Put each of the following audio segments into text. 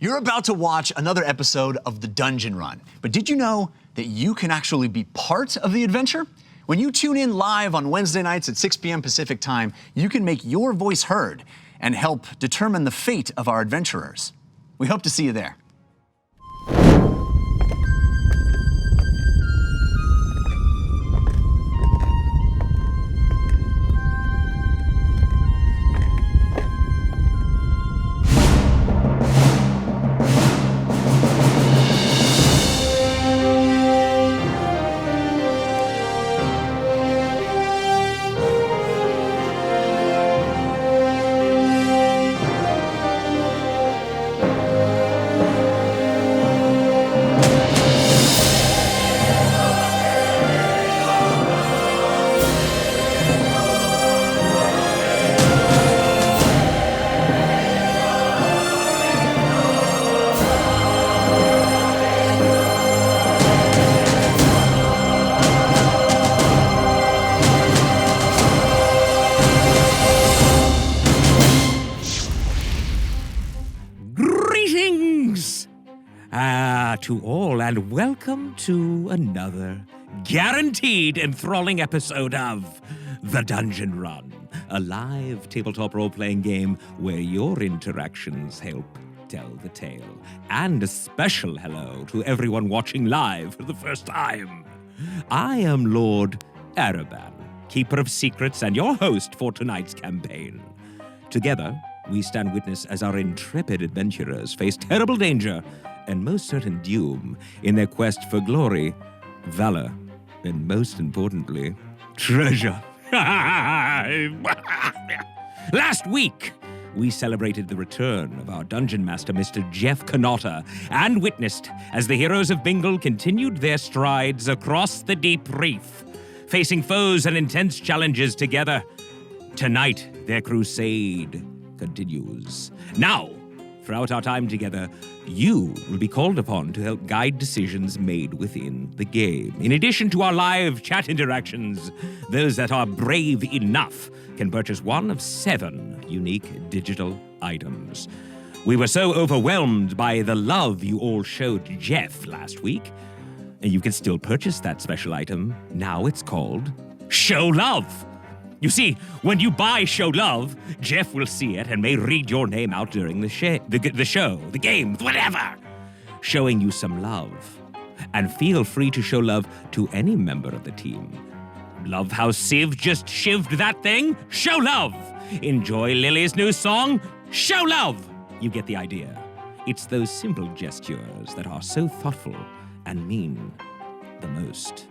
You're about to watch another episode of The Dungeon Run, but did you know that you can actually be part of the adventure? When you tune in live on Wednesday nights at 6 p.m. Pacific time, you can make your voice heard and help determine the fate of our adventurers. We hope to see you there. To all, and welcome to another guaranteed enthralling episode of The Dungeon Run, a live tabletop role-playing game where your interactions help tell the tale. And a special hello to everyone watching live for the first time. I am Lord Araban, Keeper of Secrets and your host for tonight's campaign. Together, we stand witness as our intrepid adventurers face terrible danger and most certain doom in their quest for glory, valor, and most importantly, treasure. Last week, we celebrated the return of our dungeon master, Mr. Jeff Canotta, and witnessed as the heroes of Bingle continued their strides across the deep reef, facing foes and intense challenges together. Tonight, their crusade continues. Now, throughout our time together, you will be called upon to help guide decisions made within the game. In addition to our live chat interactions, those that are brave enough can purchase one of 7 unique digital items. We were so overwhelmed by the love you all showed Jeff last week, and you can still purchase that special item. Now it's called Show Love. You see, when you buy Show Love, Jeff will see it and may read your name out during the show, the game, whatever, showing you some love. And feel free to show love to any member of the team. Love how Civ just shivved that thing? Show love! Enjoy Lily's new song? Show love! You get the idea. It's those simple gestures that are so thoughtful and mean the most.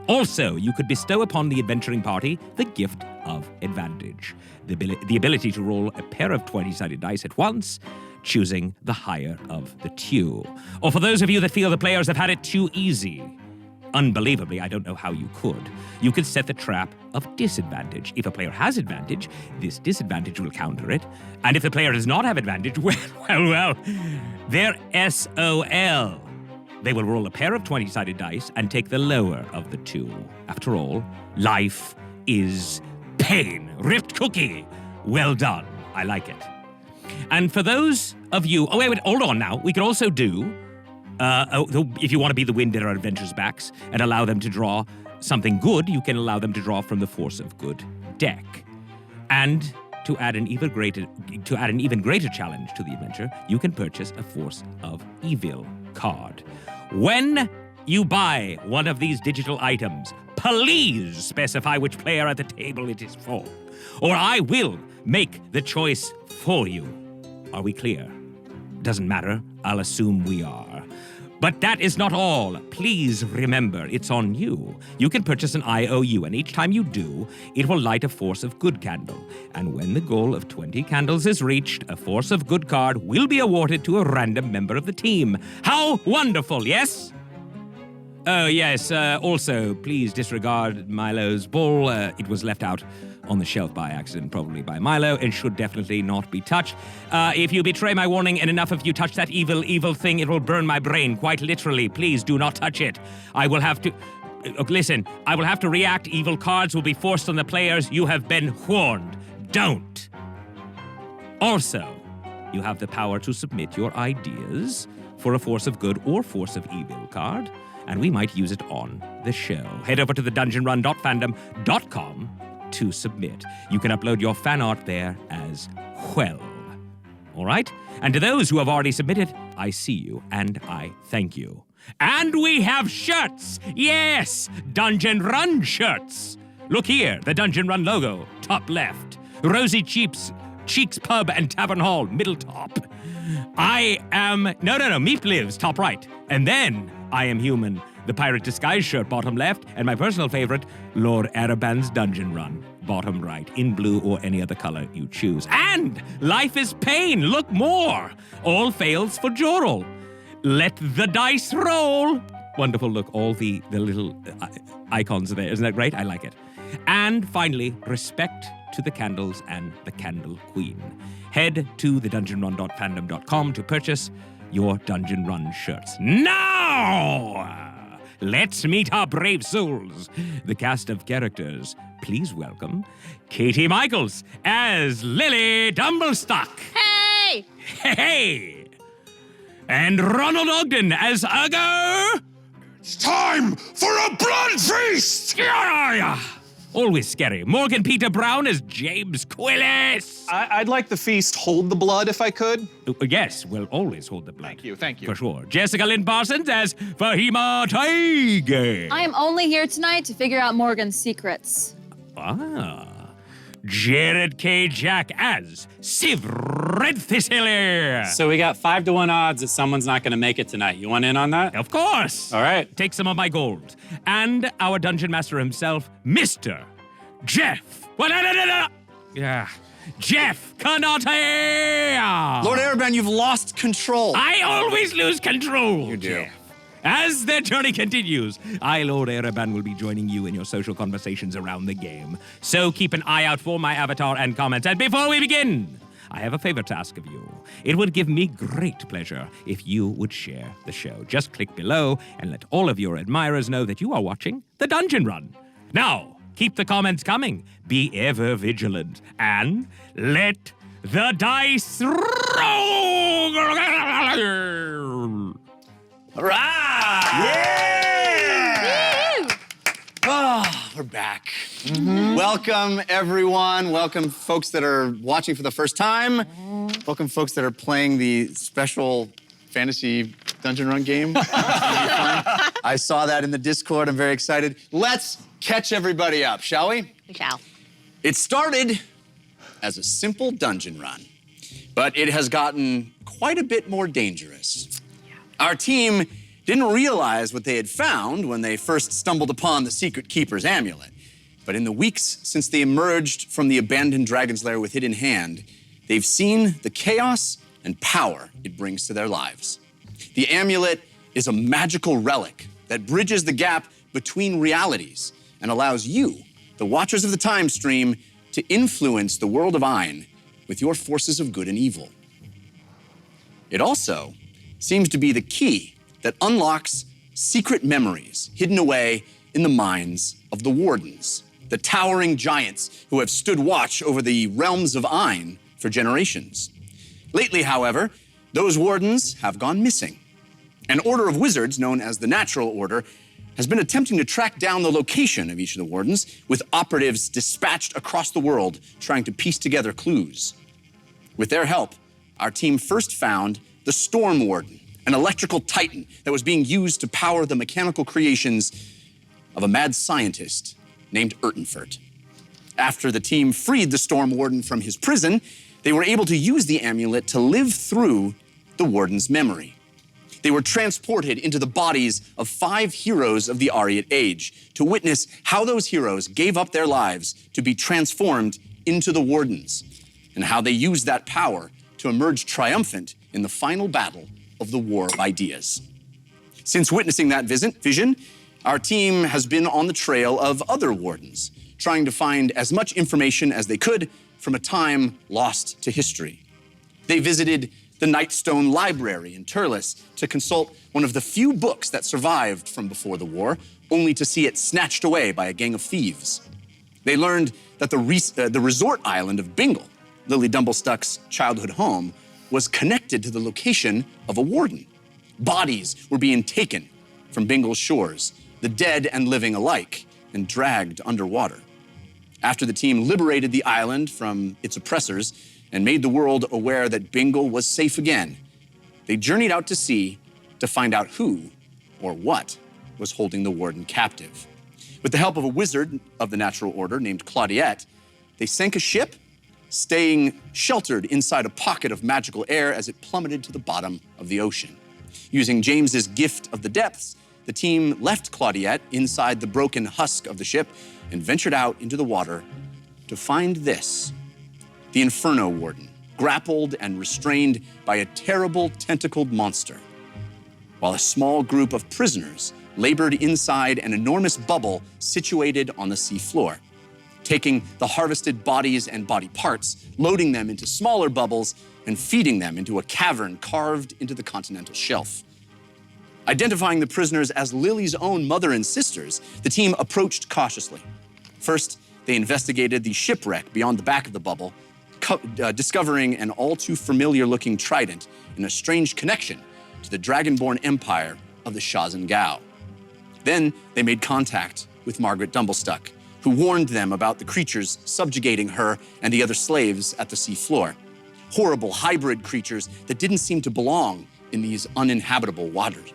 Also, you could bestow upon the adventuring party the gift of advantage, the ability to roll a pair of 20-sided dice at once, choosing the higher of the two. Or for those of you that feel the players have had it too easy, unbelievably, I don't know how you could set the trap of disadvantage. If a player has advantage, this disadvantage will counter it, and if the player does not have advantage, well, they're SOL. They will roll a pair of 20-sided dice and take the lower of the two. After all, life is pain. Ripped cookie. Well done. I like it. And for those of you... Oh, wait, hold on now. We could also do, if you want to be the wind at our adventurers' backs and allow them to draw something good, you can allow them to draw from the Force of Good deck. And to add an even greater challenge to the adventure, you can purchase a Force of Evil card. When you buy one of these digital items, please specify which player at the table it is for, or I will make the choice for you. Are we clear? Doesn't matter. I'll assume we are. But that is not all. Please remember, it's on you. You can purchase an IOU, and each time you do, it will light a Force of Good candle. And when the goal of 20 candles is reached, a Force of Good card will be awarded to a random member of the team. How wonderful, yes? Oh, yes, also, please disregard Milo's ball. It was left out on the shelf by accident, probably by Milo, and should definitely not be touched. If you betray my warning and enough of you touch that evil thing, it will burn my brain, quite literally. Please do not touch it. I will have to... Listen, I will have to react. Evil cards will be forced on the players. You have been warned. Don't. Also, you have the power to submit your ideas for a Force of Good or Force of Evil card, and we might use it on the show. Head over to the dungeonrun.fandom.com to submit. You can upload your fan art there as well. All right? And to those who have already submitted, I see you and I thank you. And we have shirts! Yes! Dungeon Run shirts! Look here, the Dungeon Run logo, top left. Rosy Cheeks Pub and Tavern Hall, middle top. Meep Lives, top right. And then, I Am Human, the Pirate Disguise shirt, bottom left. And my personal favorite, Lord Araban's Dungeon Run, bottom right, in blue or any other color you choose. And Life is Pain, look more. All fails for Jorel. Let the dice roll. Wonderful, look, all the little icons are there. Isn't that great? I like it. And finally, respect to the candles and the Candle Queen. Head to thedungeonrun.fandom.com to purchase your Dungeon Run shirts. Now, let's meet our brave souls. The cast of characters. Please welcome Katie Michaels as Lily Dumblestock. Hey! Hey! And Ronald Ogden as Ugo. It's time for a blood feast! Always scary. Morgan Peter Brown as James Quillis. I'd like the feast hold the blood if I could. Yes, we'll always hold the blood. Thank you. For sure. Jessica Lynn Parsons as Fahima Taige. I am only here tonight to figure out Morgan's secrets. Jared K. Jack as Civ Redthistle. So we got 5-to-1 odds that someone's not going to make it tonight. You want in on that? Of course. All right. Take some of my gold. And our dungeon master himself, Mr. Jeff. Yeah. Jeff Canate. Lord Araban, you've lost control. I always lose control. You do. Jeff. As their journey continues, I, Lord Araban, will be joining you in your social conversations around the game. So keep an eye out for my avatar and comments. And before we begin, I have a favor to ask of you. It would give me great pleasure if you would share the show. Just click below and let all of your admirers know that you are watching The Dungeon Run. Now, keep the comments coming. Be ever vigilant. And let the dice roll! All right! Yeah! Oh, we're back. Welcome, everyone. Welcome, folks that are watching for the first time. Welcome, folks that are playing the special fantasy dungeon run game. I saw that in the Discord. I'm very excited. Let's catch everybody up, shall we? We shall. It started as a simple dungeon run, but it has gotten quite a bit more dangerous. Our team didn't realize what they had found when they first stumbled upon the Secret Keeper's amulet. But in the weeks since they emerged from the abandoned dragon's lair with it in hand, they've seen the chaos and power it brings to their lives. The amulet is a magical relic that bridges the gap between realities and allows you, the watchers of the time stream, to influence the world of Ayn with your forces of good and evil. It also seems to be the key that unlocks secret memories hidden away in the minds of the Wardens, the towering giants who have stood watch over the realms of Ayn for generations. Lately, however, those Wardens have gone missing. An order of wizards known as the Natural Order has been attempting to track down the location of each of the Wardens, with operatives dispatched across the world trying to piece together clues. With their help, our team first found the Storm Warden, an electrical titan that was being used to power the mechanical creations of a mad scientist named Urtenfurt. After the team freed the Storm Warden from his prison, they were able to use the amulet to live through the Warden's memory. They were transported into the bodies of 5 heroes of the Ariat Age to witness how those heroes gave up their lives to be transformed into the Wardens, and how they used that power to emerge triumphant in the final battle of the War of Ideas. Since witnessing that vision, our team has been on the trail of other Wardens, trying to find as much information as they could from a time lost to history. They visited the Nightstone Library in Turles to consult one of the few books that survived from before the war, only to see it snatched away by a gang of thieves. They learned that the resort island of Bingle, Lily Dumblestock's childhood home, was connected to the location of a warden. Bodies were being taken from Bingle's shores, the dead and living alike, and dragged underwater. After the team liberated the island from its oppressors and made the world aware that Bingle was safe again, they journeyed out to sea to find out who or what was holding the warden captive. With the help of a wizard of the natural order named Claudiette, they sank a ship, staying sheltered inside a pocket of magical air as it plummeted to the bottom of the ocean. Using James's gift of the depths, the team left Claudiette inside the broken husk of the ship and ventured out into the water to find this: the Inferno Warden, grappled and restrained by a terrible tentacled monster, while a small group of prisoners labored inside an enormous bubble situated on the seafloor, taking the harvested bodies and body parts, loading them into smaller bubbles, and feeding them into a cavern carved into the continental shelf. Identifying the prisoners as Lily's own mother and sisters, the team approached cautiously. First, they investigated the shipwreck beyond the back of the bubble, discovering an all too familiar looking trident and a strange connection to the dragonborn empire of the Shazengao. Then they made contact with Margaret Dumblestuck, who warned them about the creatures subjugating her and the other slaves at the seafloor. Horrible hybrid creatures that didn't seem to belong in these uninhabitable waters.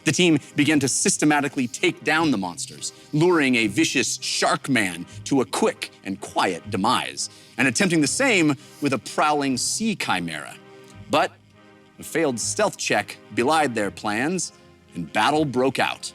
The team began to systematically take down the monsters, luring a vicious shark man to a quick and quiet demise, and attempting the same with a prowling sea chimera. But a failed stealth check belied their plans, and battle broke out.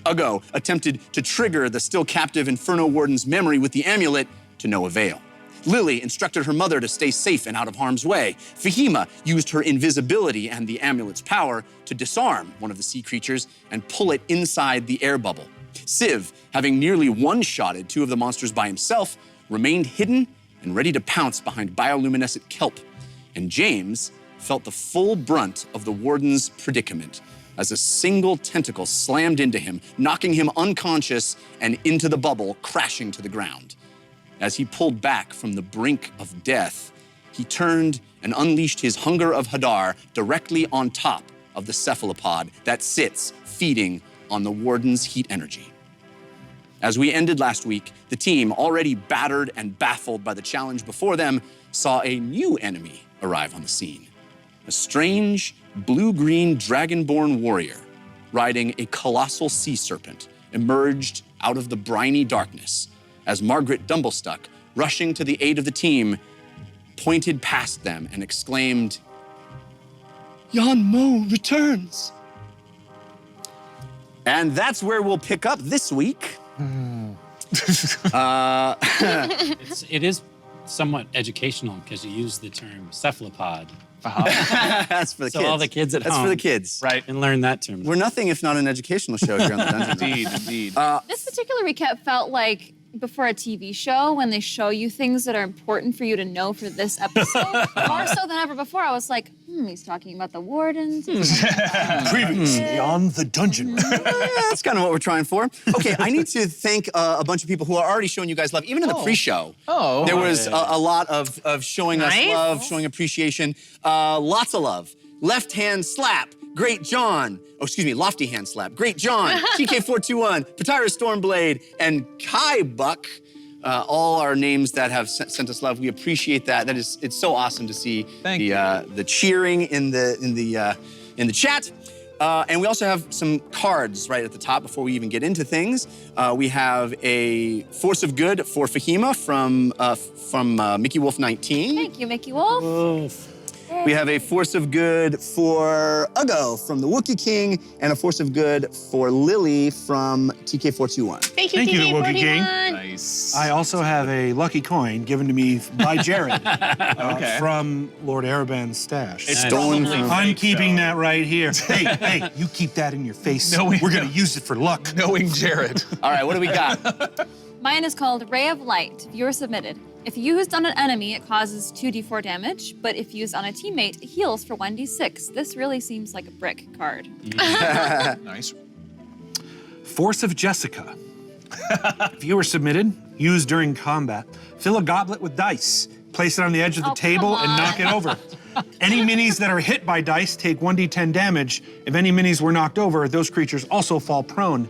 Ugo attempted to trigger the still captive Inferno Warden's memory with the amulet, to no avail. Lily instructed her mother to stay safe and out of harm's way. Fahima used her invisibility and the amulet's power to disarm one of the sea creatures and pull it inside the air bubble. Civ, having nearly one-shotted two of the monsters by himself, remained hidden and ready to pounce behind bioluminescent kelp. And James felt the full brunt of the Warden's predicament as a single tentacle slammed into him, knocking him unconscious and into the bubble, crashing to the ground. As he pulled back from the brink of death, he turned and unleashed his hunger of Hadar directly on top of the cephalopod that sits feeding on the Warden's heat energy. As we ended last week, the team, already battered and baffled by the challenge before them, saw a new enemy arrive on the scene. A strange, blue-green dragonborn warrior riding a colossal sea serpent emerged out of the briny darkness as Margaret Dumblestuck, rushing to the aid of the team, pointed past them and exclaimed, "Yan Mo returns." And that's where we'll pick up this week. It is somewhat educational because you use the term cephalopod. That's for the kids. So all the kids at home. That's for the kids. Right. And learn that term. We're nothing if not an educational show here on the Dungeon. Indeed. This particular recap felt like before a TV show when they show you things that are important for you to know for this episode. More so than ever before, I was like, he's talking about the wardens. Previously on the Dungeon Run. That's kind of what we're trying for. Okay, I need to thank a bunch of people who are already showing you guys love. Even in the pre-show, there was a lot of showing us love, showing appreciation. Lots of love. Left hand slap, Great John. Oh, excuse me, Lofty hand slap. Great John, TK421, Patyrus Stormblade, and Kai Buck. All our names that have sent us love. We appreciate that. It's so awesome to see the cheering in the chat. And we also have some cards right at the top before we even get into things. We have a Force of Good for Fahima from Mickey Wolf 19. Thank you, Mickey Wolf. We have a Force of Good for Ugo from the Wookiee King, and a Force of Good for Lily from TK421. Thank you, Thank you, TK41. Wookiee King. Nice. I also have a lucky coin given to me by Jared from Lord Araban's stash. It's Stolen probably from- I'm fake, keeping though. that right here. Hey, you keep that in your face. Knowing- We're gonna use it for luck. Knowing Jared. All right, what do we got? Mine is called Ray of Light. Viewer submitted. If used on an enemy, it causes 2d4 damage, but if used on a teammate, it heals for 1d6. This really seems like a brick card. Nice. Force of Jessica. Viewer submitted. Used during combat. Fill a goblet with dice. Place it on the edge of the Oh, table come and on. knock it over. Any minis that are hit by dice take 1d10 damage. If any minis were knocked over, those creatures also fall prone.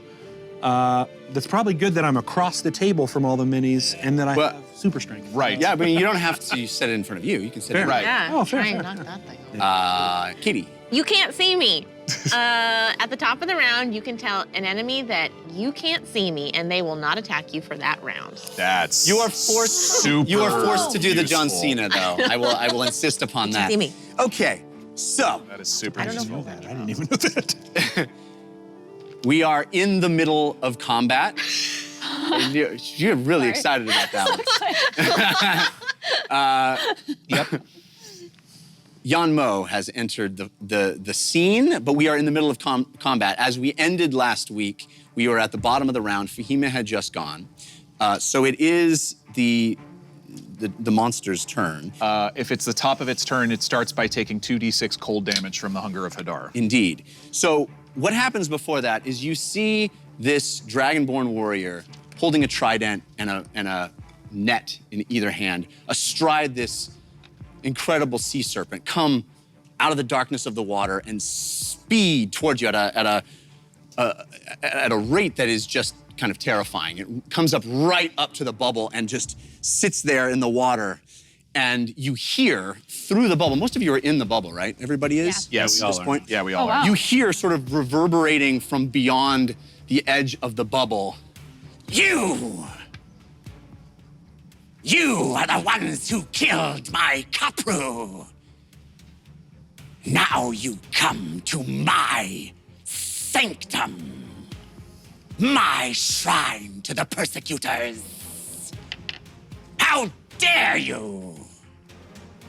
That's probably good that I'm across the table from all the minis and that I have super strength. Right. Yeah, I mean, you don't have to set it in front of you. You can set it Right. Yeah, Oh, fair, try and fair, knock fair. that thing. Katie. You can't see me. At the top of the round, you can tell an enemy that you can't see me, and they will not attack you for that round. That's You are forced. super You are forced to do the John useful. Cena, though. I will insist upon that. See me. Okay, so That is super I didn't useful. know that. I didn't even know that. we are in the middle of combat. And you're really excited about that one. Yep. Yan Mo has entered the scene, but we are in the middle of combat. As we ended last week, we were at the bottom of the round. Fahima had just gone. So it is the monster's turn. If it's the top of its turn, it starts by taking 2d6 cold damage from the Hunger of Hadar. Indeed. So what happens before that is you see this dragonborn warrior holding a trident and a net in either hand, astride this incredible sea serpent, come out of the darkness of the water and speed towards you at a rate that is just kind of terrifying. It comes up right up to the bubble and just sits there in the water. And you hear through the bubble, most of you are in the bubble, right? Everybody is? Yes. At this point? Yeah, we all wow. are. You hear sort of reverberating from beyond the edge of the bubble. You are the ones who killed my Kapru. Now you come to my sanctum, my shrine to the persecutors. How dare you?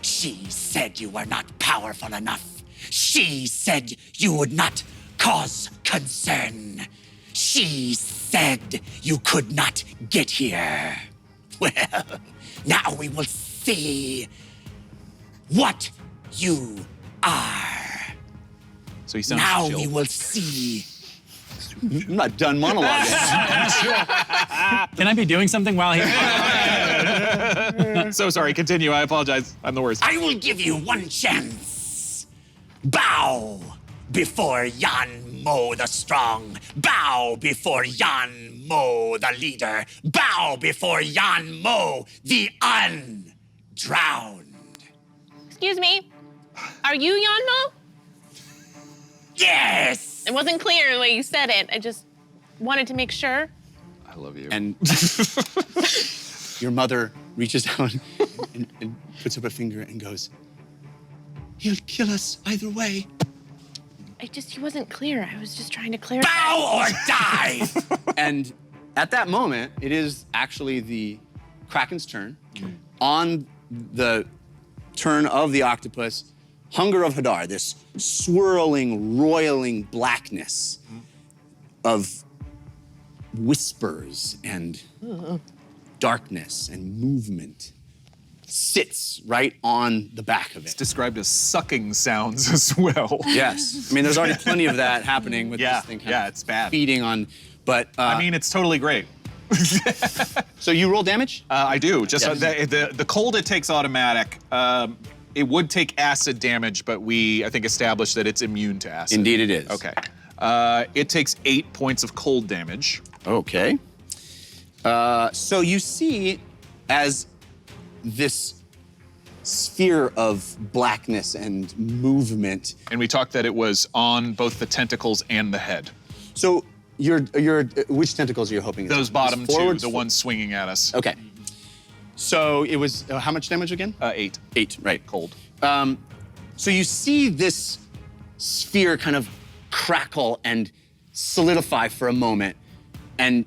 She said you were not powerful enough. She said you would not cause concern. She said you could not get here. Well, now we will see what you are. So he sounds Now chill. we will see. I'm not done monologuing. Can I be doing something while he? So sorry, continue. I apologize. I'm the worst. I will give you one chance. Bow before Yan Mo the strong. Bow before Yan Mo the leader. Bow before Yan Mo the undrowned. Excuse me. Are you Yanmo? Yes! It wasn't clear the way you said it. I just wanted to make sure. I love you. And your mother reaches down and puts up a finger and goes, he'll kill us either way. He wasn't clear. I was just trying to clarify. Bow or die! And at that moment, it is actually the Kraken's turn. On the turn of the octopus, Hunger of Hadar, this swirling, roiling blackness of whispers and darkness and movement, sits right on the back of it. Described as sucking sounds as well. Yes. I mean, there's already plenty of that happening with Yeah, this thing kind yeah, of it's bad. feeding on, but I mean, it's totally great. so you roll damage? I do. Just Yes. the cold it takes automatic. It would take acid damage, but I think established that it's immune to acid. Indeed it is. Okay. It takes 8 points of cold damage. Okay. So you see as this sphere of blackness and movement. And we talked that it was on both the tentacles and the head. So which tentacles are you hoping? Those bottom two, Forwards? the ones swinging at us. Okay. So it was, how much damage again? 8. 8, right. Cold. So you see this sphere kind of crackle and solidify for a moment, and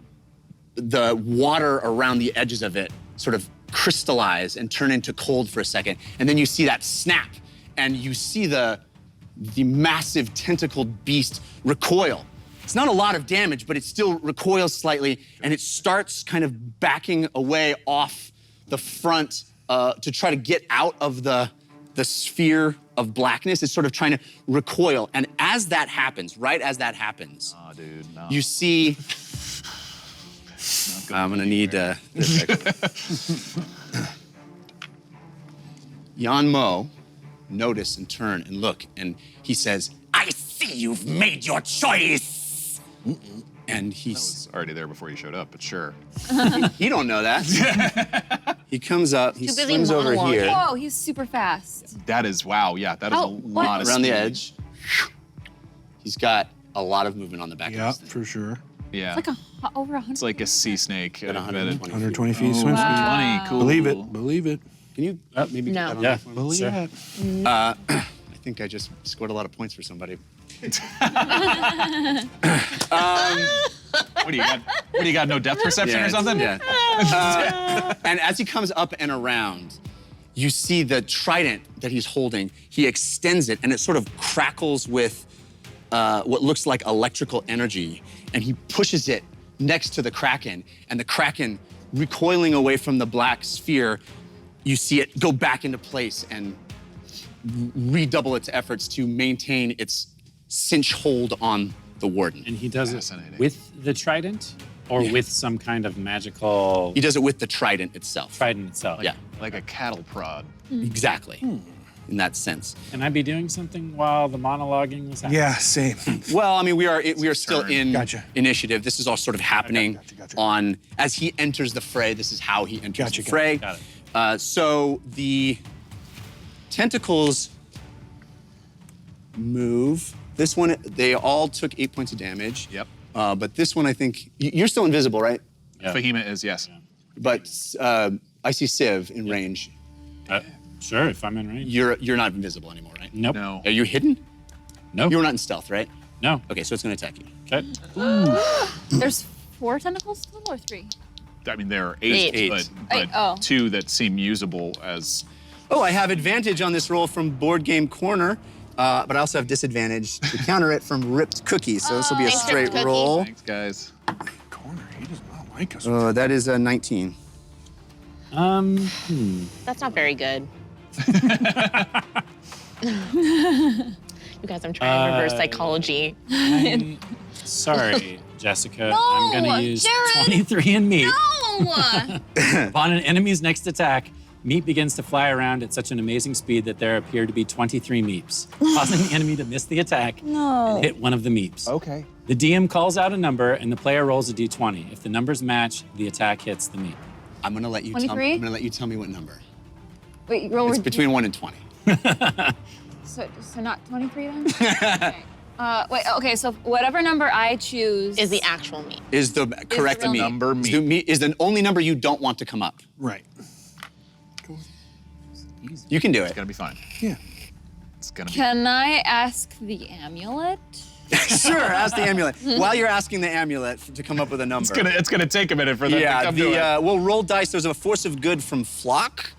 the water around the edges of it sort of crystallize and turn into cold for a second. And then you see that snap, and you see the massive tentacled beast recoil. It's not a lot of damage, but it still recoils slightly, and it starts kind of backing away off the front to try to get out of the sphere of blackness. It's sort of trying to recoil. And as that happens, right as that happens, Oh, dude, no. you see, I'm gonna need this. Yan Mo notice and turn and look, and he says, "I see you've made your choice." And he's already there before you showed up, but sure. he don't know that. He comes up, he Too busy swims over monologuing. here Whoa, he's super fast. That is, wow, yeah, that is a lot of around the speed. edge. He's got a lot of movement on the back Yeah, of his thing. for sure. Yeah. Like over 100. It's like a sea snake. Got 120 120 feet Oh, swim speed. 120, cool. Believe it. Believe it. Can you maybe No. get that on Yeah. the phone? Believe Sure. it. I think I just scored a lot of points for somebody. What do you got? What do you got? No depth perception or something? Yeah. And as he comes up and around, you see the trident that he's holding. He extends it, and it sort of crackles with what looks like electrical energy. And he pushes it next to the Kraken, and the Kraken, recoiling away from the black sphere, you see it go back into place and redouble its efforts to maintain its cinch hold on the Warden. And he does it Fascinating. with the trident or with some kind of magical He does it with the trident itself. trident itself. Yeah, Like a cattle prod. exactly. In that sense. Can I be doing something while the monologuing was happening? Yeah, same. Well, I mean, we are still turn. in Gotcha. initiative. This is all sort of happening Gotcha. on as he enters the fray. This is how he enters Gotcha, the fray. got So the tentacles move. This one, they all took 8 points of damage. Yep. But this one, I think you're still invisible, right? Yeah. Fahima is, yes. But I see Civ in range. Sure, if I'm in range. You're not invisible anymore, right? Nope. No. Are you hidden? No. You're not in stealth, right? No. Okay, so it's gonna attack you. Okay. There's 4 tentacles total or 3? I mean, there are 8, Eight. but Eight, oh. 2 that seem usable as. Oh, I have advantage on this roll from Board Game Corner, but I also have disadvantage to counter it from Ripped Cookies. So this will be a Thanks, straight Ripped Cookie. roll. Thanks, guys. Corner, he does not like us. That is a 19. That's not very good. You guys, I'm trying to reverse psychology. I'm sorry, Jessica. No, I'm going to use Jared! 23 and meat. No! Upon an enemy's next attack, meat begins to fly around at such an amazing speed that there appear to be 23 meeps, causing the enemy to miss the attack and hit one of the meeps. Okay. The DM calls out a number and the player rolls a d20. If the numbers match, the attack hits the meep. I'm gonna let you 23? I'm gonna let you tell me what number. Wait, roll It's between 1 and 20. So not 23 then? Okay. Okay, so whatever number I choose Is the actual meat. Is the correct real meat. number Is the meat is the only number you don't want to come up. Right. You can do it. It's gonna be fine. Yeah. It's gonna be. Can I ask the amulet? Sure, ask the amulet. While you're asking the amulet to come up with a number. It's gonna take a minute for them to Yeah, come to it. we'll roll dice. There's a force of good from Flock.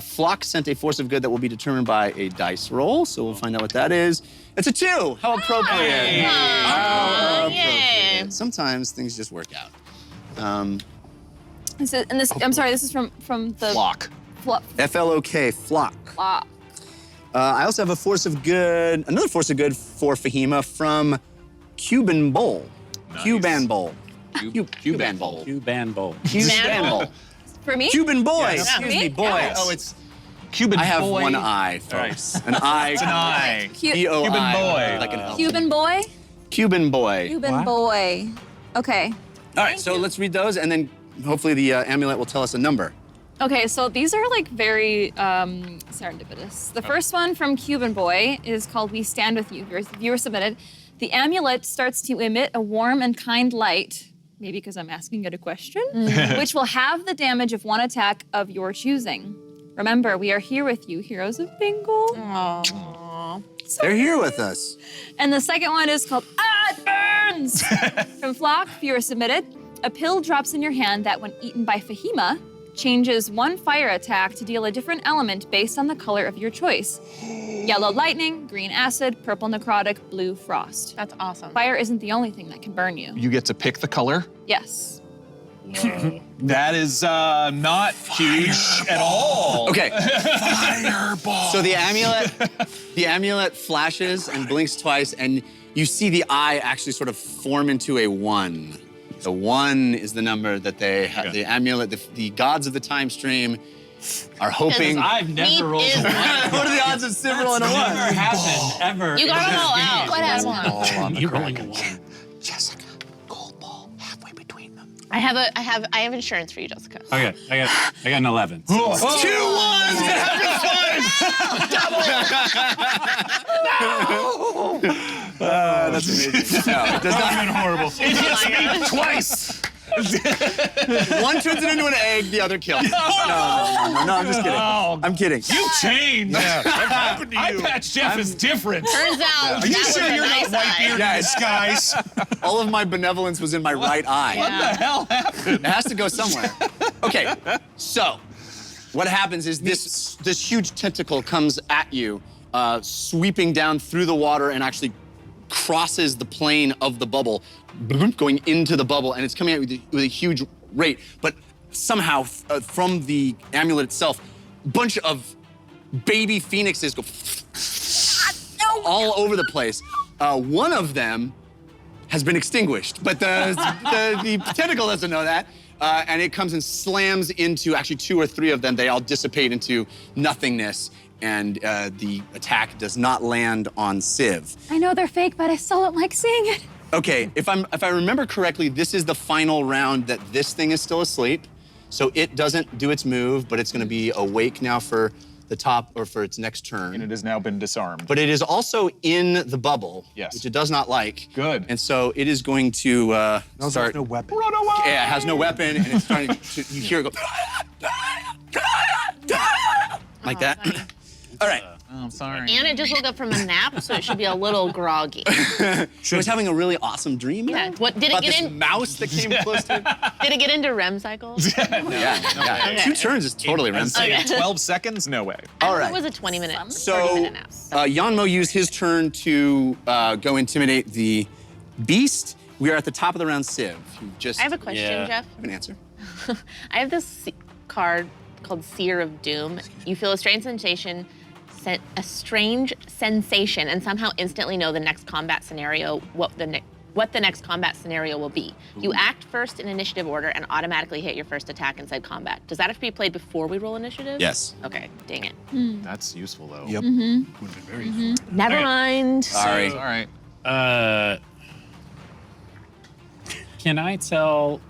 Flock sent a force of good that will be determined by a dice roll, so we'll find out what that is. It's a 2. How appropriate. How Yay. appropriate. Sometimes things just work out. I'm sorry, this is from the Flock. FLOK, Flock. Flock. I also have a force of good, another force of good for Fahima from Cuban Bowl. Nice. Cuban Bowl. Cuban Bowl. Q-Ban Bowl. Cuban Bowl. For me? Cuban boy. Yes. Excuse me, Me? boy. Yes. Oh, it's. Cuban I have boy. one eye, folks. An eye. It's an eye. B-O-I, Cuban boy. like an elf. Cuban boy? Cuban boy. Cuban boy. Okay. All right, so let's read those, and then hopefully the amulet will tell us a number. Okay, so these are like very serendipitous. The first one from Cuban Boy is called We Stand With You. Viewer submitted. The amulet starts to emit a warm and kind light, maybe because I'm asking it a question, which will have the damage of 1 attack of your choosing. Remember, we are here with you, heroes of Bingle. Aww. They're here with us. And the second one is called It Burns! From Flock, viewer submitted. A pill drops in your hand that, when eaten by Fahima, changes 1 fire attack to deal a different element based on the color of your choice. Yellow lightning, green acid, purple necrotic, blue frost. That's awesome. Fire isn't the only thing that can burn you. You get to pick the color. Yes. That is not huge at all. Okay. Fireball. So the amulet flashes and blinks twice, and you see the eye actually sort of form into a 1. The 1 is the number that they have. Okay. The amulet, the gods of the time stream are hoping. I've never Meep rolled is- a 1. What are the odds of Civ rolling a 1? Never happened, ever. You got in them all this out. game. What happened? On the You crack. rolling a 1. Jessica, gold ball halfway between them. I have insurance for you, Jessica. Okay, I got an 11. So 2 1s! It happens twice! That's amazing. No, it does not. horrible. It hits me twice. One turns it into an egg, the other kills. No, I'm just kidding. I'm kidding. You changed. What happened to you? Patch Jeff is different. Turns out, Are you that sure was a you're nice not eye. Whitebeard Yeah, in disguise? All of my benevolence was in my right eye. What the hell happened? It has to go somewhere. Okay, so what happens is this huge tentacle comes at you, sweeping down through the water and actually crosses the plane of the bubble, going into the bubble, and it's coming at you with a huge rate. But somehow, from the amulet itself, a bunch of baby phoenixes go all over the place. One of them has been extinguished, but the tentacle doesn't know that. And it comes and slams into actually 2 or 3 of them. They all dissipate into nothingness, and the attack does not land on Civ. I know they're fake, but I still don't like seeing it. Okay, if I remember correctly, this is the final round that this thing is still asleep. So it doesn't do its move, but it's gonna be awake now for the top, or for its next turn. And it has now been disarmed. But it is also in the bubble, Yes. which it does not like. Good. And so it is going to start. No weapon. Run away! Yeah, it has no weapon, and it's starting to, you hear it go like that. All right. Oh, I'm sorry. Anna just woke up from a nap, so it should be a little groggy. She was having a really awesome dream. Yeah. though, What did it about get this in? mouse that came close to it. Did it get into REM cycles? Yeah. Okay. 2 turns is totally random. Okay. 12 seconds? No way. All It right. was a 20-minute, So 30-minute nap. Yanmo used his turn to go intimidate the beast. We are at the top of the round, Civ. You just I have a question, Jeff. have an answer. I have this card called Seer of Doom. You feel a strange sensation, and somehow instantly know the next combat scenario, what the next combat scenario will be. You act first in initiative order and automatically hit your first attack inside combat. Does that have to be played before we roll initiative? Yes. Okay, dang it. That's useful, though. Yep. Would have been very useful. Never mind. Sorry. All right. Can I tell,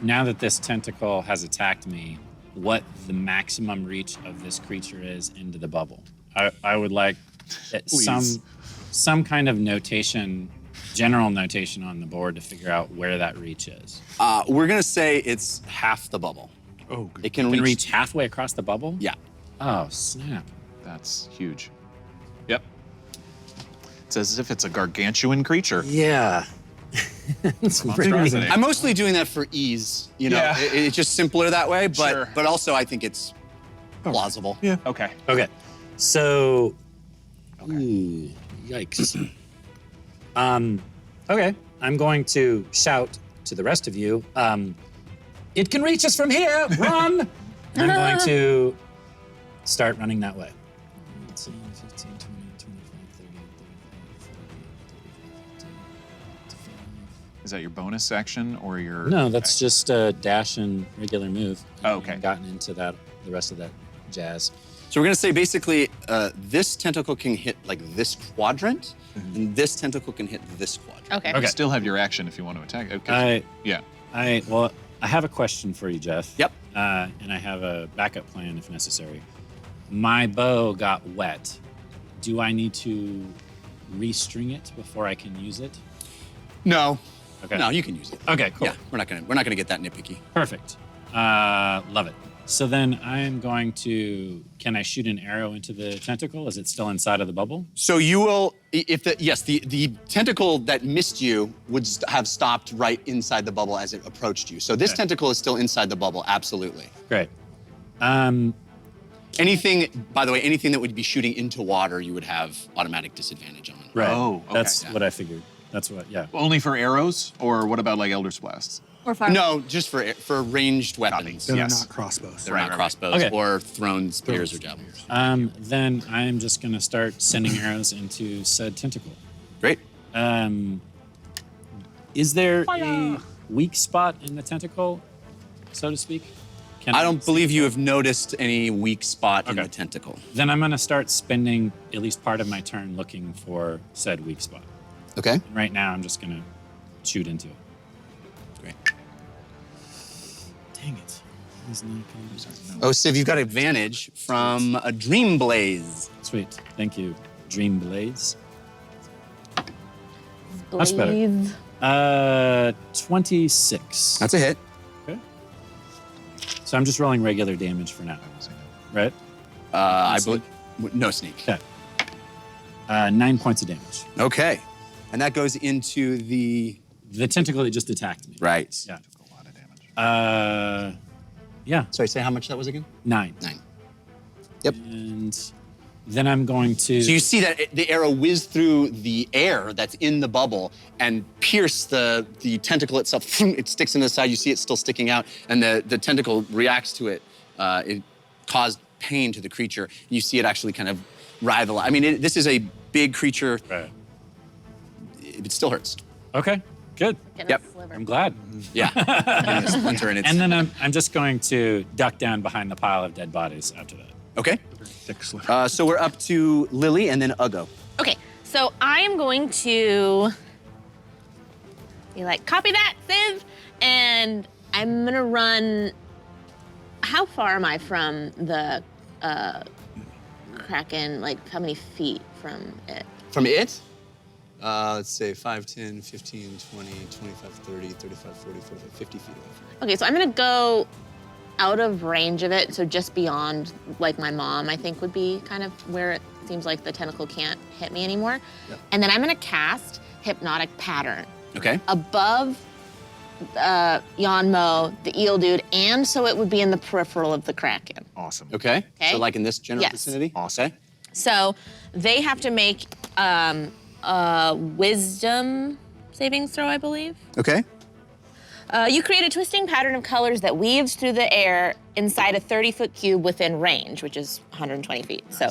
now that this tentacle has attacked me, what the maximum reach of this creature is into the bubble? I would like some kind of notation, general notation on the board to figure out where that reach is. We're gonna say it's half the bubble. Oh, good. It can Can reach. reach halfway across the bubble? Yeah. Oh, snap. That's huge. Yep. It's as if it's a gargantuan creature. Yeah. Monstrosity. I'm mostly doing that for ease. You know, Yeah. it's just simpler that way. But Sure. but also I think it's plausible. Yeah. Okay. Okay. So, ooh, yikes. Okay, I'm going to shout to the rest of you, it can reach us from here, run! And I'm going to start running that way. 15, 20, 25, 30, 35. Is that your bonus action or your? No, that's just a dash and regular move. Oh, okay. I've gotten into that, the rest of that jazz. So we're gonna say basically this tentacle can hit like this quadrant, and this tentacle can hit this quadrant. Okay. You still have your action if you want to attack. Okay. Yeah. I have a question for you, Jeff. Yep. And I have a backup plan if necessary. My bow got wet. Do I need to restring it before I can use it? No. Okay. No, you can use it. Okay, cool. Yeah, we're not gonna get that nitpicky. Perfect. Love it. So then I'm going to, can I shoot an arrow into the tentacle? Is it still inside of the bubble? So you will, if the tentacle that missed you would have stopped right inside the bubble as it approached you. So this Okay. tentacle is still inside the bubble, absolutely. Great. Anything, by the way, anything that would be shooting into water, you would have automatic disadvantage on. Right. Oh, okay. That's Yeah. what I figured. That's what, yeah. Only for arrows, or what about like Elder's Blasts? Or fire. No, just for ranged weapons. They're Yes. not crossbows. They're not Right. crossbows Okay. or thrown spears or javelins. Then I'm just gonna start sending arrows into said tentacle. Great. Is there a weak spot in the tentacle, so to speak? I don't believe you have noticed any weak spot in the tentacle. Then I'm gonna start spending at least part of my turn looking for said weak spot. Okay. And right now, I'm just gonna shoot into it. Great. Dang it. He's not gonna- Oh, Civ, you've got advantage from a Dream Blaze. Sweet. Thank you, Dream Blaze. Much better. Blades. 26. That's a hit. Okay. So I'm just rolling regular damage for now, right? I believe no sneak. Okay. 9 points of damage. Okay, and that goes into the The tentacle that just attacked me. right. Yeah. A lot of damage. Yeah. Sorry, say how much that was again? 9. 9. Yep. And then I'm going to. So you see that the arrow whiz through the air that's in the bubble and pierce the tentacle itself. It sticks into the side. You see it still sticking out, and the tentacle reacts to it. It caused pain to the creature. You see it actually kind of writhe. I mean, this is a big creature. Right. It still hurts. Okay. Good. Getting Yep. a sliver. I'm glad. Yeah. Getting a splinter in its. And then I'm just going to duck down behind the pile of dead bodies after that. Okay. Thick sliver. So we're up to Lily and then Uggo. Okay, so I am going to be like, copy that, Civ, and I'm gonna run. How far am I from the Kraken? Like, how many feet from it? From it? Let's say 5, 10, 15, 20, 25, 30, 35, 40, 45, 50 feet away from it. Okay, so I'm gonna go out of range of it, so just beyond, like my mom, I think would be kind of where it seems like the tentacle can't hit me anymore. Yep. And then I'm gonna cast Hypnotic Pattern Okay. above Yanmo, the eel dude, and so it would be in the peripheral of the Kraken. Awesome. Okay. Okay. So like in this general Yes. vicinity? Awesome. Okay. So they have to make a wisdom saving throw, I believe. Okay. You create a twisting pattern of colors that weaves through the air inside a 30-foot cube within range, which is 120 feet. So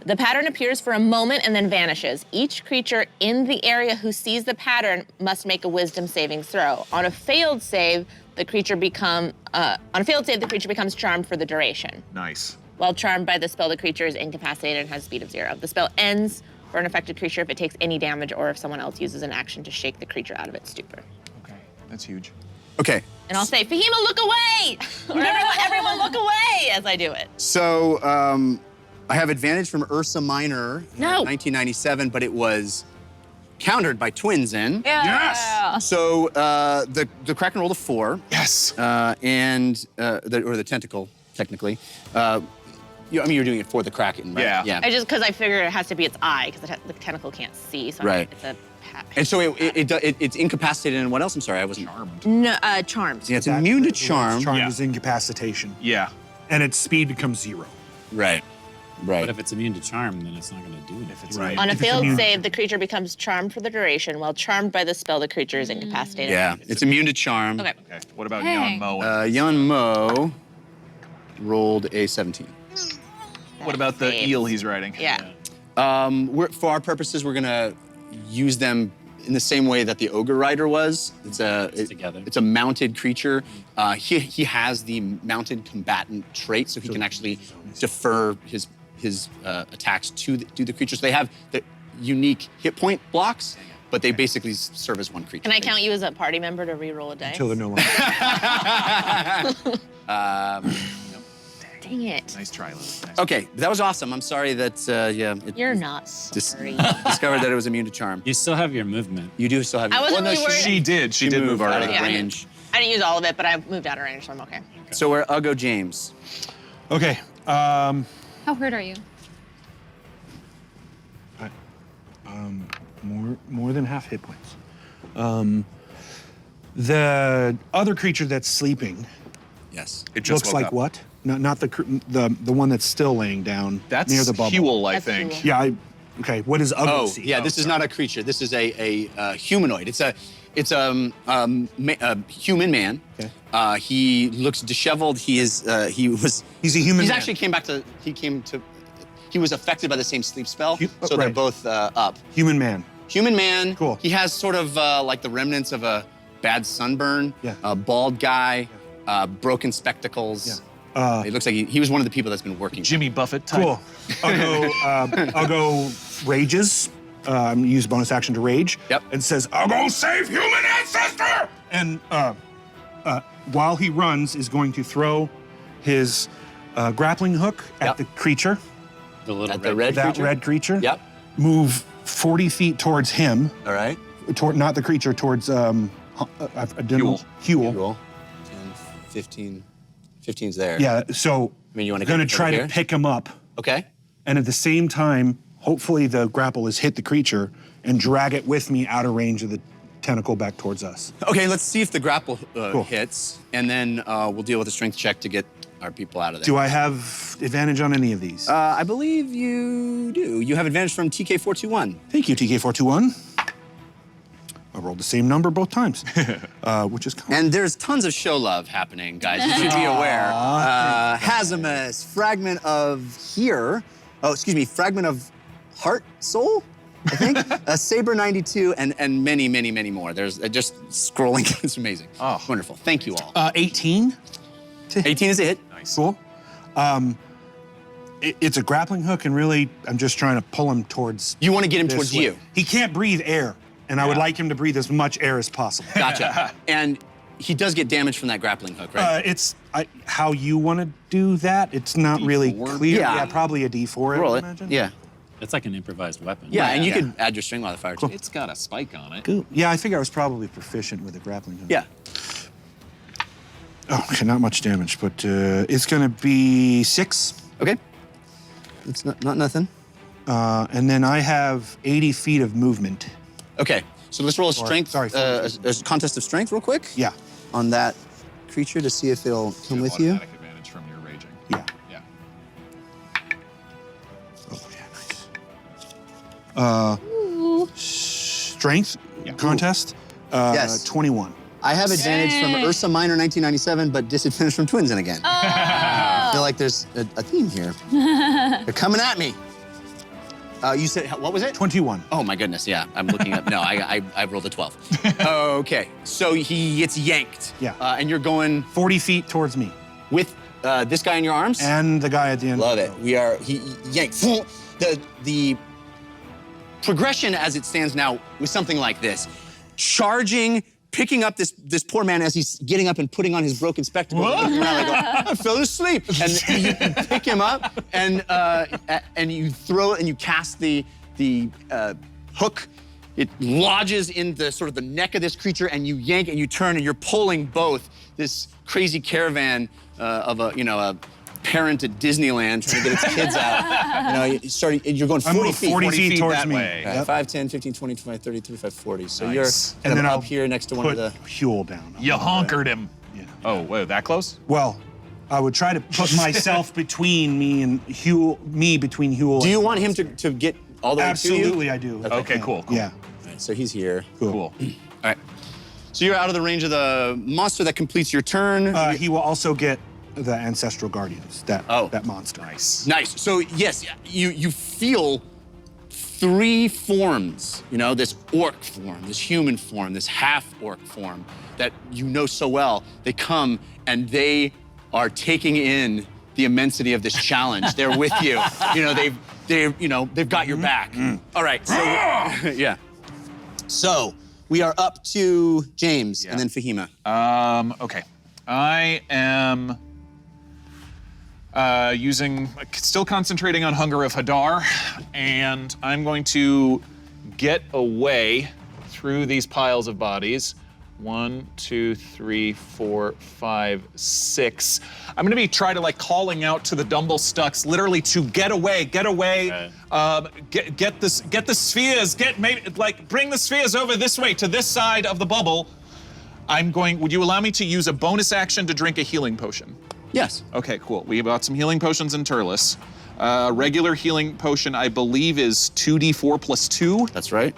the pattern appears for a moment and then vanishes. Each creature in the area who sees the pattern must make a wisdom saving throw. On a failed save, the creature becomes charmed for the duration. Nice. While charmed by the spell, the creature is incapacitated and has a speed of 0. The spell ends for an affected creature if it takes any damage or if someone else uses an action to shake the creature out of its stupor. Okay, that's huge. Okay. And I'll say, Fahima, look away! Or everyone look away as I do it. So I have advantage from Ursa Minor in No. 1997, but it was countered by Twins in. Yeah. So the Kraken rolled a 4. Yes. And the tentacle, technically. I mean, you're doing it for the Kraken, right? Yeah. Yeah. Because I figure it has to be its eye, because the tentacle can't see. So Right. it's a And so it's incapacitated, and what else? I'm sorry, I wasn't. Charmed. no, charmed. Yeah, it's immune to charm. Charm Yeah. is incapacitation, Yeah. and its speed becomes 0. Right. Right. But if it's immune to charm, then it's not going to do anything. It's Right. On a if it's failed immune- save, the creature becomes charmed for the duration. While charmed by the spell, the creature is incapacitated. Yeah, it's immune to charm. Okay. Okay. What about Dang. Yanmo? Yan Mo rolled a 17. What about the Saves. eel he's riding? Yeah. For our purposes, we're gonna use them in the same way that the ogre rider was. Together. It's a mounted creature. He has the mounted combatant trait, so he can actually defer his attacks to the creature. So they have the unique hit point blocks, but they basically serve as one creature. Can I count you as a party member to re-roll a dice? Until they're no longer. Dang it. Nice try, Lily. Nice. Okay, that was awesome. I'm sorry that it You're not dis- sorry. discovered that it was immune to charm. You still have your movement. You do still have. I wasn't well, no, really worried. She did. She did move moved out already. of Yeah, I did. range. I didn't use all of it, but I moved out of range, so I'm okay. So we're Uggo James. Okay. How hurt are you? More than half hit points. The other creature that's sleeping Yes. It just looks woke like up. what? Not the one that's still laying down That's near the bubble. Huel, I That's think. Huel. Yeah. Okay. What does Uggo Oh, see? yeah. This is not a creature. This is a humanoid. It's a human man. Okay. He looks disheveled. He's a human. man. Actually he was affected by the same sleep spell, so they're right. both up. Human man. Human man. Cool. He has sort of like the remnants of a bad sunburn. Yeah. A bald guy. Broken spectacles. It looks like he was one of the people that's been working. Jimmy Buffett type. Cool. I'll go rages. Use bonus action to rage. Yep. And says, I'll go save human ancestor! And while he runs, is going to throw his grappling hook at the creature. The little At the red That creature? red creature. Yep. Move 40 feet towards him. All right. Not the creature, towards Huel. Cool. 10, 15. 15's there. Yeah, so I mean, you want to gonna try to pick him up, Okay. and at the same time, hopefully the grapple has hit the creature and drag it with me out of range of the tentacle back towards us. Okay, let's see if the grapple Cool. hits, and then we'll deal with a strength check to get our people out of there. Do I have advantage on any of these? I believe you do. You have advantage from TK421. Thank you, TK421. I rolled the same number both times, which is kind And there's tons of show love happening, guys. You should be aware. Hazimus, fragment of here. Oh, excuse me, fragment of heart, soul, I think. Saber 92, and many, many, many more. There's just scrolling. It's amazing. Oh, wonderful. Thank you all. 18. 18 is a hit. Nice. Cool. It's a grappling hook, and really, I'm just trying to pull him towards. You want to get him this towards way. you. He can't breathe air, and I would like him to breathe as much air as possible. Gotcha. And he does get damage from that grappling hook, right? It's how you want to do that. It's not really D4? clear. Yeah. Probably a D4. Roll I it. would imagine. Yeah. It's like an improvised weapon. Yeah, and you could add your string modifier too. It's got a spike on it. Cool. Yeah, I think I was probably proficient with a grappling hook. Yeah. Oh, okay, not much damage, but it's gonna be 6. Okay. It's not nothing. And then I have 80 feet of movement. Okay. So let's roll a strength. sorry, a contest of strength, real quick. Yeah. On that creature to see if it'll come with you. Automatic advantage from your raging. Yeah. Yeah. Oh, yeah, nice. Strength contest. Yes. 21. I have advantage from Ursa Minor 1997, but disadvantage from Twins in again. I feel like there's a theme here. They're coming at me. You said, what was it? 21. Oh my goodness, yeah. I'm looking up. No, I rolled a 12. Okay, so he gets yanked. Yeah. And you're going 40 feet towards me. with this guy in your arms? And the guy at the end. Love it. He yanked. The progression as it stands now was something like this. Charging, picking up this poor man as he's getting up and putting on his broken spectacles. And looking around like, I fell asleep. And you pick him up and you throw it and you cast the hook. It lodges in the sort of the neck of this creature, and you yank and you turn and you're pulling both this crazy caravan of a parent at Disneyland trying to get its kids out. You're going 40 I'm feet. 40 feet towards that me. way. Right, Yep. 5, 10, 15, 20, 25, 30, 35, 40. So Nice. you're And kind then of I'll up here next to one put of the... Huel down. You honkered him. Yeah. Oh, whoa, that close? Well, I would try to put myself between me and Huel. Do you want him to get all the way to you? Absolutely, I do. if I Okay, can. cool. Yeah. All right, so he's here. Cool. All right. So you're out of the range of the monster. That completes your turn. He will also get the ancestral guardians. That monster. Nice. Nice. So yes, you feel 3 forms. You know, this orc form, this human form, this half-orc form that you know so well. They come and they are taking in the immensity of this challenge. They're with you. You know, they've got your back. All right. So yeah. So we are up to James and then Fahima. Okay. I am still concentrating on Hunger of Hadar, and I'm going to get away through these piles of bodies. 1, 2, 3, 4, 5, 6. I'm gonna be trying to calling out to the Dumblestucks, literally to get away. Get the spheres. Bring the spheres over this way to this side of the bubble. Would you allow me to use a bonus action to drink a healing potion? Yes. Okay, cool. We got some healing potions in Turles. Regular healing potion, I believe, is 2d4 plus 2. That's right.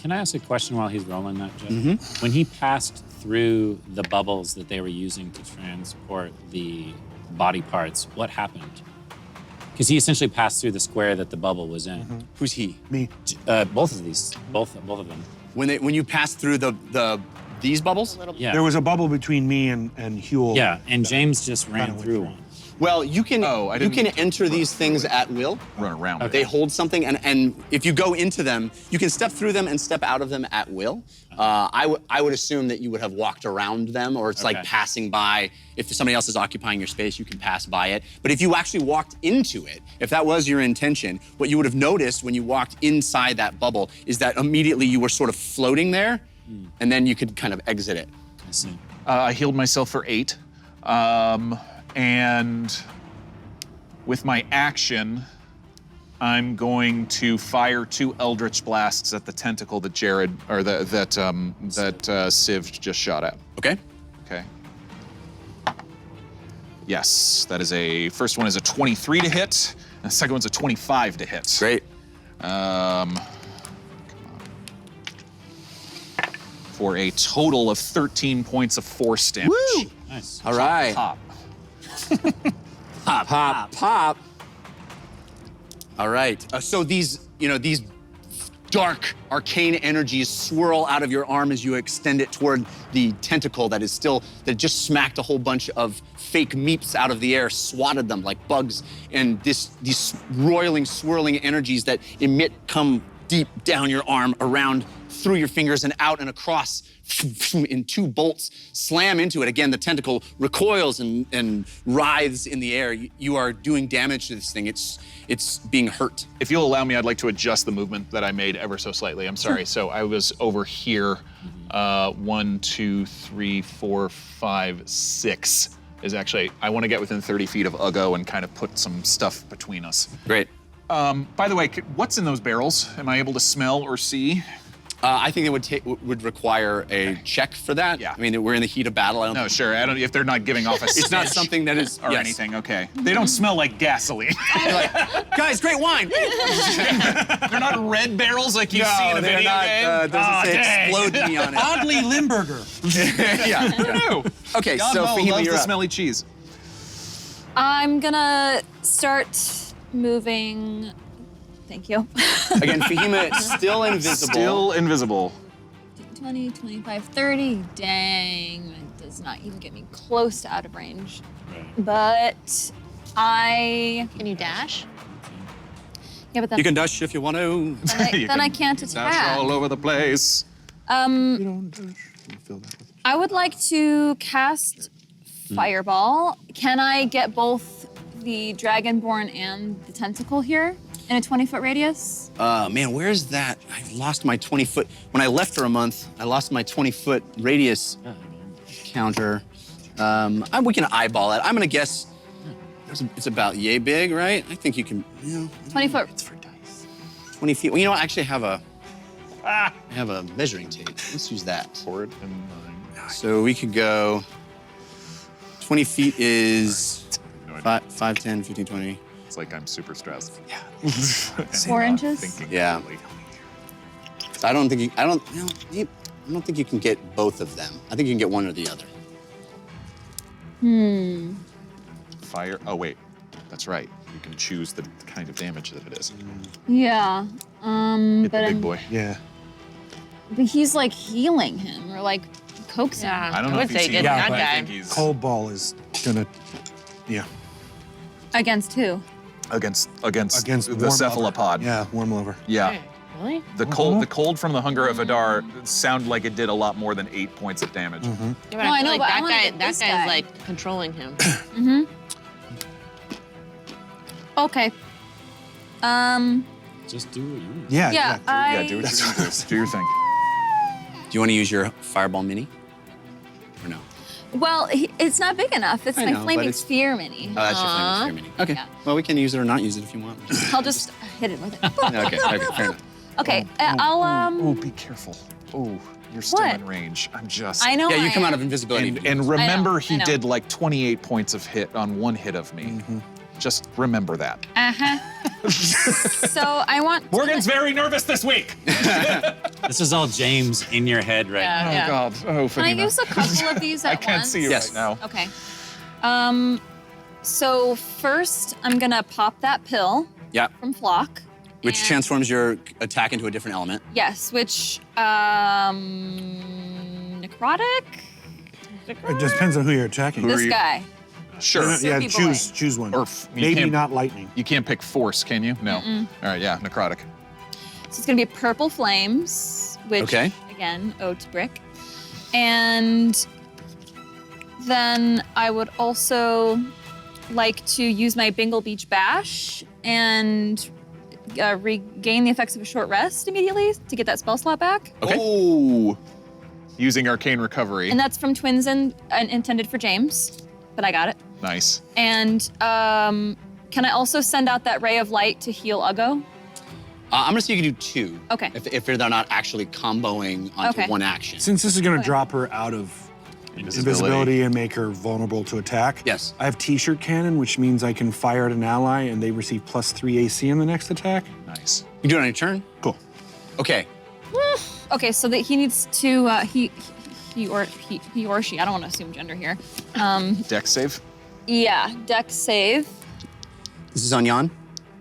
Can I ask a question while he's rolling that, Jeff? When he passed through the bubbles that they were using to transport the body parts, what happened? Because he essentially passed through the square that the bubble was in. Who's he? Me. Both of them. When you pass through the these bubbles? Yeah. There was a bubble between me and Huel. Yeah, and James just ran went through through. one. Well, you can Oh, I you didn't- can enter these things at will. Run around. They hold something, and if you go into them, you can step through them and step out of them at will. I would assume that you would have walked around them, or it's like Okay. passing by. If somebody else is occupying your space, you can pass by it. But if you actually walked into it, if that was your intention, what you would have noticed when you walked inside that bubble is that immediately you were sort of floating there, and then you could kind of exit it. I see. I healed myself for 8. And with my action, I'm going to fire 2 Eldritch Blasts at the tentacle that Civ just shot at. Okay? Okay. Yes, that is first one is a 23 to hit, and the second one's a 25 to hit. Great. Come on. For a total of 13 points of force damage. Woo! Nice. All right. Pop. Pop. All right. So these dark arcane energies swirl out of your arm as you extend it toward the tentacle that just smacked a whole bunch of fake meeps out of the air, swatted them like bugs, and these roiling, swirling energies that come deep down your arm, around, through your fingers, and out and across in 2 bolts, slam into it. Again, the tentacle recoils and writhes in the air. You are doing damage to this thing. It's being hurt. If you'll allow me, I'd like to adjust the movement that I made ever so slightly. I'm sorry. So I was over here. 1, 2, 3, 4, 5, 6 is actually, I want to get within 30 feet of Ugo and kind of put some stuff between us. Great. By the way, what's in those barrels? Am I able to smell or see? I think it would require a check for that. Yeah. I mean, we're in the heat of battle. No, sure. I don't. If they're not giving off a It's not stench something that is or yes. anything. Okay. They don't smell like gasoline. You're like, guys, great wine. They're not red barrels like you see in a they're video not. game. Doesn't say explode me on it. Oddly Limburger. Yeah. No. Okay, God so loves Fahima, the you're up. smelly cheese. I'm gonna start moving. Thank you. Again, Fahima is still invisible. Still invisible. 20, 25, 30. Dang, that does not even get me close to out of range. But I. Can you dash? Yeah, but then, You can dash if you want to. then I can't Dash attack. all over the place. I would like to cast Fireball. Can I get both the Dragonborn and the Tentacle here in a 20-foot radius? Man, where's that? I've lost my 20-foot. When I left for a month, I lost my 20-foot radius counter. We can eyeball it. I'm gonna guess it's about yay big, right? I think you can. 20 foot. It's for dice. 20 feet. Well, you know what? I actually have I have a measuring tape. Let's use that. Forward and 9. So we could go. 20 feet is No idea. 5, 10, 15, 20. It's like I'm super stressed. Yeah. 4 inches? Thinking Yeah. clearly. I don't think you can get both of them. I think you can get one or the other. Fire. Oh wait, that's right. You can choose the kind of damage that it is. Yeah. Hit But, the big boy. Yeah. but he's like healing him or like coaxing him. I don't know I if would he's say get healing, that but I guy. think he's Cold ball is gonna, yeah, Against who? against against the warm cephalopod. Lover. Yeah, warm lover. Yeah. Hey, really? The cold from the hunger of Hadar sounded like it did a lot more than 8 points of damage. Yeah, but No, I I feel know, like but I that wanna guy, get that this guy's guy. like controlling him. Okay. Just do what you want. Yeah, Yeah, I. Yeah, do what you're gonna do. Do your thing. Do you want to use your fireball mini? Or no? Well, it's not big enough. It's I my know, but flaming it's- sphere mini. Oh, that's your flaming sphere mini. Okay. Yeah. Well, we can use it or not use it if you want. I'll just hit it with it. Okay, fair enough. Okay, I'll Oh, be careful. Oh, you're still What? in range. I'm just. I know. Yeah, you I come out am. of invisibility. And remember, I he know. did like 28 points of hit on one hit of me. Just remember that. So I want. Morgan's very nervous this week. This is all James in your head right now. Yeah. God. Oh, Can I Fahima. use a couple of these at I can't once? see you Yes. right now. Okay. So first, I'm gonna pop that pill Yeah, from Flock. which and- transforms your attack into a different element. Yes, which necrotic? It just depends on who you're attacking. This guy. Sure. Yeah, Soapy boy. choose one. Or you maybe can't- not lightning. You can't pick force, can you? No. All right, yeah, necrotic. So it's gonna be purple flames, which Okay. again, ode to Brick. And then I would also like to use my Bingle Beach Bash and regain the effects of a short rest immediately to get that spell slot back. Okay. Oh, using arcane recovery. And that's from Twins and intended for James, but I got it. Nice. And can I also send out that ray of light to heal Uggo? I'm gonna say you can do 2. Okay. If they're not actually comboing onto Okay. one action. Since this is going to drop her out of invisibility and make her vulnerable to attack. Yes. I have T-shirt cannon, which means I can fire at an ally and they receive +3 AC in the next attack. Nice. You do it on your turn? Cool. Okay. Okay, so that he needs to he or she. I don't want to assume gender here. Dex save? Yeah, Dex save. This is on Jan?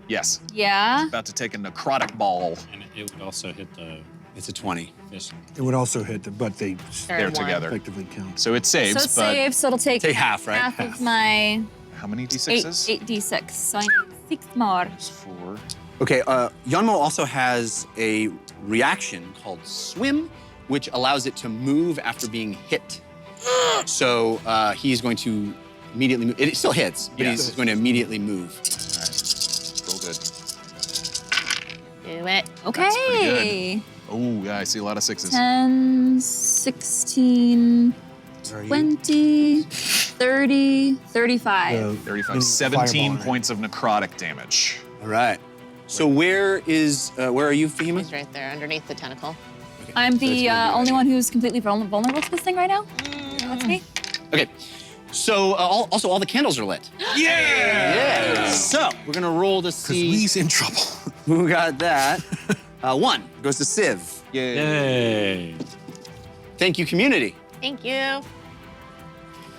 Yes. Yeah. About to take a necrotic ball. And it would also hit the It's a 20. fish. It would also hit, but they They're One. together. effectively count. So it saves, So it's but saved, so it'll take Take half, right? half of my how many eight d6s? d6. So I need 6 more. It's 4. Okay, Yanmo also has a reaction called Swim, which allows it to move after being hit. So he's going to immediately move. It still hits, but Yes. he's going to immediately move. All right. Roll good. Do it. Okay. Oh, yeah, I see a lot of 6s. 10, 16, Are you- 20, 30, 35. 35. 17 Fireball. points of necrotic damage. All right. So where are you, Fahima? He's right there underneath the tentacle. I'm So it's the gonna be only one who's completely vulnerable to this thing right now. That's me. Okay. So also all the candles are lit. Yeah. So we're gonna roll to Because see we's in trouble. who got that. 1 goes to Civ. Yay! Thank you, community. Thank you.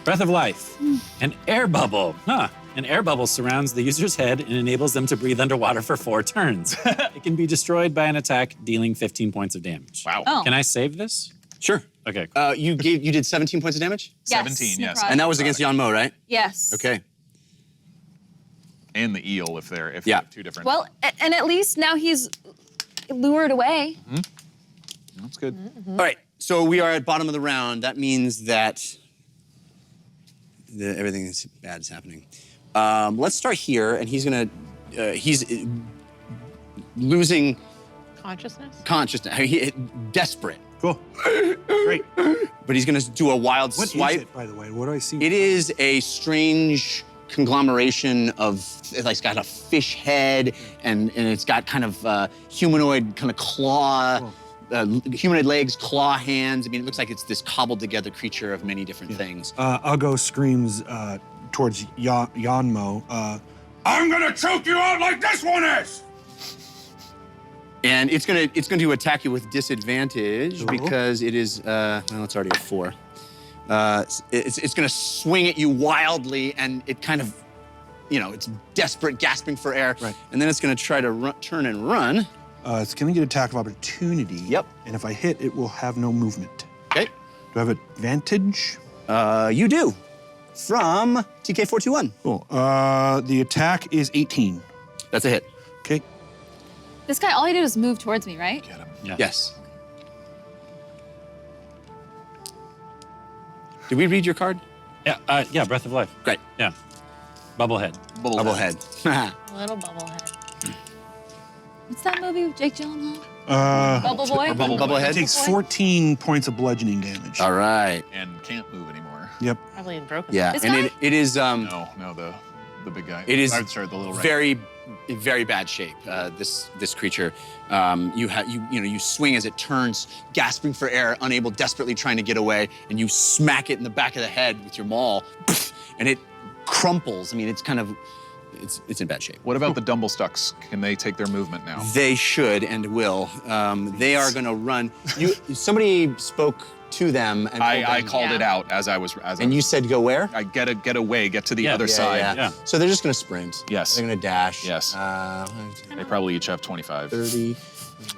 Breath of Life. An air bubble. Huh. An air bubble surrounds the user's head and enables them to breathe underwater for 4 turns. It can be destroyed by an attack, dealing 15 points of damage. Wow. Oh. Can I save this? Sure. Okay. Cool. You did 17 points of damage, Yes, 17, yes. necrotic. and that was against Yanmo, right? Yes. Okay. And the eel, if they're Yeah. two different. Well, and at least now he's lured away. That's good. All right. So we are at bottom of the round. That means that everything is bad is happening. Let's start here, and he's gonna he's losing Consciousness? consciousness. Desperate, Cool. Great. but he's gonna do a wild What is swipe. it, by the way? What do I see? It is a strange conglomeration of, like, it's got a fish head and it's got kind of humanoid kind of claw, humanoid legs, claw hands. I mean, it looks like it's this cobbled together creature of many different things. Uggo screams towards Yanmo, I'm gonna choke you out like this one is! And it's gonna attack you with disadvantage Cool. because it is, well, it's already a 4. It's gonna swing at you wildly, and it kind of, it's desperate, gasping for air. Right. And then it's gonna try to turn and run. It's gonna get attack of opportunity. Yep. And if I hit, it will have no movement. Okay. Do I have advantage? You do. From TK421. Cool. The attack is 18. That's a hit. Okay. This guy, all he did was move towards me, right? Get him. Yeah. Yes. Did we read your card? Yeah, Breath of Life. Great. Yeah. Bubblehead. Bubblehead. Little bubblehead. What's that movie with Jake Gyllenhaal? Uh, Bubble Boy? Bubblehead. it takes 14 points of bludgeoning damage. All right. And can't move anymore. Yep. Probably broken. Yeah. This and guy? it is No, the big guy. It is I'm sorry, the little red. very, very bad shape. This creature. You swing as it turns, gasping for air, unable, desperately trying to get away, and you smack it in the back of the head with your maul, and it crumples. I mean, it's kind of, it's in bad shape. What about the Dumblestucks? Can they take their movement now? They should and will. They are going to run. Somebody spoke to them, and I called it out as I was. And you said go where? I get away, get to the Yeah, other yeah, side. Yeah. So they're just going to sprint. Yes. They're going to dash. Yes. They probably each have 25. 30.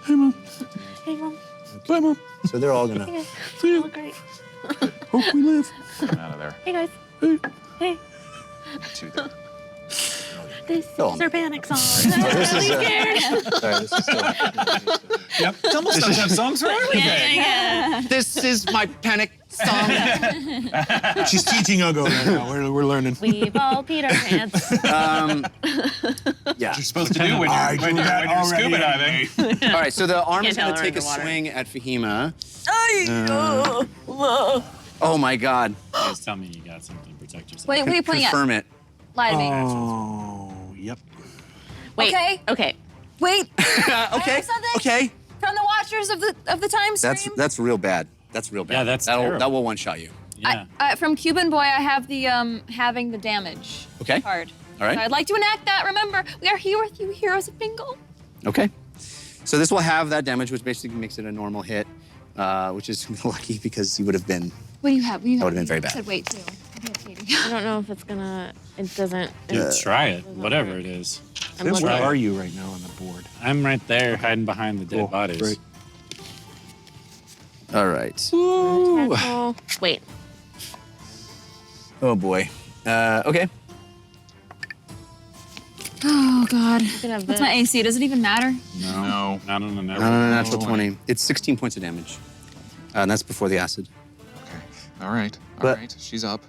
Hey, Mom. Bye, Mom. So they're all going to. Oh, great. Hope we live. Get out of there. Hey guys. Hey. Two there. This is our panic song. This is Yep. It's almost does have songs for everything. This is my panic song. She's teaching Ugo right now. We're learning. We've all peed our pants. Yeah. You're supposed to do when I you're, do that when you're already scuba diving. All right, so the arm is Can't going tell to her take a underwater. swing at Fahima. Oh my God. Just tell me you got something. Protect yourself. Wait, what are you pointing at? Confirm it. Lie to me. Oh, yep. Wait. Okay. Okay. Wait. Okay. something? Okay. From the watchers of the time stream. That's real bad. That's real bad. Yeah, that's terrible. that will one shot you. Yeah. From Cuban Boy, I have the having the damage Okay. card. All right. So I'd like to enact that. Remember, we are here with you, heroes of Bingo. Okay. So this will have that damage, which basically makes it a normal hit, which is lucky because you would have been. What do you have? That would've been very bad. Said wait too. I don't know if it's gonna. It doesn't. Try it, whatever it is. I'm looking. Where are you right now on the board? I'm right there, hiding behind the dead bodies. Great. All right. Oh, wait. Oh boy. Okay. Oh God. Can have What's this. my AC? Does it even matter? No. Not on a Not on a natural 20. It's 16 points of damage. And that's before the acid. Okay. All right. All But- right. She's up.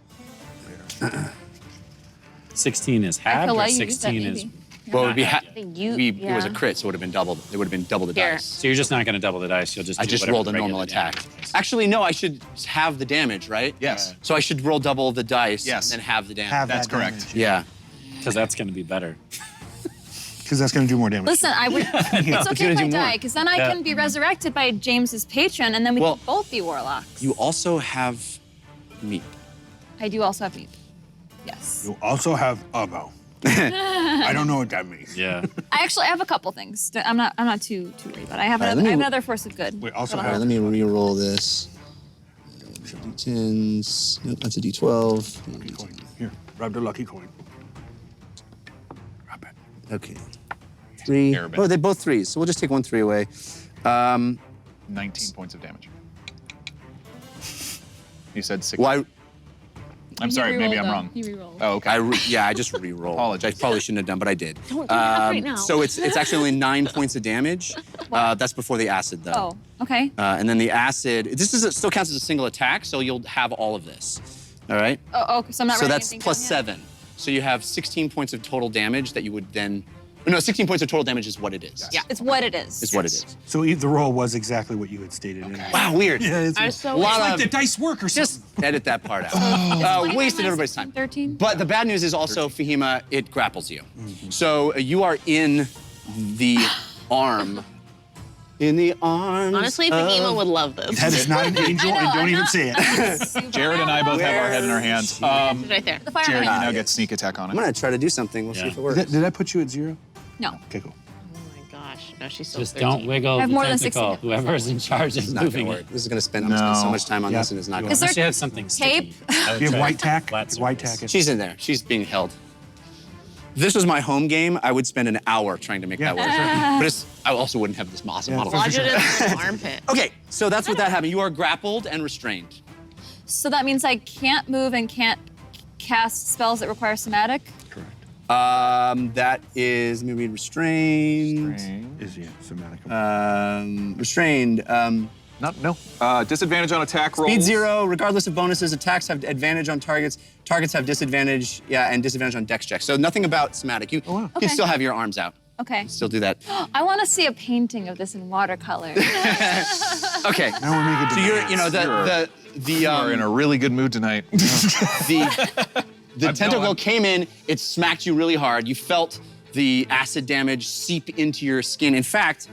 16 is I halved, feel or like you used that 16 is. maybe. Well, it would be I think you. it was a crit, so it would have been doubled. It would have been double the Here. dice. So you're just not going to double the dice. You'll just. I do just whatever rolled a the normal regular attack. damage is. Actually, no, I should have the damage, right? Yes. So I should roll double the dice Yes. and then have the damage. Have That's that correct. damage. Yeah. Because that's going to be better. Because that's going to do more damage. Listen, I would. It's okay gonna if I do more. die, because then I Yeah. can be resurrected by James's patron, and then we Well- can both be warlocks. You also have meat. I do also have meat. Yes. You also have Ugo. I don't know what that means. Yeah. I actually have a couple things. I'm not too worried, but I have All right, another, let me- I have another force of good. We also That'll All right, help. let me re-roll this. D10s. Nope, that's a D12. Lucky coin. Here, grab the lucky coin. Grab it. Okay. 3. Airbend. Oh, they both 3s, so we'll just take 1 3 away. 19 points of damage. You said 6. Well, I'm He sorry, maybe re-rolled I'm them. wrong. He re-rolled. Oh, okay. I just re-rolled, which I Apologies. probably shouldn't have done, but I did. Don't do that right now. So it's actually only 9 points of damage. That's before the acid, though. Oh, okay. And then the acid, still counts as a single attack, so you'll have all of this. All right? Oh, so I'm not So writing that's anything plus down yet? 7. So you have 16 points of total damage that you would then. No, 16 points of total damage is what it is. Yeah, it's what it is. Is what it is. So the roll was exactly what you had stated. In it. Wow, weird. Yeah, it's I'm so. Lot like of- the dice work or Just something. edit that part out. 21 Wasted minus everybody's time. 13. But the bad news is also, Fahima, it grapples you. So you are in the arm. In the arms. Honestly, of- Fahima would love this. That is not an angel, I know, and don't I'm even not- say it. Jared and I both have our head in our hands. It's right there. The fire Jared, you man. now get sneak attack on I'm it. gonna try to do something. We'll see Yeah. if it works. Did I put you at 0? No. Okay, cool. Oh my gosh. No, she's still Just 13. don't wiggle I have the more than tentacle. 16. Whoever's in charge It's is not gonna moving work. it. This is gonna spend. I'm gonna spend so No. much time on this, and it's not Is gonna. Is there Unless you have something tape? sticky. I would You have try white tack? flat White surface. tack it. She's in there. She's being held. If this was my home game, I would spend an hour trying to make that work. But I also wouldn't have this awesome model. Lodge it in the armpit. Okay, so that's what that happened. You are grappled and restrained. So that means I can't move and can't cast spells that require somatic? That is, let me read restrained. Is somatic. Restrained. No. Disadvantage on attack rolls. Speed 0, regardless of bonuses, attacks have advantage on targets. Targets have disadvantage, and disadvantage on dex checks. So nothing about somatic. You can Okay. still have your arms out. Okay. Still do that. I want to see a painting of this in watercolor. Okay. Now we're making So you're, you know, the You are in a really good mood tonight. the tentacle I'm- came in, it smacked you really hard. You felt the acid damage seep into your skin. In fact,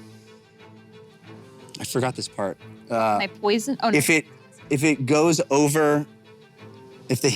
I forgot this part. My poison? Oh, no. If it goes over, if the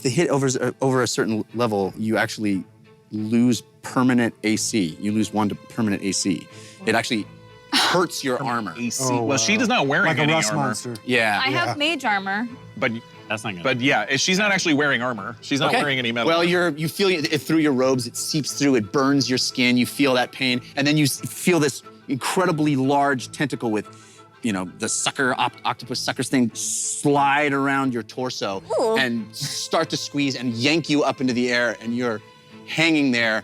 hit over a certain level, you actually lose permanent AC. You lose 1 to permanent AC. It actually hurts your armor. AC. Oh, well, she is not wearing Like a any rust armor. monster. Yeah. I have mage armor. But That's not good. but yeah, she's not actually wearing armor. She's not Okay. wearing any metal. Well, armor. you feel it through your robes. It seeps through. It burns your skin. You feel that pain, and then you feel this incredibly large tentacle with the sucker, octopus suckers thing slide around your torso and start to squeeze and yank you up into the air, and you're hanging there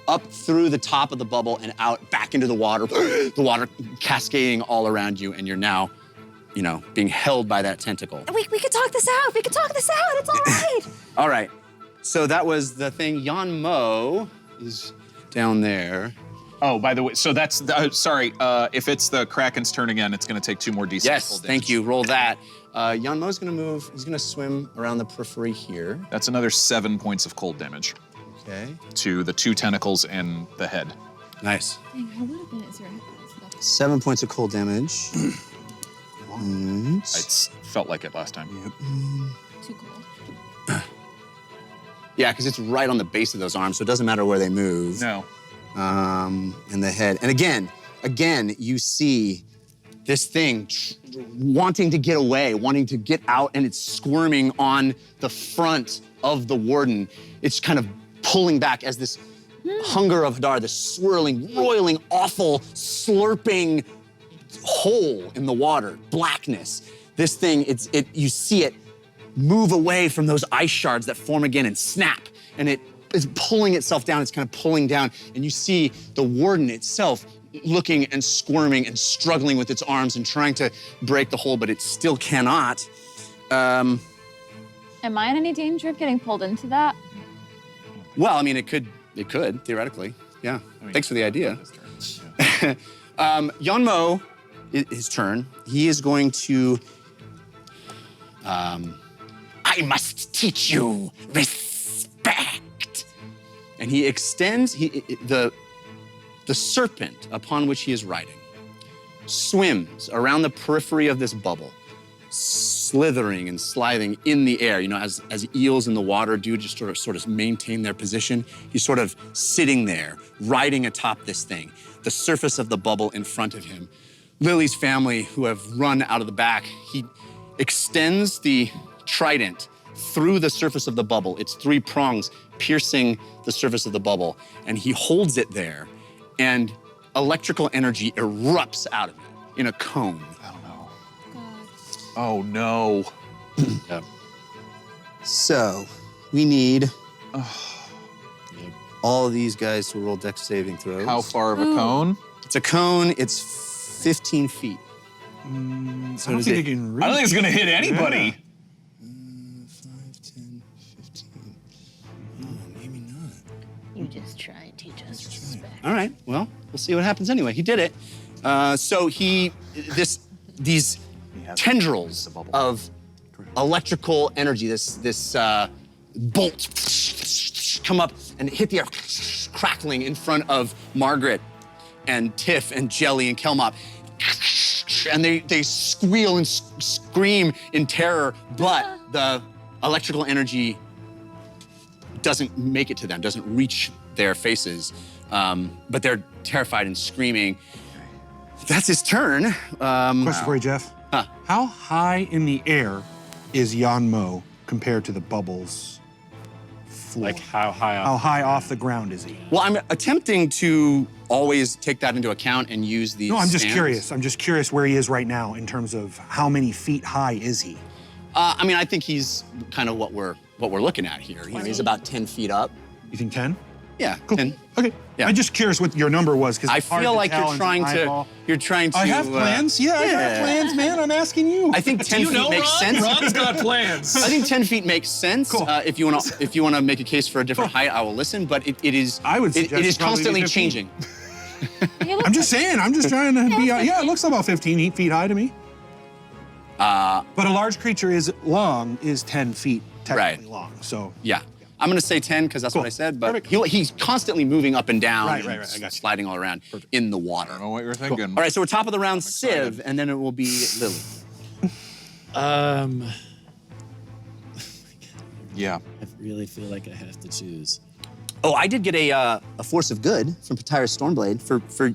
up through the top of the bubble and out back into the water, the water cascading all around you, and you're now, being held by that tentacle. We could talk this out. We could talk this out. It's all right. All right. So that was the thing. Yan Mo is down there. Oh, by the way, so that's, sorry, if it's the Kraken's turn again, it's gonna take 2 more D6 Yes, full damage. thank you. Roll that. Yan Mo's gonna move. He's gonna swim around the periphery here. That's another 7 points of cold damage Okay. to the 2 tentacles and the head. Nice. Dang, how would have been at 0 hit points? 7 points of cold damage. It felt like it last time. Too cold. Yeah, because it's right on the base of those arms, so it doesn't matter where they move. No. And the head. And again, you see this thing wanting to get away, wanting to get out, and it's squirming on the front of the warden. It's kind of pulling back as this hunger of Hadar, this swirling, roiling, awful, slurping hole in the water, blackness. This thing, you see it move away from those ice shards that form again and snap, and it is pulling itself down. It's kind of pulling down, and you see the warden itself looking and squirming and struggling with its arms and trying to break the hole, but it still cannot. Am I in any danger of getting pulled into that? Well, I mean, it could theoretically. Yeah. Thanks for the idea. Yanmo, his turn. He is going to. I must teach you respect. And he extends the serpent upon which he is riding swims around the periphery of this bubble, slithering and sliding in the air, as eels in the water do, just sort of maintain their position. He's sort of sitting there, riding atop this thing, the surface of the bubble in front of him. Lily's family, who have run out of the back, he extends the trident through the surface of the bubble, its 3 prongs piercing the surface of the bubble, and he holds it there, and electrical energy erupts out of it in a cone. Oh no. Yep. So, we need all of these guys to roll dex saving throws. How far of a cone? It's a cone, it's 15 feet. I don't think it can reach. I don't think it's gonna hit anybody. 5, 10, 15. No, maybe not. You just try and teach us respect. All right, well, we'll see what happens anyway. He did it. So these tendrils of electrical energy, this bolt come up and hit the air, crackling in front of Margaret and Tiff and Jelly and Kelmop. And they squeal and scream in terror, but the electrical energy doesn't make it to them, doesn't reach their faces. But they're terrified and screaming. That's his turn. Question for you, Jeff. Huh. How high in the air is Yanmo compared to the bubble's floor? Like how high How up? high off the ground is he? Well, I'm attempting to always take that into account and use these No, I'm just stands. curious. I'm just curious where he is right now in terms of how many feet high is he? I mean, I think he's kind of what we're looking at here. He's about 10 feet up. You think 10? Yeah, Cool. 10. Okay. Yeah. I'm just curious what your number was because I feel like you're trying to. I have plans. Yeah, I have plans, man. I'm asking you. I think 10 feet makes sense. Ron's got plans. I think 10 feet makes sense. Cool. If you want to make a case for a different height, I will listen. But it is. I would It suggest is probably constantly 15. changing. I'm just saying. I'm just trying to be. Yeah, it looks about 15 feet high to me. But a large creature is 10 feet technically long. So Yeah. I'm going to say 10 because that's Cool. what I said. But Perfect. he's constantly moving up and down, Right, and right, I got you. sliding all around in the water. I don't know what you're thinking. All right, so we're top of the round, excited. Civ, and then it will be Lily. Yeah. I really feel like I have to choose. Oh, I did get a force of good from Patyrus Stormblade for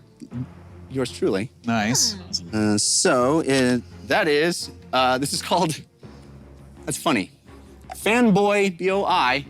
yours truly. Nice. That is, this is called, that's funny, Fanboy BOI.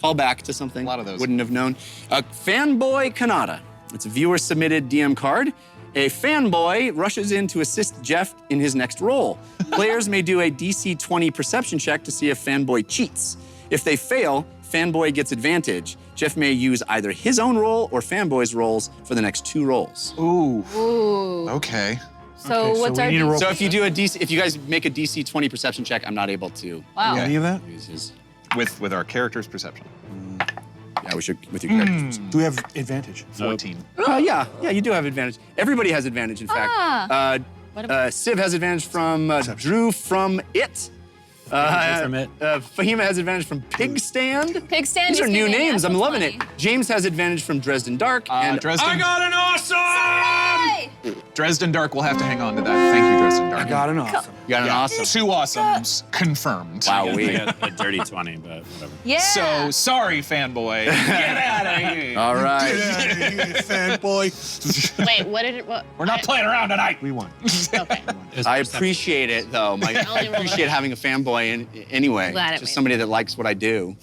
Call back to something. A lot of those. Wouldn't have known. Fanboy Kanata. It's a viewer-submitted DM card. A fanboy rushes in to assist Jeff in his next roll. Players may do a DC 20 perception check to see if fanboy cheats. If they fail, fanboy gets advantage. Jeff may use either his own roll or fanboy's rolls for the next 2 rolls. Ooh. Ooh. Okay. So Okay, so what's we our need to roll- So if you do a DC, if you guys make a DC 20 perception check, I'm not able to Wow. Any of that? use his. With our character's perception. Yeah, we should with your characters. Do we have advantage? 14. Yeah, you do have advantage. Everybody has advantage, in fact. What about Civ has advantage from Drew from It. from It. Fahima has advantage from Pig Stand. Pig Stand These just are new gave me an names. I'm loving it. SL20. James has advantage from Dresden Dark. and Dresden, an awesome! Hey! Dresden Dark will have to hang on to that. Thank you, Dresden Dark. I got an awesome. you got an awesome. 2 awesomes confirmed. Wow, I we. got a dirty 20, but whatever. Yeah. So sorry, fanboy. Get out of here. All right. Fanboy. Wait, what did it? What? We're not playing around tonight. We won. Okay. I appreciate it, though. I only rolled appreciate having a fanboy anyway. Glad it Just made somebody that likes what I do.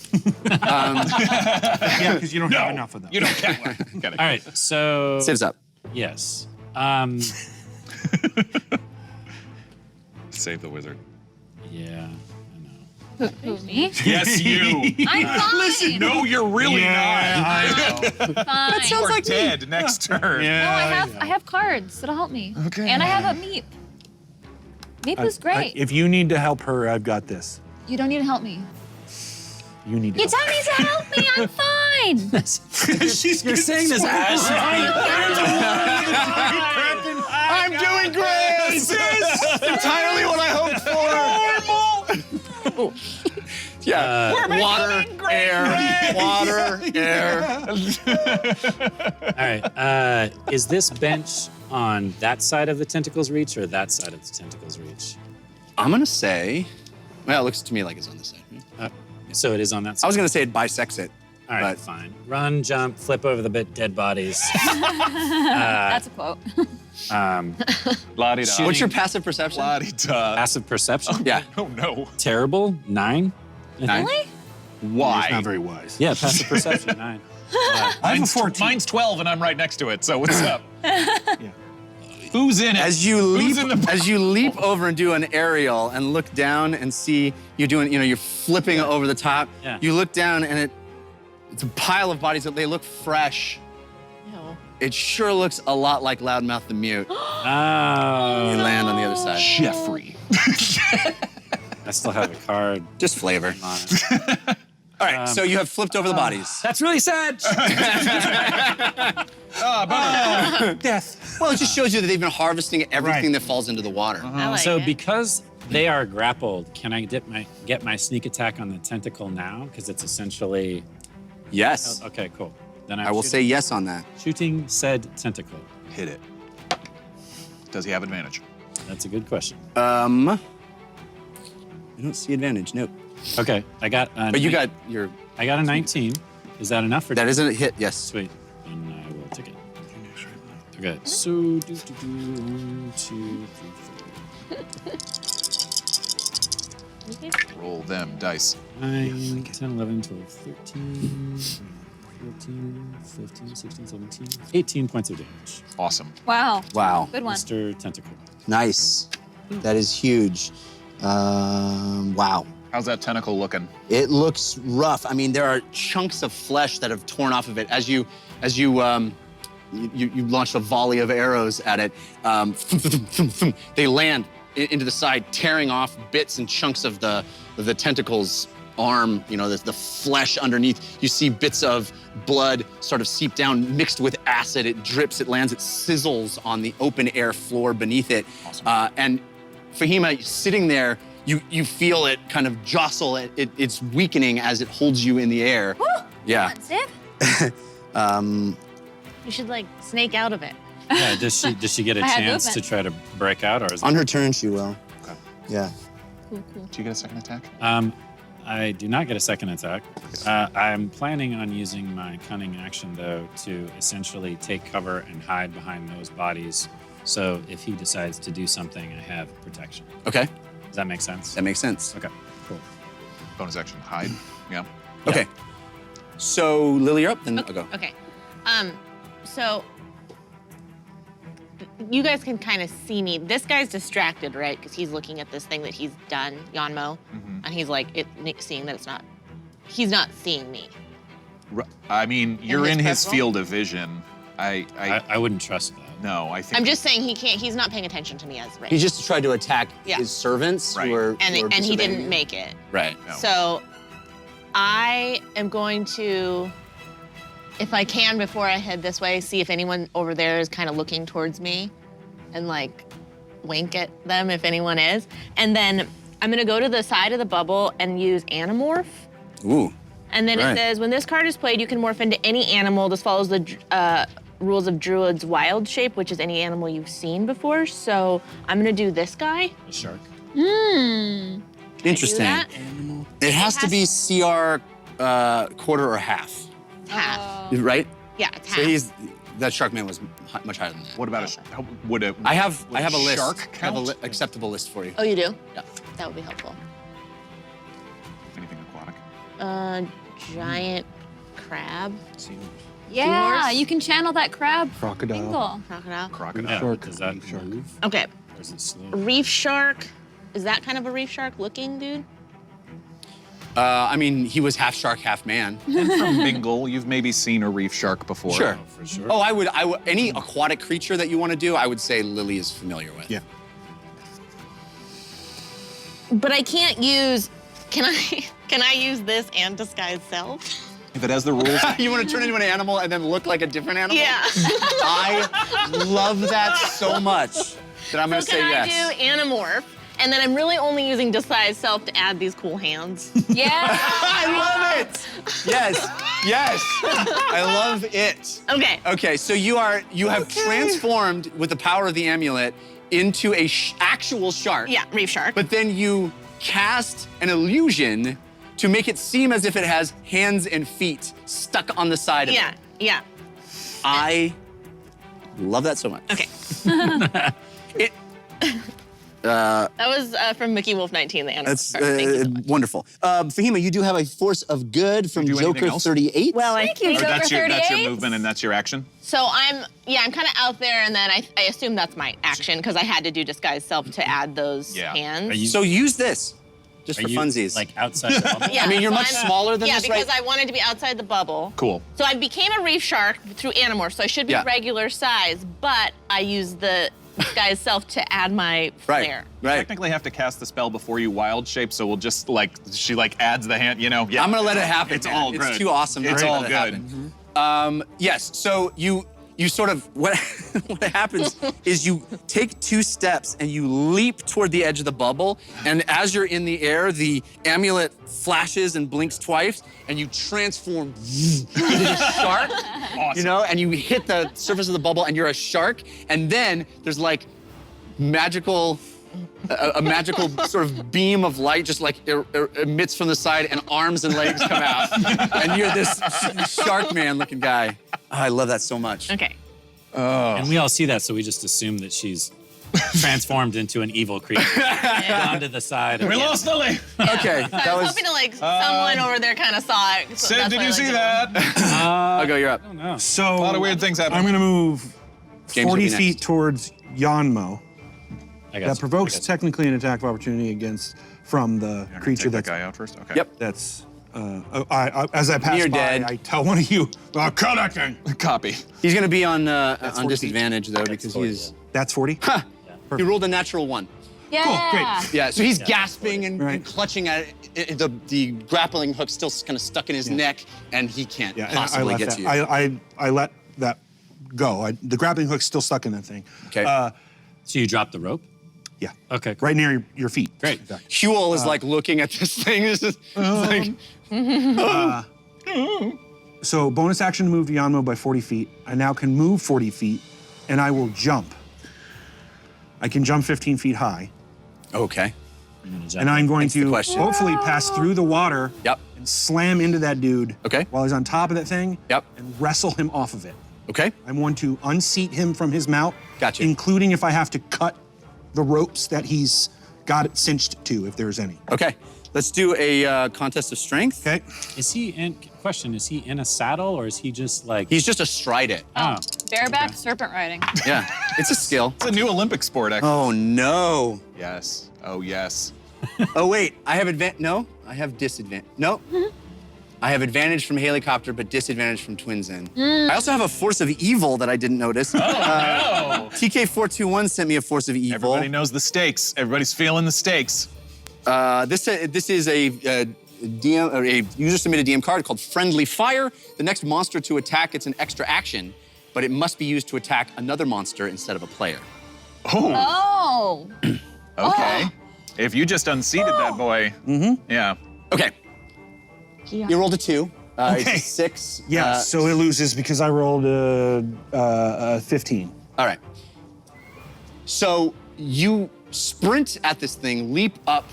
Yeah, because you don't have enough of them. You don't get one. Got it. All right, so Civ's up. yes. Save the wizard. Yeah, I know. Who, me? Yes, you. I'm fine. No, you're really I know. Fine. not. You are dead next turn. No, I have cards that'll help me. Okay. And I have a Meep. Meep is great. If you need to help her, I've got this. You don't need to help me. You need to You help don't need to help me. I'm fine. You're saying this as I'm doing great! This is entirely what I hoped for! Yeah, water, air. All right. Is this bench on that side of the tentacle's reach or that side of the tentacle's reach? I'm gonna say, well, it looks to me like it's on this side. So it is on that side. I was gonna say it bisects it. All right, but- fine. Run, jump, flip over the dead bodies. That's a quote. La-di-da. What's your passive perception? La-di-da. Passive perception. Yeah. Oh, no. Terrible. 9. Nine. Really? It's Why? not very wise. Yeah, passive perception 9. I have a 14. Mine's 12 and I'm right next to it, so what's up? Yeah. Who's in it? As you Who's in the leap over and do an aerial and look down and see you're doing, you're flipping over the top. Yeah. You look down and it's a pile of bodies that they look fresh. No. It sure looks a lot like Loudmouth the Mute. You Oh. land on the other side. Jeffrey. I still have a card Just flavor. on it. All right, so you have flipped over the bodies. That's really sad. Death. Well, it just shows you that they've been harvesting everything Right. that falls into the water. I like So it. because they are grappled, can I get my sneak attack on the tentacle now? Because it's essentially. Yes. Okay, cool. Then I will say yes on that. shooting said tentacle. Hit it. Does he have advantage? That's a good question. I don't see advantage, nope. Okay, I got. But you got your, I got a 19. Is that enough for? that isn't a hit, yes. Sweet. Then I will take it. Okay, so 1, 2, 3, 4. Roll them dice. 9, 10, 11, 12, 13, 14, 15, 16, 17, 18 points of damage. Awesome. Wow. Wow. Good one. Mr. Tentacle. Nice. That is huge. Wow. How's that tentacle looking? It looks rough. I mean, there are chunks of flesh that have torn off of it. As you launched a volley of arrows at it, they land into the side, tearing off bits and chunks of the tentacle's arm. The flesh underneath. You see bits of blood sort of seep down, mixed with acid. It drips. It lands. It sizzles on the open air floor beneath it. Awesome. And Fahima, sitting there. You feel it kind of jostle. It's weakening as it holds you in the air. Woo! Yeah. Zip. You should snake out of it. Yeah, does she get a I have chance to movement. try to break out, or is On her turn, she will. Okay. Yeah. Cool, cool. Do you get a second attack? I do not get a second attack. I'm planning on using my cunning action, though, to essentially take cover and hide behind those bodies. So if he decides to do something, I have protection. Okay. Does that make sense? That makes sense. Okay, cool. Bonus action, hide. Yeah. Okay. So Lily, you're up. Then I'll go. Okay. So you guys can kind of see me. This guy's distracted, right? Because he's looking at this thing that he's done, Yanmo, and he's like seeing that it's not. He's not seeing me. I mean, you're his in his peripheral? field of vision. I wouldn't trust that. No, I think. I'm just saying he can't. He's not paying attention to me as Ray. He just tried to attack Yeah. his servants Right. who were and who were he disobeying didn't you. make it. Right. No. So I am going to, if I can, before I head this way, see if anyone over there is kind of looking towards me and like wink at them if anyone is. And then I'm gonna go to the side of the bubble and use Animorph. Ooh. And then Right. it says, when this card is played, you can morph into any animal. This follows the rules of Druid's wild shape, which is any animal you've seen before. So I'm gonna do this guy. A shark. Interesting. that? It has to be CR quarter or half, Half. right? Yeah, it's So half. that Sharkman was much higher than that. What about would a? I have a list. Shark I have a count? acceptable list for you. Oh, you do? Yeah. That would be helpful. Anything aquatic? Giant crab. Yeah, Yours? you can channel that crab. Crocodile. Finkel. Crocodile. Crocodile. Yeah, Shark. does that Reef shark. move? Okay. Or is it slow? Reef shark. Is that kind of a reef shark looking dude? I mean, he was half shark, half man. And from Bingle, you've maybe seen a reef shark before. Sure. Oh, for sure. Oh, I would. Any aquatic creature that you want to do, I would say Lily is familiar with. Yeah. But I can't use. Can I use this and disguise self? If it has the rules. You want to turn into an animal and then look like a different animal? Yeah. I love that so much that I'm going to So say can yes. I do Animorph? And then I'm really only using disguise self to add these cool hands. Yeah. I love it. Yes. Yes. I love it. Okay. Okay, so you have transformed with the power of the amulet into a actual shark. Yeah, reef shark. But then you cast an illusion to make it seem as if it has hands and feet stuck on the side of yeah, it. yeah. I love that so much. Okay. It, That was from Mickey Wolf 19, the Animorph that's card. Thank you so much. wonderful. Fahima, you do have a force of good from Do you do anything Joker else? 38. Well, Thank you, Or Joker that's your 38. movement and that's your action. So I'm kind of out there, and then I assume that's my action because I had to do disguise self to add those Yeah. hands. Are you, So use this, just are for you, funsies. like outside the bubble? Yeah, I mean, you're so much smaller than yeah, this, right? because I wanted to be outside the bubble. Cool. So I became a reef shark through Animorph, so I should be Yeah. regular size, but I used the disguise self to add my flair. Right. Technically have to cast the spell before you wild shape, so we'll just she adds the hand, you know. Yeah. I'm gonna let it happen. It's man. all good. It's too awesome. It's to all let it good. happen. Yes. So you sort of what happens is you take 2 steps and you leap toward the edge of the bubble, and as you're in the air, the amulet flashes and blinks twice, and you transform into a shark. Awesome. You know, and you hit the surface of the bubble, and you're a shark, and then there's like magical. A magical sort of beam of light just like emits from the side, and arms and legs come out, and you're this shark man looking guy. Oh, I love that so much. Okay. And we all see that, so we just assume that she's transformed into an evil creature. Down to the side. We lost Lily. Okay, So that I was was. hoping to like someone over there kind of saw it. So Sid, that's did why I you like see it. that? I'll go. You're up. Oh, no. So A lot of weird things happen. I'm gonna move James will 40 be feet next. towards Yanmo. I got That you. provokes I got you. technically an attack of opportunity from the You're gonna creature take that that's guy out first. Okay. Yep. that's. As I pass Near by, dead. I tell one of you, kill that thing. Copy. He's gonna be on 40 disadvantage though because 40, he's. That's 40. He rolled a natural 1. Yeah. great. Yeah, so he's gasping and Right. clutching at it. The grappling hook still kind of stuck in his neck, and he can't Yeah, and possibly I get let to that. you. I let that go. The grappling hook's still stuck in that thing. Okay. So you dropped the rope? Yeah. Okay, cool. Right near your feet. Great. Exactly. Huel is like looking at this thing. It's just, it's like, So bonus action to move to Yanmo by 40 feet. I now can move 40 feet, and I will jump. I can jump 15 feet high, okay. and I'm going That's the to question. hopefully pass through the water Yep. and slam into that dude Okay. while he's on top of that thing Yep. and wrestle him off of it. Okay. I'm going to unseat him from his mount, Gotcha. including if I have to cut the ropes that he's got it cinched to, if there's any. Okay. Let's do a contest of strength. Okay? Is he in a saddle or is he just like? He's just astride it. Oh, Bareback serpent riding. Yeah, it's a skill. It's a new Olympic sport, actually. Oh no. Yes. Oh, yes. Oh wait, I have No, I have disadvantage. No. I have advantage from helicopter, but disadvantage from twins in. I also have a force of evil that I didn't notice. No. TK421 sent me a force of evil. Everybody knows the stakes. Everybody's feeling the stakes. This is a DM or a user-submitted DM card called Friendly Fire. The next monster to attack gets an extra action, but it must be used to attack another monster instead of a player. Oh. Okay. If you just unseated that boy. Yeah. Okay. You rolled a 2. Okay. It's a 6. Yeah, so it loses because I rolled a 15. All right. So you sprint at this thing, leap up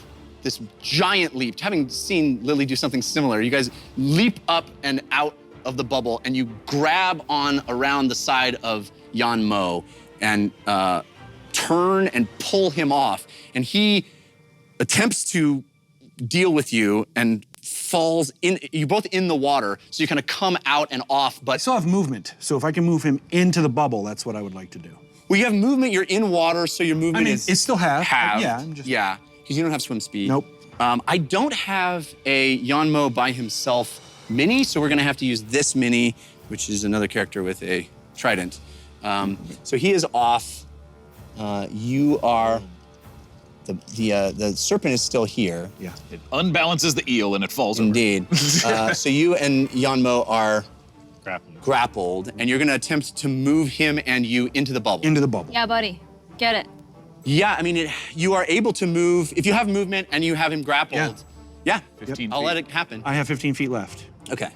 this giant leap. Having seen Lily do something similar, you guys leap up and out of the bubble, and you grab on around the side of Yan Mo and turn and pull him off. And he attempts to deal with you and falls in. You're both in the water, so you kind of come out and off, but I still have movement, so if I can move him into the bubble, that's what I would like to do. well, you have movement. You're in water, so your movement is it's still half. halved. Yeah, I'm just. Yeah, because you don't have swim speed. Nope. I don't have a Yanmo by himself mini, so we're gonna have to use this mini, which is another character with a trident. So he is off. You are. The serpent is still here. Yeah. It unbalances the eel and it falls over. Indeed. So you and Yanmo are grappled, and you're gonna attempt to move him and you into the bubble. Into the bubble. Yeah, buddy. Get it. Yeah, I mean, you are able to move if you have movement and you have him grappled. Yeah. 15 I'll feet. let it happen. I have 15 feet left. Okay.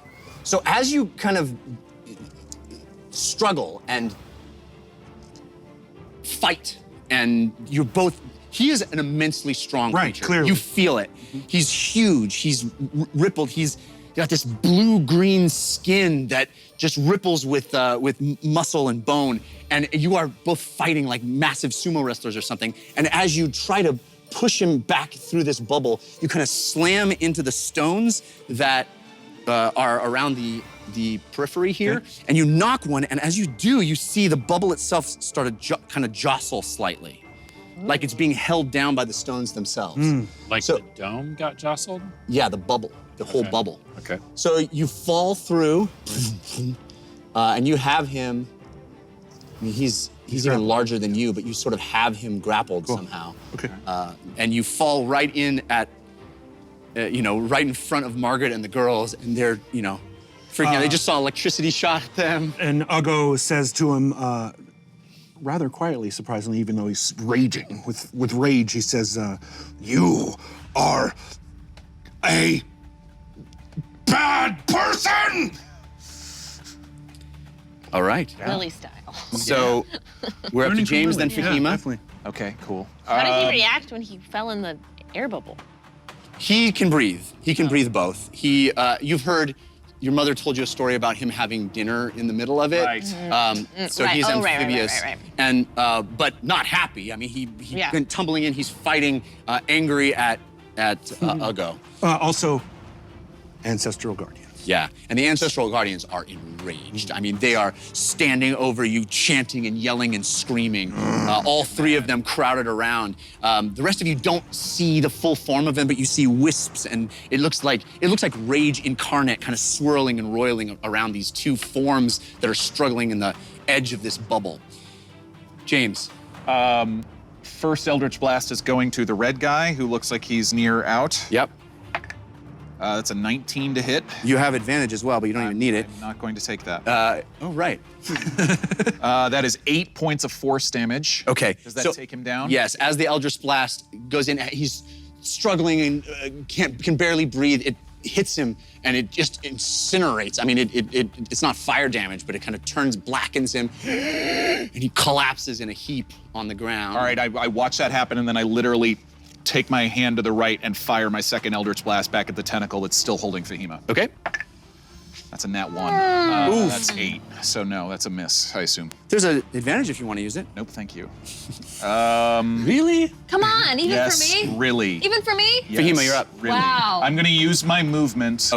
So as you kind of struggle and fight, and you're both. He is an immensely strong Right, creature. clearly. You feel it. He's huge. He's rippled. He's got this blue-green skin that just ripples with muscle and bone. And you are both fighting like massive sumo wrestlers or something. And as you try to push him back through this bubble, you kind of slam into the stones that are around the periphery here. Okay. And you knock one, and as you do, you see the bubble itself start to kind of jostle slightly. Like it's being held down by the stones themselves. Like So- the dome got jostled? Yeah, the bubble, the whole bubble. Okay. So you fall through, and you have him. I mean, he's even larger than you, but you sort of have him grappled somehow. Okay. And you fall right in at, right in front of Margaret and the girls, and they're, freaking out. They just saw electricity shot at them. And Uggo says to him, rather quietly, surprisingly, even though he's raging with rage, he says, "You are a bad person." All right. Lily style. So we're up to Learning from James, Lily. then Yeah, Fahima. definitely. Okay, cool. How did he react when he fell in the air bubble? He can breathe. He can breathe both. You've heard, your mother told you a story about him having dinner in the middle of it. Right. So Right. he's Oh, right, amphibious, right. and but not happy. I mean, he Yeah. went tumbling in. He's fighting, angry at Uggo. Also, ancestral guardians. Yeah, and the ancestral guardians are enraged. I mean, they are standing over you, chanting and yelling and screaming. All three of them crowded around. The rest of you don't see the full form of them, but you see wisps, and it looks like rage incarnate, kind of swirling and roiling around these two forms that are struggling in the edge of this bubble. James. First Eldritch Blast is going to the red guy who looks like he's near out. Yep. That's a 19 to hit. You have advantage as well, but you don't even need it. I'm not going to take that. Oh, right. That is 8 points of force damage. Okay. Does that so- take him down? Yes, as the Eldritch Blast goes in, he's struggling and can barely breathe. It hits him and it just incinerates. I mean, it's not fire damage, but it kind of blackens him, and he collapses in a heap on the ground. All right, I watch that happen, and then I literally take my hand to the right and fire my second Eldritch Blast back at the tentacle that's still holding Fahima. Okay. That's a nat 1. That's 8. So no, that's a miss, I assume. There's an advantage if you want to use it. Nope, thank you. Really? Come on, even Yes, for me? really. Even for me? Yes, Fahima, you're up. Really. Wow. I'm going to use my movement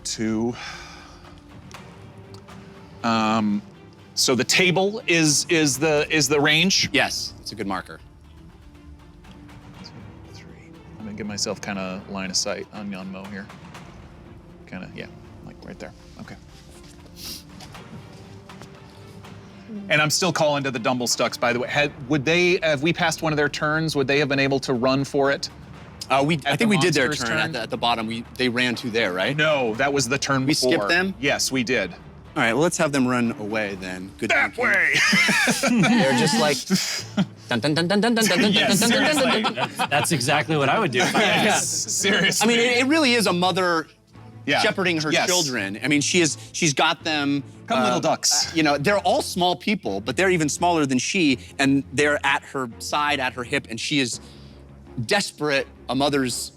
to So the table is the range. Yes, it's a good marker. 2, 3. I'm gonna give myself kind of line of sight on Yanmo here. Kind of, yeah, like right there. Okay. And I'm still calling to the Dumblestucks, by the way. Have we passed one of their turns? Would they have been able to run for it? I think we did their monster's turn at the bottom. They ran to there, right? No, that was the turn We before. skipped them? Yes, we did. All right, well, let's have them run away then. Good That thinking. way. They're just like dun dun dun dun dun dun dun dun Yes, dun dun dun dun. seriously. That's exactly what I would do. Yes, seriously. I mean, it really is a mother Yeah. shepherding her Yes. children. I mean, she's got them. Come, little ducks. You know, they're all small people, but they're even smaller than she, and they're at her side, at her hip, and she is desperate. A mother's,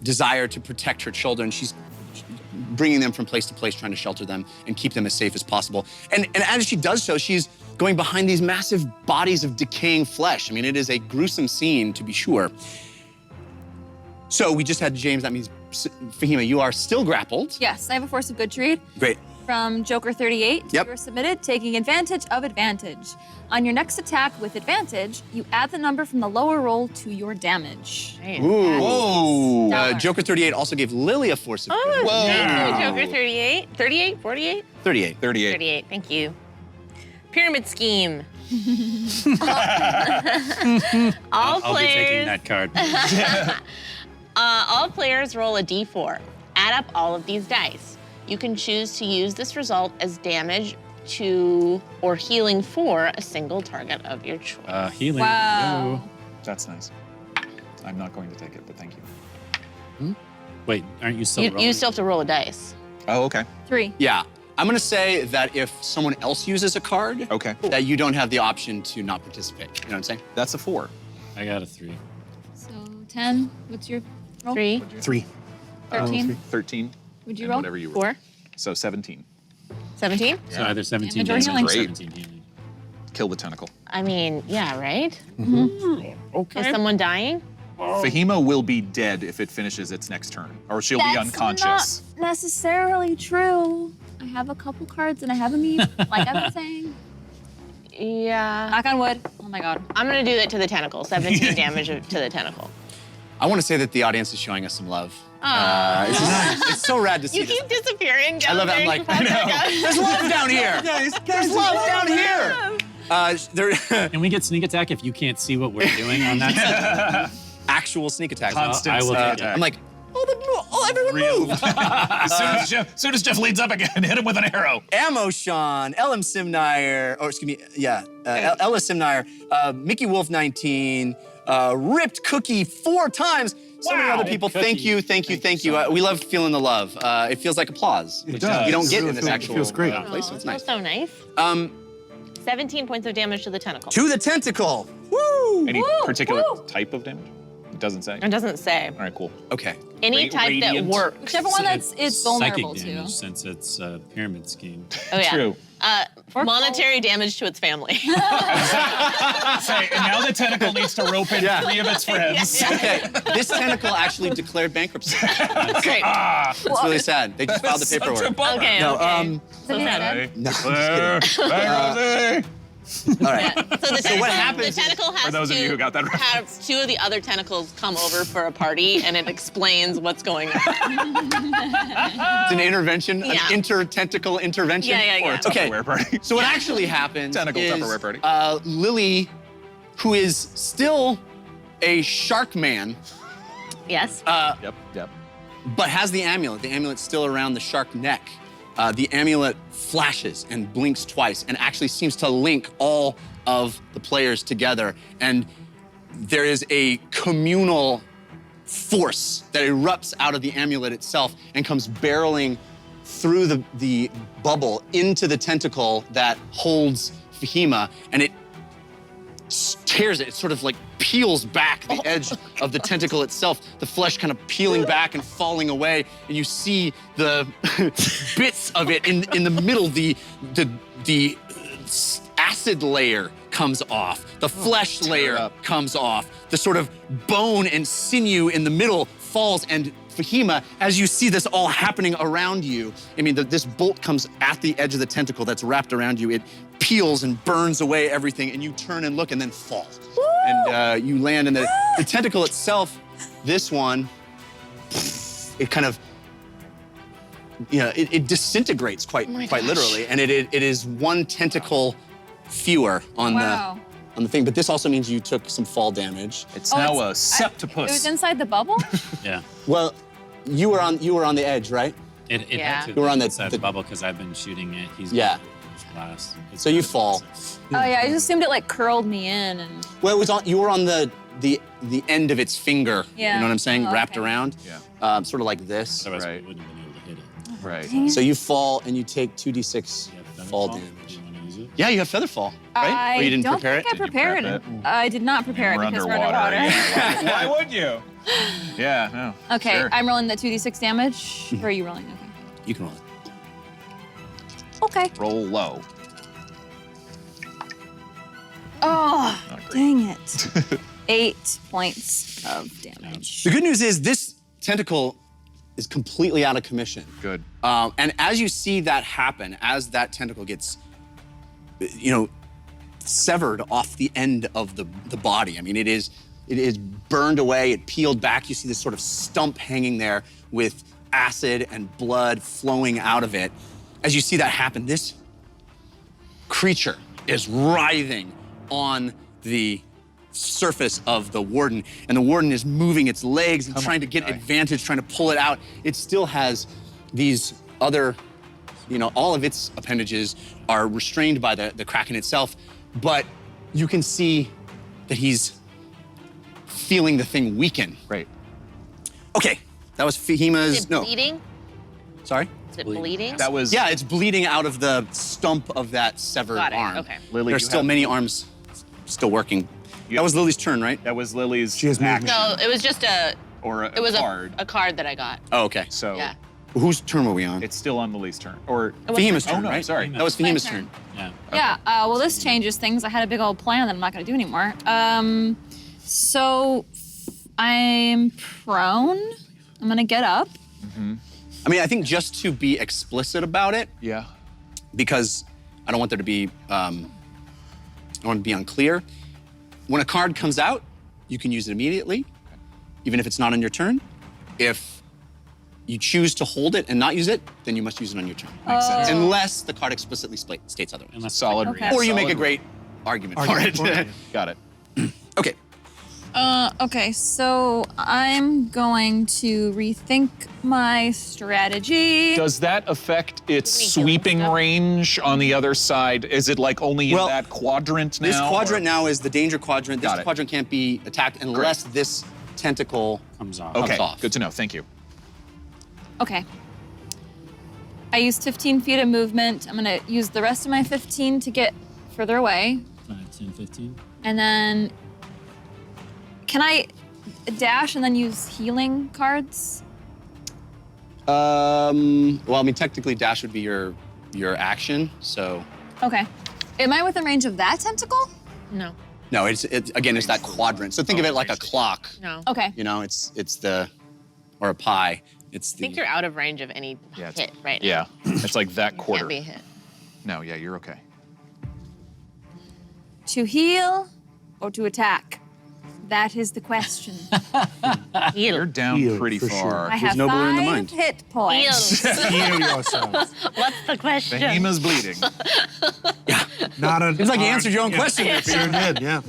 desire to protect her children. She's bringing them from place to place, trying to shelter them and keep them as safe as possible. And as she does so, she's going behind these massive bodies of decaying flesh. I mean, it is a gruesome scene, to be sure. So we just had James. That means, Fahima, you are still grappled. Yes, I have a force of good treat. Great. From Joker 38, Yep. you are submitted, taking advantage of advantage. On your next attack with advantage, you add the number from the lower roll to your damage. Ooh. Whoa. Stellar. Joker 38 also gave Lily a force of Oh, good. thank you, Joker 38. 38? 48? 38. 38. 38, thank you. Pyramid scheme. I'll be taking that card. All players roll a d4. Add up all of these dice. You can choose to use this result as damage to or healing for a single target of your choice. Healing. Wow. That's nice. I'm not going to take it, but thank you. Wait, aren't you still rolling? You still have to roll a dice. Oh, okay. 3. Yeah. I'm gonna say that if someone else uses a card, Okay. that you don't have the option to not participate. You know what I'm saying? That's a 4. I got a 3. So 10, what's your roll? 3, 3. 13. 13. Would you And roll? whatever you roll. 4, So 17. 17? So either 17 Damage or damage or healing. 17 healing. Kill the tentacle. I mean, yeah, right? Is someone dying? Fahima will be dead if it finishes its next turn, or she'll be unconscious. Not necessarily true. I have a couple cards and I have a meat, like I've been saying. Yeah. Knock on wood. Oh my god. I'm gonna do it to the tentacle. 17 damage to the tentacle. I want to say that the audience is showing us some love. Aw. It's so rad to see You this. keep disappearing down I love it. there. I'm like, I know. There's love down here. There's love down here. Can we get sneak attack if you can't see what we're doing on that? Actual sneak attacks. Constant I will sneak take attack. I'm like, everyone moved. As soon as Jeff leads up again, hit him with an arrow. Ammo Sean, LM Simnire, or excuse me, Ella Simnire, Mickey Wolf 19, Ripped Cookie 4 times. So many other people. Cookie. Thank you, thank you, thank you. We love feeling the love. It feels like applause. It which does. You don't get in It this feels- actual it feels great. place, so it's nice. So nice. 17 points of damage to the tentacle. To the tentacle. Woo! Any particular type of damage? It doesn't say. It doesn't say. All right, cool. Okay. Any type that Radiant. works. Whichever one that's it's vulnerable Psychic damage to. since it's a pyramid scheme. Oh yeah. True. Monetary damage to its family. Say, and now the tentacle needs to rope in 3 of its friends. Okay. This tentacle actually declared bankruptcy. Great. It's really sad. They just filed the paperwork. Okay. No, okay. So sad. no, just kidding. All right. So the tentacle, what happens the tentacle has For those to of you who got that have 2 of the other tentacles come over for a party, and it explains what's going on. It's an intervention, Yeah. an inter-tentacle intervention. Yeah. Or a Okay. Tupperware party. So what actually happens Tentacle is Tupperware party. Lily, who is still a shark man, Yes. Yep. but has the amulet. The amulet's still around the shark neck. The amulet flashes and blinks twice and actually seems to link all of the players together. And there is a communal force that erupts out of the amulet itself and comes barreling through the bubble into the tentacle that holds Fahima, and it tears it. It sort of like peels back the edge of the tentacle itself, the flesh kind of peeling back and falling away, and you see the bits of it in the middle. The acid layer comes off, the flesh layer comes off, the sort of bone and sinew in the middle falls, and Fahima, as you see this all happening around you, I mean, this bolt comes at the edge of the tentacle that's wrapped around you. It peels and burns away everything, and you turn and look and then fall. Woo! And you land in the tentacle itself, this one, it kind of, it disintegrates quite literally, and it is one tentacle fewer on the thing. But this also means you took some fall damage. It's now a septopus. It was inside the bubble? Yeah. Well, you were on the edge, right? It had to You were on inside the bubble because I've been shooting it. He's glass. So you fall. Oh yeah, I just assumed it like curled me in and. Well, it was on. You were on the end of its finger. Yeah. You know what I'm saying? Oh, Wrapped okay. around. Yeah. Sort of like this. Otherwise, Right. we wouldn't have been able to hit it. Right. So you fall and you take 2d6 You have feather fall Do damage. you want to use it? Yeah, you have feather fall, right? Or you didn't don't prepare think it? I prepared prep it. I did not prepare We're it because underwater. we're underwater. Yeah. Why would you? Yeah, no. Okay, Sure. I'm rolling the 2d6 damage. Or are you rolling? Okay. You can roll it. Okay. Roll low. Oh, Not great. dang it. 8 points of damage. The good news is this tentacle is completely out of commission. Good. And as you see that happen, as that tentacle gets, severed off the end of the body, I mean, it is burned away, it peeled back. You see this sort of stump hanging there with acid and blood flowing out of it. As you see that happen, this creature is writhing on the surface of the warden, and the warden is moving its legs and trying to get advantage, trying to pull it out. It still has these other, all of its appendages are restrained by the Kraken itself, but you can see that he's feeling the thing weaken. Right. Okay, that was Fahima's, Is it bleeding? Sorry? Is it bleeding? That was. Yeah, it's bleeding out of the stump of that severed Got it, arm. okay. Lily, There's you still have- many arms still working. That was Lily's turn, right? That was Lily's She has movement. action. No, it was just a card. a card that I got. Oh, okay. So Yeah. Whose turn were we on? it's still on Lily's turn. Or Fahima's Oh, turn, no, right? sorry. That was Fahima's My turn. turn. Yeah. Yeah, well, this changes things. I had a big old plan that I'm not going to do anymore. So I'm prone. I'm going to get up. I mean, I think just to be explicit about it, Yeah. because I don't want there to be, I don't want to be unclear. When a card comes out, you can use it immediately, even if it's not on your turn. If you choose to hold it and not use it, then you must use it on your turn. Makes sense. Unless the card explicitly states otherwise. Solid. Okay. Or you make a solid- great argument Argument for for it. it. Got it. Okay. Okay, so I'm going to rethink my strategy. Does that affect its Give me healing sweeping stuff. range on the other side? Is it like only Well, in that quadrant now? This quadrant or- now is the danger quadrant. This Got it. quadrant can't be attacked unless this tentacle Comes off. Okay, off. good to know. Thank you. Okay. I used 15 feet of movement. I'm going to use the rest of my 15 to get further away. 5, 10, 15. And then, can I dash and then use healing cards? Well, I mean, technically, dash would be your action. So, Okay. Am I within range of that tentacle? No. no, it's again, it's that quadrant. So think of it like a clock. No. Okay. You know, it's the, or a pie. It's I the. think you're out of range of any Yeah, hit right now. Yeah, it's like that You quarter. can't be hit. No, yeah, you're okay. To heal or to attack? That is the question. You're down Heal, pretty for far. sure. I have nobler in the 5 mind. hit points. Heal yourself. What's the question? Behemoth's bleeding. Not a. It's like you answered your own question. Yeah, sure did. Yeah.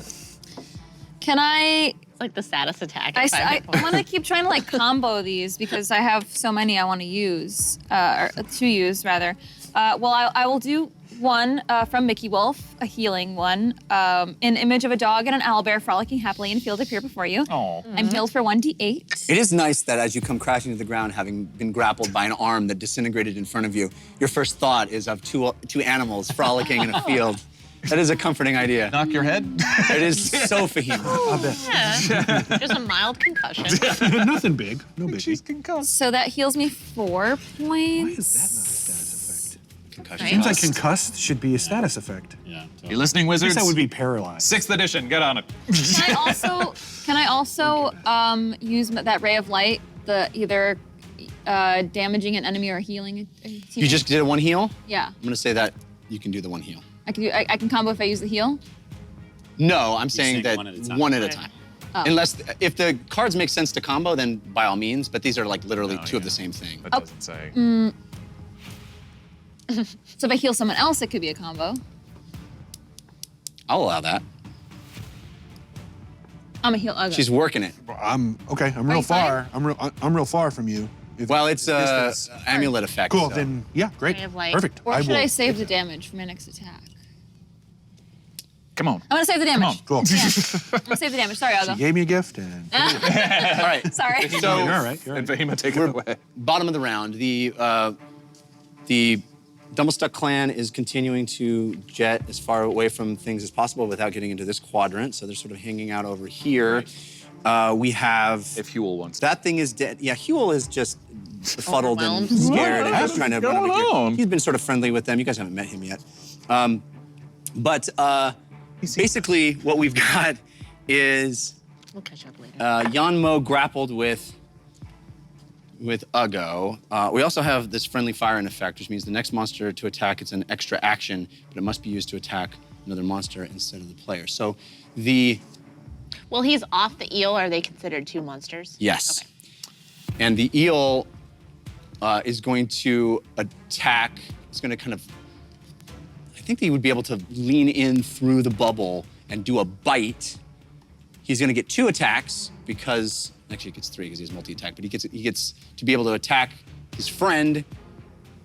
Can I? It's like the saddest attack. I, at 5 hit points. want to keep trying to like combo these because I have so many I want to use, or to use rather. Well, I will do one from Mickey Wolf, a healing one. An image of a dog and an owlbear frolicking happily in a field appear before you. Oh. I'm healed for 1d8. It is nice that as you come crashing to the ground, having been grappled by an arm that disintegrated in front of you, your first thought is of two animals frolicking in a field. That is a comforting idea. Knock your head? It is so Fahima. Yeah. Just a mild concussion. Nothing big. No biggie. She's concussed. So that heals me 4 points. Why is that not a status effect? Concussion. Right. Seems like concussed should be a status effect. Yeah. You listening, I wizards? guess that would be paralyzed. 6th edition, get on it. Can I also use that ray of light, the either damaging an enemy or healing a teammate. You just did a 1 heal? Yeah. I'm gonna say that you can do the 1 heal. I can combo if I use the heal? No, I'm saying that one at a time. one at a time. Oh. Unless, if the cards make sense to combo, then by all means, but these are like literally two of the same thing. That doesn't say. So if I heal someone else, it could be a combo. I'll allow that. I'm a heal Uggo. She's working it. I'm real you far. I'm real far from you. Well, it's a amulet effect. Cool. so- Then yeah, great. Ray of light. Perfect. Or should I will. save the damage for my next attack? Come on. I'm gonna save the damage. Cool. Yeah. I'm gonna save the damage. Sorry, She Uggo. gave me a gift, and All right. Sorry. So you're all right. You're all And right. Vahima, take it away. bottom of the round, the Dumblestuck clan is continuing to jet as far away from things as possible without getting into this quadrant. So they're sort of hanging out over here. We have If Huel wants. that thing is dead. Yeah, Huel is just befuddled and Overwhelmed. scared and just trying to run over going here. on? He's been sort of friendly with them. You guys haven't met him yet. But basically, what we've got is We'll catch up later. Yanmo grappled with Uggo. We also have this friendly fire-in effect, which means the next monster to attack, it's an extra action, but it must be used to attack another monster instead of the player. So Well, he's off the eel. Are they considered two monsters? yes. Okay. And the eel is going to attack, it's going to kind of, I think he would be able to lean in through the bubble and do a bite. He's going to get 2 attacks because, actually he gets 3 because he has multi-attack, but he gets to be able to attack his friend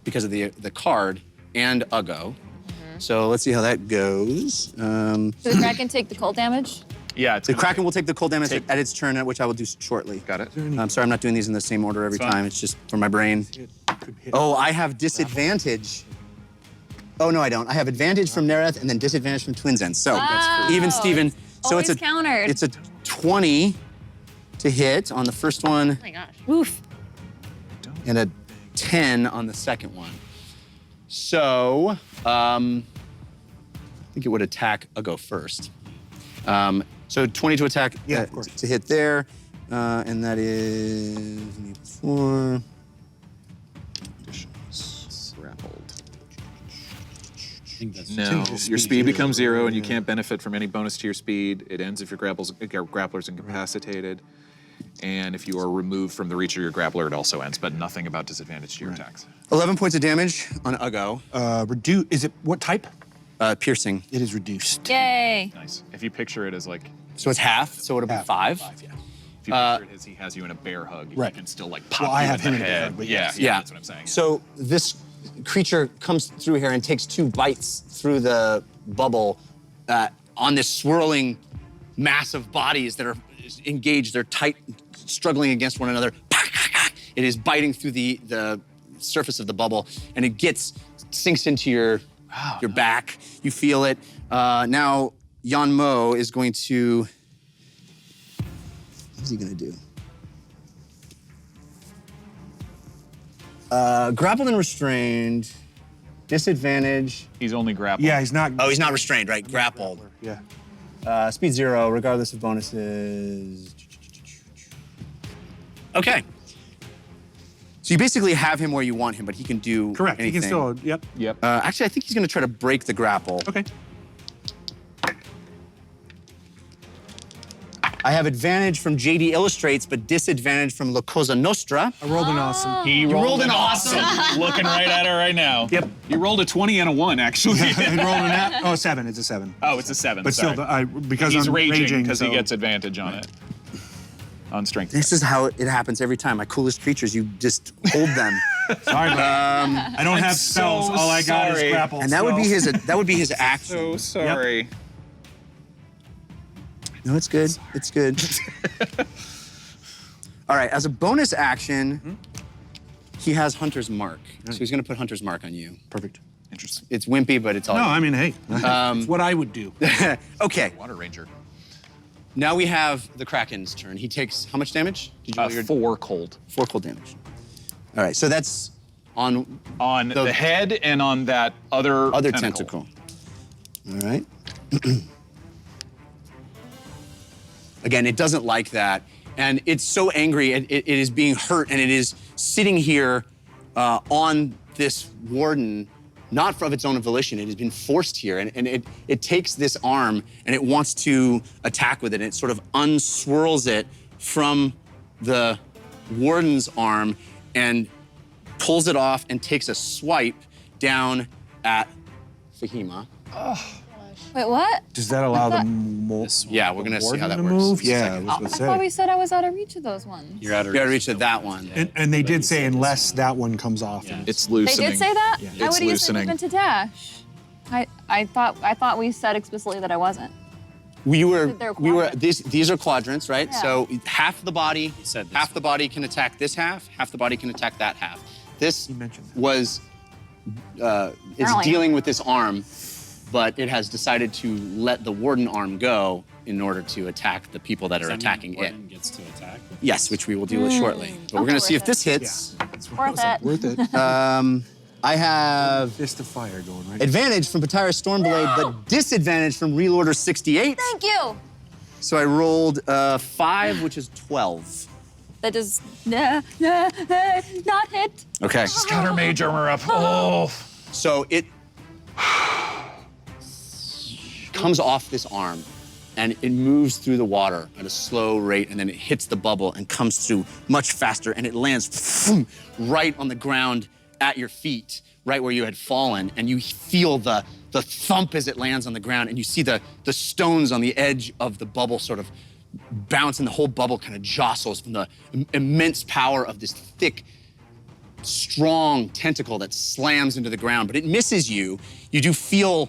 because of the card and Uggo. So let's see how that goes. So the Kraken take the cold damage? Yeah, it's The gonna Kraken take- will take the cold damage at its turn, which I will do shortly. Got it. I'm sorry, I'm not doing these in the same order every It's fine. time. It's just for my brain. Oh, I have disadvantage. Oh, no, I don't. I have advantage from Nereth and then disadvantage from Twins End. So, Wow. even Steven. So Always countered. It's a 20 to hit on the first one Oh my gosh. Oof. and a 10 on the second one. So, I think it would attack Uggo first. So 20 to attack, Yeah, of course. to hit there, and that is 4. Grappled. I think that's No, Changes your speed speed to becomes 0 and you yeah. can't benefit from any bonus to your speed. It ends if your grappler's incapacitated. And if you are removed from the reach of your grappler, it also ends, but nothing about disadvantage to your attacks. 11 points of damage on Uggo. Is it what type? Piercing. It is reduced. Yay. Nice. If you picture it as like, So it's half, so it'll be Half. 5. if you picture it as he has you in a bear hug, Right. you can still like pop Well, I you have in him the in a bear head. hug, but yeah, yes. yeah, that's what I'm saying. So this creature comes through here and takes 2 bites through the bubble on this swirling mass of bodies that are engaged. They're tight, struggling against one another. It is biting through the surface of the bubble, and it sinks into your back. You feel it. Now, Yanmo is going to. What's he going to do? Grappled and restrained. Disadvantage. He's only grappled. Yeah, he's not. Oh, he's not restrained, right? Grappled. Yeah. Speed 0, regardless of bonuses. Okay. So you basically have him where you want him, but he can do Correct. anything. He can still. Yep. Yep. Actually, I think he's going to try to break the grapple. Okay. I have advantage from JD Illustrates, but disadvantage from La Cosa Nostra. I rolled an awesome. He rolled an awesome. Looking right at her right now. Yep. You rolled a 20 and a 1, actually. I rolled a 7. It's a 7. Oh, it's a 7. But sorry. still, because He's I'm raging because so he gets advantage on it. On strength. This is how it happens every time. My coolest creatures, you just hold them. Sorry, but I don't have spells. so All I got sorry. is grapple. And that would be spells. his action. So sorry. No, it's good. It's good. All right, as a bonus action, he has Hunter's Mark. So he's going to put Hunter's Mark on you. Perfect. Interesting. It's wimpy, but it's all No, good. I mean, hey, it's what I would do. Okay, Water Ranger. now we have the Kraken's turn. He takes how much damage? Did you roll your 4 cold. 4 cold damage? All right, so that's on On the head and on that other tentacle. All right. Again, it doesn't like that. And it's so angry, it is being hurt, and it is sitting here on this warden, not of its own volition. It has been forced here, and it takes this arm, and it wants to attack with it. And it sort of unswirls it from the warden's arm and pulls it off and takes a swipe down at Fahima. Wait, what? Does that allow the Yeah, we're gonna see how that to works. move? Just a Yeah, I second. was I gonna thought we say. said I was out of reach of those ones. You're out of You gotta reach at that one. And they did say unless that one comes off. Yeah. It's They loosening. did say that? Yeah. I It's would have used loosening. movement to dash. I thought we said explicitly that I wasn't. They're These are quadrants, right? Yeah. So half the body, said this half the body can attack this half the body can attack that half. This mentioned that. was, it's Apparently. dealing with this arm, but it has decided to let the warden arm go in order to attack the people that are attacking it. Warden gets to attack. with Yes, this? which we will deal with shortly. But we're Okay, gonna see worth if this it. hits. Worth it. Worth it. I have Fist of fire going right. advantage from Patira Stormblade, but disadvantage from Reloader 68. Thank you. So I rolled 5, which is 12. That does not hit. Okay. She's got her mage armor up. Oh. So it comes off this arm and it moves through the water at a slow rate, and then it hits the bubble and comes through much faster, and it lands right on the ground at your feet, right where you had fallen, and you feel the thump as it lands on the ground, and you see the stones on the edge of the bubble sort of bounce, and the whole bubble kind of jostles from the immense power of this thick, strong tentacle that slams into the ground, but it misses you. You do feel,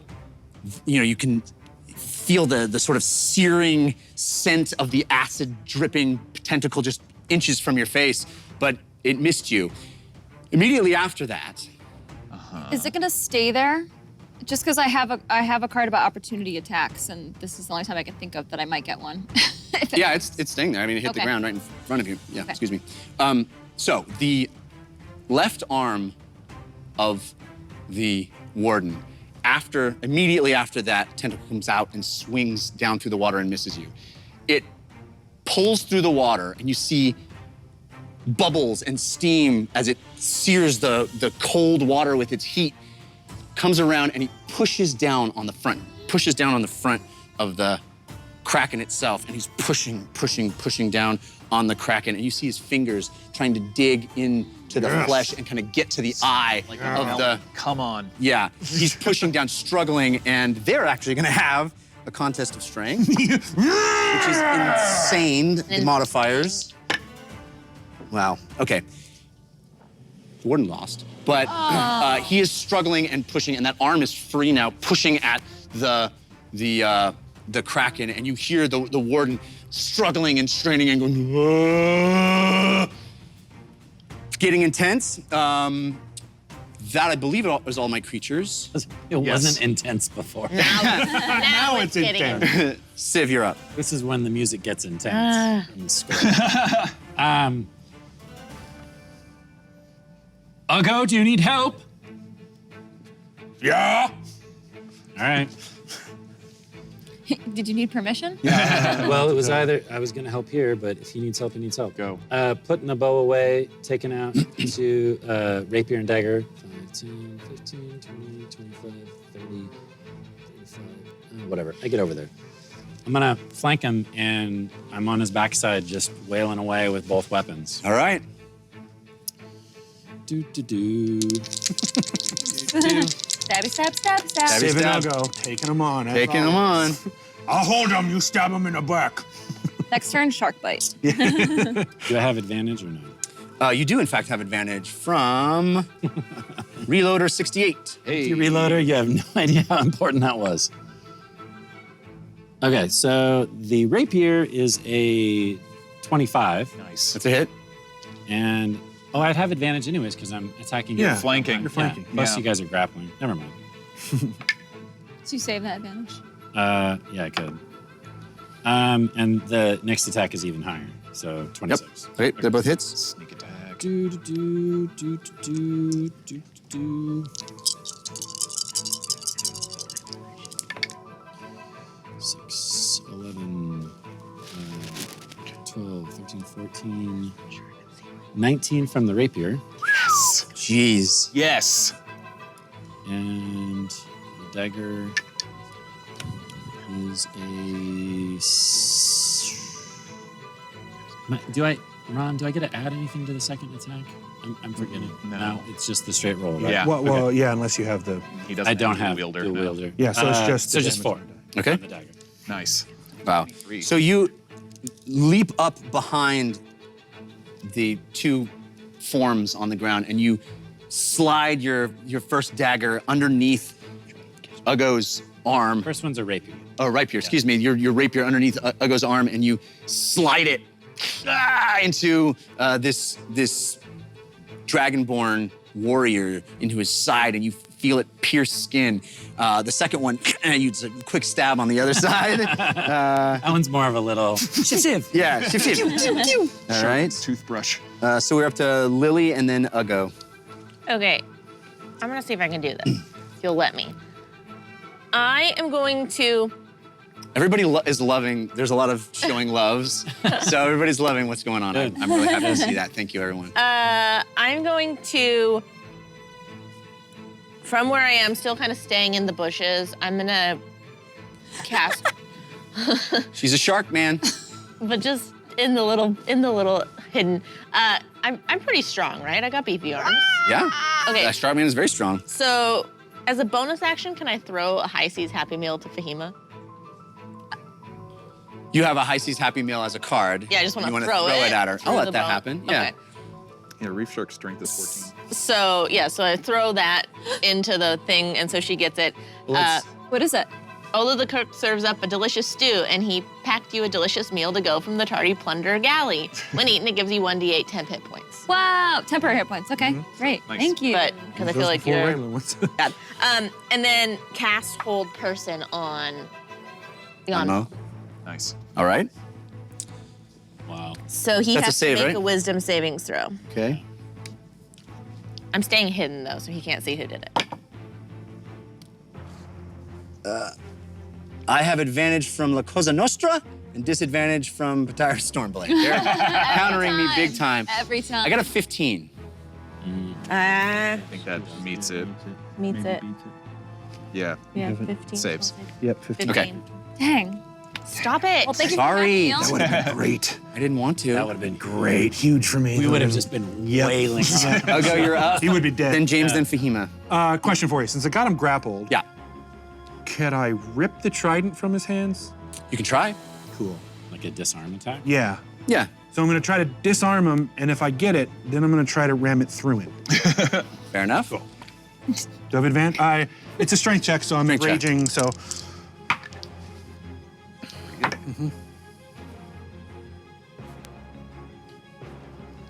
you can feel the sort of searing scent of the acid dripping tentacle just inches from your face, but it missed you. Immediately after that, Is it gonna stay there? Just because I have a card about opportunity attacks, and this is the only time I can think of that I might get one. yeah, it's staying there. I mean, it hit the Okay. ground right in front of you. Yeah, Okay. excuse me. So the left arm of the warden, immediately after that, tentacle comes out and swings down through the water and misses you. It pulls through the water, and you see bubbles and steam as it sears the cold water with its heat, comes around, and he pushes down on the front of the Kraken itself, and he's pushing down on the Kraken, and you see his fingers trying to dig into the flesh and kind of get to the eye of the. Come on. Yeah, he's pushing down, struggling, and they're actually gonna have a contest of strength, which is insane, the modifiers. Wow, okay. The warden lost, but he is struggling and pushing, and that arm is free now, pushing at the Kraken, and you hear the warden struggling and straining and going, "Whoa." It's getting intense. That, I believe, is all my creatures. It wasn't intense before. Now it's getting intense. Civ, you're up. This is when the music gets intense. in the score. Ugo, do you need help? Yeah. All right. Did you need permission? Well, it was either I was gonna help here, but if he needs help, he needs help. Go. Putting the bow away, taking out to rapier and dagger. 5, 10, 15, 20, 25, 30, 35, whatever. I get over there. I'm gonna flank him, and I'm on his backside, just wailing away with both weapons. All right. Do do do. Stabby, stab, stab, stab. Stabby, Saving stab. Ugo, taking him on. that's Taking all. him on. I'll hold him, you stab him in the back. Next turn, shark bite. Do I have advantage or no? You do, in fact, have advantage from Reloader 68. Hey. You reloader, you have no idea how important that was. Okay, so the rapier is a 25, Nice. That's a hit. and I'd have advantage anyways because I'm attacking Yeah. you. Flanking. You're flanking. Yeah, plus Yeah. you guys are grappling. Never mind. So you save that advantage. Yeah, I could. And the next attack is even higher, so 26. Okay, they're both hits. Sneak attack. Do do do do do do do. 6, 11, 12, 13, 14, 19 from the rapier. Yes. Jeez. Yes. And the dagger is Ron, do I get to add anything to the second attack? I'm forgetting. No. It's just the straight roll, right? Yeah. Well, yeah, unless you have the. He doesn't I don't have have dual wielder. dual no. wielder. Yeah, so it's just. So the just damage 4. Okay. On the dagger. Nice. Wow. 23. So you leap up behind the two forms on the ground and you slide your first dagger underneath Ugo's arm. First one's a rapier. Oh, rapier, excuse me. Your rapier underneath Ugo's arm and you slide it into this dragonborn warrior into his side and you feel it pierce skin. The second one, you just a quick stab on the other side. That one's more of a little shiv. Yeah, shiv. All right. Toothbrush. So we're up to Lily and then Ugo. Okay, I'm gonna see if I can do this. If you'll let me. I am going to. Everybody is loving, there's a lot of showing loves. So everybody's loving what's going on. I'm really happy to see that. Thank you, everyone. I'm going to. From where I am, still kind of staying in the bushes, I'm gonna cast, She's a shark, man. but just in the little hidden. I'm pretty strong, right? I got beefy arms. Yeah. Okay. That shark man is very strong. So, as a bonus action, can I throw a High Seas Happy Meal to Fahima? You have a High Seas Happy Meal as a card. Yeah, I just want You to wanna throw it at her. through I'll let the that bone. happen. Yeah. Okay. Yeah, Reef Shark's strength is 14. So I throw that into the thing, and so she gets it. What is it? Ola the cook serves up a delicious stew, and he packed you a delicious meal to go from the tardy plunder galley. When eaten, it gives you 1d8 temp hit points. Wow, temporary hit points. Okay, great. Nice. Thank you. But because I feel like Before you're regular ones. bad. And then cast hold person on Mo. Nice. All right. Wow. So he That's a has save, to make right? a wisdom savings throw. Okay. I'm staying hidden though, so he can't see who did it. I have advantage from La Cosa Nostra and disadvantage from Petire Stormblade. They're countering me big time. Every time. I got a 15. I think that meets it. Meets it. Yeah. Yeah, 15. Saves. Yep, 15. Okay. Dang. Stop it. Well, thank you Sorry. for That would have been great. I didn't want to. That would have been Great. Huge for me. We would have just been Yep. wailing on it. Ugo, you're up. He would be dead. Then James, then Fahima. Question for you. Since I got him grappled, Yeah. could I rip the trident from his hands? You can try. Cool. Like a disarm attack? Yeah. Yeah. So I'm gonna try to disarm him, and if I get it, then I'm gonna try to ram it through him. Fair enough. Do I have advantage? It's a strength check, so I'm Strength check. raging, so.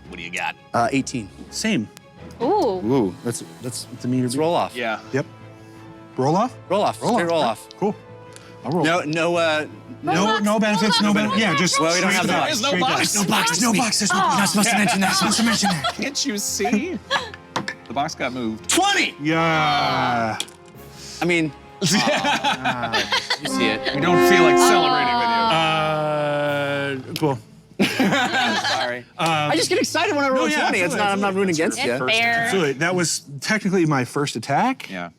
What do you got? 18. Same. Ooh. Ooh. It's a meter. Let's roll off. Yeah. Yep. Roll off? Roll off. Straight roll off. Cool. I'll roll. No, No benefits, no benefits. Yeah, just Well, we don't have straight the dice, box. No straight box. dice. No box. No box. There's no box. You're not supposed to mention that. Supposed to mention that. Can't you see? The box got moved. 20. Yeah. I mean, you see it. We don't feel like celebrating with you. Cool. Sorry. I just get excited when I roll yeah, 20. It's not. I'm not rooting against you. Fair. So that was technically my first attack, Yeah.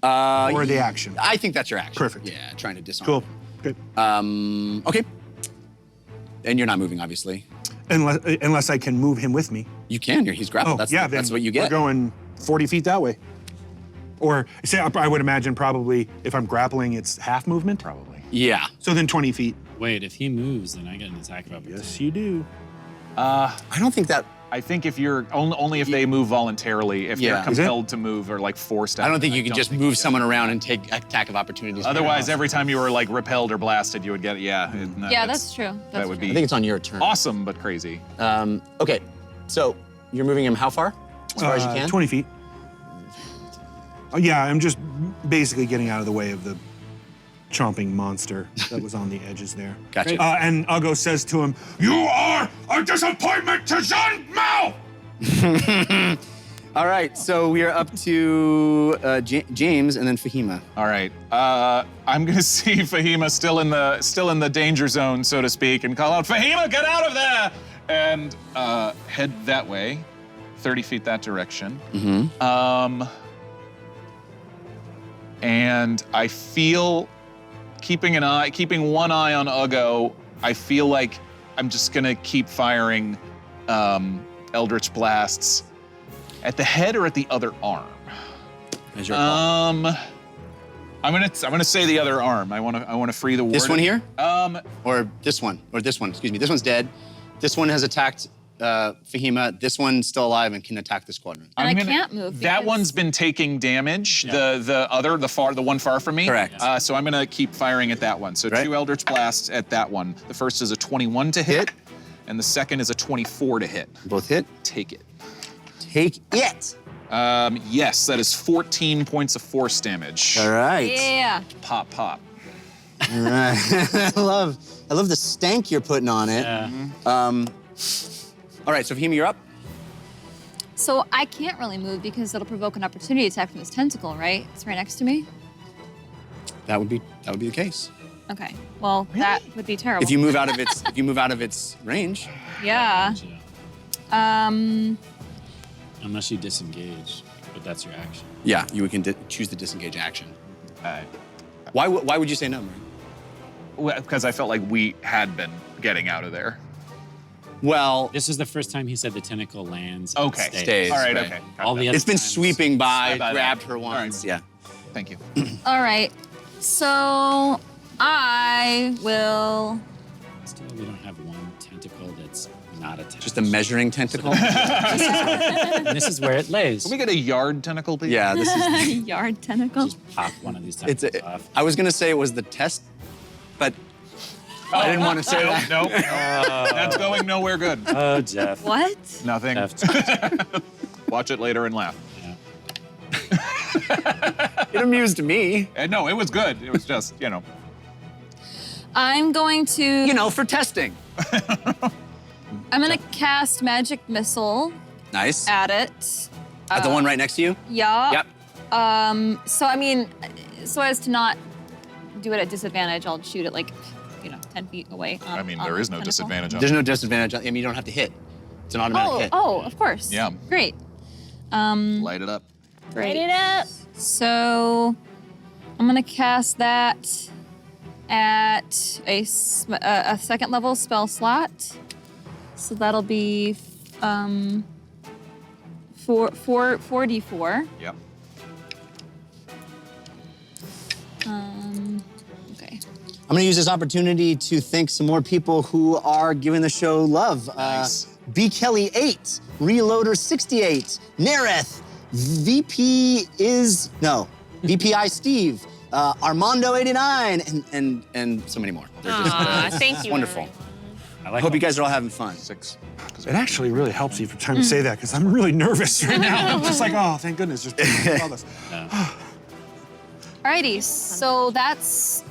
or the action. I think that's your action. Perfect. Yeah, trying to disarm. Cool. Good. Okay. And you're not moving, obviously. Unless I can move him with me. You can. He's grappled. Oh, That's what you We're get. going 40 feet that way. Or say I would imagine probably if I'm grappling, it's half movement. Probably. Yeah. So then 20 feet. Wait, if he moves, then I get an attack of opportunity. Yes, you do. I don't think that. I think if you're only if they move voluntarily, if Yeah. they're Is it? compelled to move or like forced out. I don't think you can just move someone around and take attack of opportunities. Otherwise, every time you were like repelled or blasted, you would get Yeah, that's true. That would I be think it's on your turn. awesome but crazy. Okay. So you're moving him how far? As far as you can. 20 feet. Oh, yeah, I'm just basically getting out of the way of the chomping monster that was on the edges there. Gotcha. And Ugo says to him, "You are a disappointment to Jean Mao!" All right, so we are up to James and then Fahima. All right. I'm gonna see Fahima still in the danger zone, so to speak, and call out, "Fahima, get out of there!" And head that way, 30 feet that direction. And I feel, keeping one eye on Ugo, I feel like I'm just gonna keep firing Eldritch Blasts at the head or at the other arm. As your call. I'm gonna say the other arm. I wanna free the warden. This one here? Or this one? Or this one? Excuse me. This one's dead. This one has attacked Fahima. This one's still alive and can attack the squadron. And I can't move. That because- one's been taking damage. The one far from me. Correct. So I'm gonna keep firing at that one. So Right. 2 Eldritch Blasts at that one. The first is a 21 to hit, and the second is a 24 to hit. Both hit. Take it. Take it. Yes, that is 14 points of force damage. All right. Yeah. Pop, pop. All right. I love the stank you're putting on it. All right, so Fahima, you're up. So I can't really move because it'll provoke an opportunity attack from this tentacle, right? It's right next to me. That would be the case. Okay. Well, that would be terrible. If you move out of its range. Yeah. Unless you disengage, but that's your action. Yeah, you can choose the disengage action. Why would you say no, Murray? Because I felt like we had been getting out of there. Well, This is the first time he said the tentacle lands. and Okay. Stays. All right, right. okay. All the other it's been times- sweeping by, Sorry about grabbed that. her once. Yeah. Thank you. All right. So I will. Still, we don't have one tentacle that's not attached. Just a measuring tentacle. And this is where it lays. Can we get a yard tentacle, please? Yeah, this is. Yard tentacle. Just pop one of these It's. tentacles off. I was gonna say it was the test, but I didn't want to say that. Nope. That's going nowhere good. Oh, Jeff. What? Nothing. Jeff. Watch it later and laugh. It amused me. No, it was good. It was just, I'm going to. For testing. I'm gonna cast magic missile Nice. at it. At the one right next to you. Yeah. Yep. So I mean, so as to not do it at disadvantage, I'll shoot it 10 feet away. I mean, there is no tentacle. disadvantage on There's it. no disadvantage. I mean, you don't have to hit. It's an automatic hit. Oh, of course. Yeah. Great. Light it up. Great. Light it up. So I'm gonna cast that at a second level spell slot. So that'll be 4d4. Yep. Okay. I'm going to use this opportunity to thank some more people who are giving the show love. Nice. B. Kelly 8, Reloader 68, Nereth, VPI Steve, Armando 89, and so many more. They're just, Aw, thank you. wonderful. everyone. I like I hope you guys are all having fun. 6. It actually really helps you for time to say that because I'm really nervous right now. I'm just like, oh, thank goodness. Just all this. Alrighty, so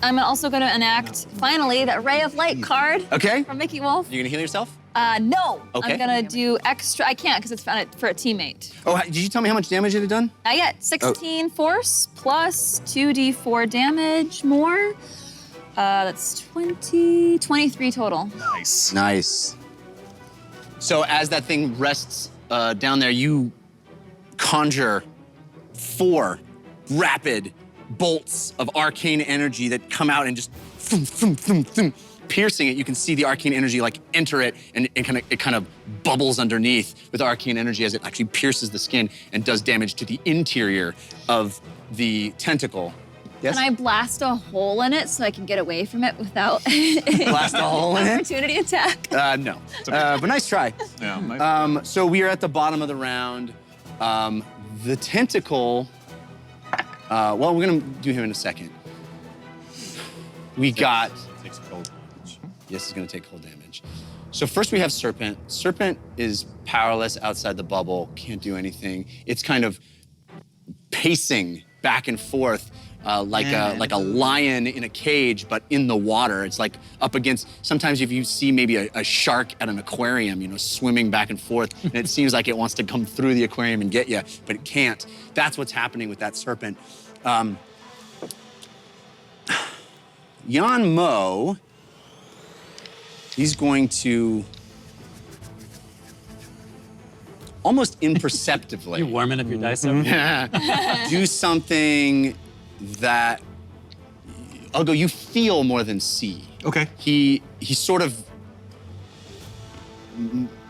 I'm also going to enact, finally, that Ray of Light card Okay? from Mickey Wolf. You gonna heal yourself? No, Okay. I'm going to do extra. I can't because it's for a teammate. Oh, did you tell me how much damage it had done? Not yet. 16 force plus 2d4 damage more. That's 23 total. Nice. Nice. So as that thing rests down there, you conjure 4 rapid bolts of arcane energy that come out and just thum, thum, thum, thum, piercing it. You can see the arcane energy enter it, and it kind of bubbles underneath with arcane energy as it actually pierces the skin and does damage to the interior of the tentacle. Yes? Can I blast a hole in it so I can get away from it without Blast a hole in it? opportunity attack? No. But nice try. Yeah, nice. So we are at the bottom of the round. The tentacle, well, we're gonna do him in a second. We got, Takes cold damage. yes, he's gonna take cold damage. So first we have Serpent. Serpent is powerless outside the bubble, can't do anything. It's kind of pacing back and forth like a lion in a cage, but in the water. It's like up against, sometimes if you see maybe a shark at an aquarium, you know, swimming back and forth, and it seems like it wants to come through the aquarium and get you, but it can't. That's what's happening with that serpent. Jan Mo, he's going to almost imperceptibly You're warming up your dice over here? do something that, Ugo, you feel more than see. Okay. He sort of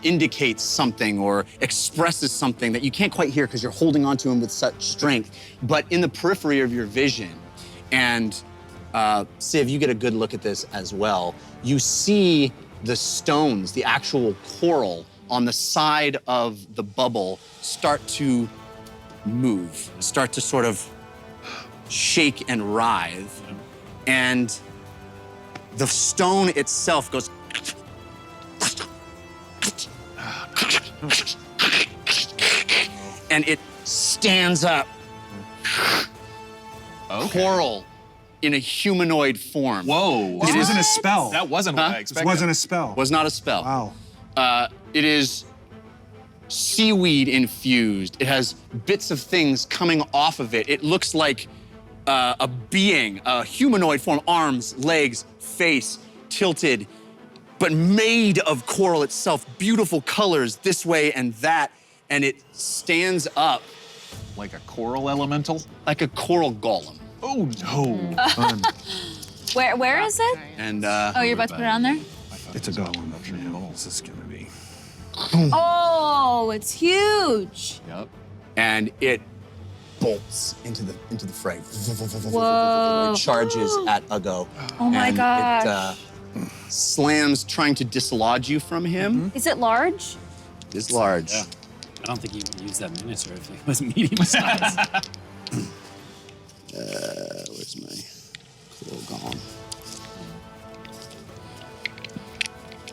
indicates something or expresses something that you can't quite hear because you're holding onto him with such strength. But in the periphery of your vision, and Civ, you get a good look at this as well, you see the stones, the actual coral on the side of the bubble start to move, start to sort of shake and writhe. And the stone itself goes and it stands up. Coral in a humanoid form. Whoa. This wasn't a spell. That wasn't what I This expected. wasn't a spell. Was not a spell. Wow. It is seaweed infused. It has bits of things coming off of it. It looks like a being, a humanoid form, arms, legs, face, tilted, but made of coral itself. Beautiful colors this way and that, and it stands up Like a coral elemental? like a coral golem. Oh, no. Where is it? And Oh, you're about to put it on there? It's a golem. What's this gonna be? Oh, it's huge. Yep. and it bolts into the fray. Whoa. It charges at Ugo. Oh my and gosh. It slams, trying to dislodge you from him. Is it large? It's large. Yeah. I don't think you would use that miniature if it was medium size. Where's my cool golem?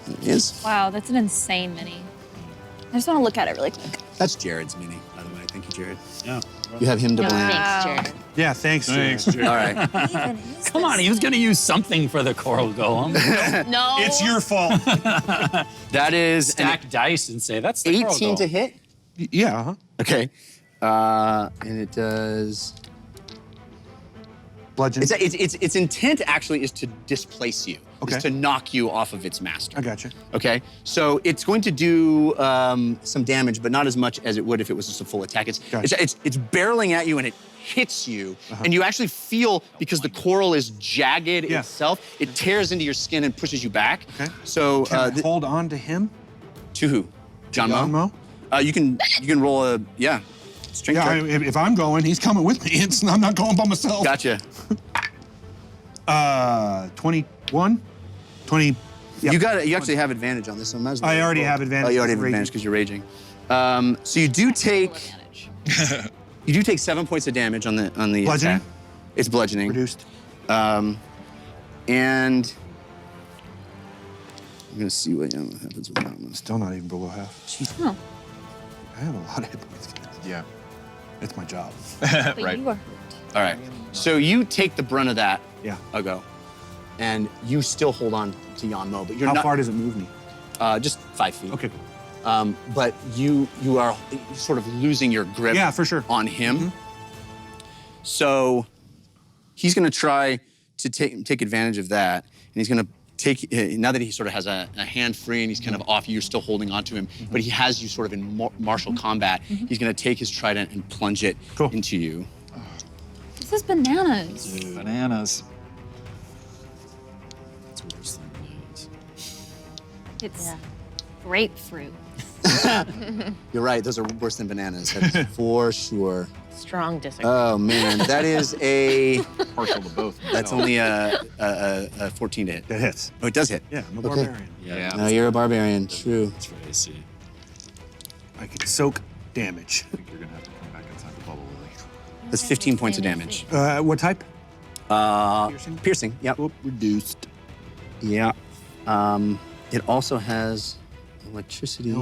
There it is. Wow, that's an insane mini. I just want to look at it really quick. That's Jared's mini, by the way. Thank you, Jared. Yeah. You have him to blame. Thanks, Jared. Yeah, thanks. Thanks, Jared. Jared. All right. Come on, he was going to use something for the coral golem. No. It's your fault. That is an Stack dice and say, that's the coral 18 to golem. hit. Yeah. Uh-huh. Okay. And it does. Bludgeon. Its intent actually is to displace you. Okay. Is to knock you off of its master. I gotcha. Okay, so it's going to do some damage, but not as much as it would if it was just a full attack. It's barreling at you and it hits you, and you actually feel, because the coral is jagged itself, it tears into your skin and pushes you back. Okay. So Can I hold on to him? to who? John John Mo? Mo? You can roll a strength Yeah, check. if I'm going, he's coming with me. I'm not going by myself. Gotcha. 21? 20. Yeah. You actually have advantage on this, so might as well I already have advantage. Oh, you already have Raging. advantage because you're raging. So you do take 7 points of damage on the Bludgeoning? attack. It's bludgeoning. Reduced. And I'm gonna see what happens with that one. Still not even below half. Oh, I have a lot of hit points. Yeah. It's my job. but Right. you are hurt. All right. So you take the brunt of that, Yeah. Ugo, and you still hold on to Jan Mo, but you're How not far does it move me? just 5 feet. Okay. But you are sort of losing your grip Yeah, for sure. on him. So he's going to try to take advantage of that, and he's going to take, now that he sort of has a hand free and he's kind of off, you're still holding on to him, but he has you sort of in martial combat. He's going to take his trident and plunge it into you. This is bananas. Bananas. It's worse than bananas. It's grapefruit. You're right, those are worse than bananas, that's for sure. Strong disagreement. Oh man, that is a, Partial to both. that's only a 14 to hit. That hits. Oh, it does hit. Yeah, I'm a Okay. barbarian. Yeah. No, you're a barbarian, true. That's for AC. I can soak damage. I think you're gonna have to come back inside the bubble, Lily. That's 15 points of damage. What type? Piercing, yep. Reduced. Yeah. It also has electricity.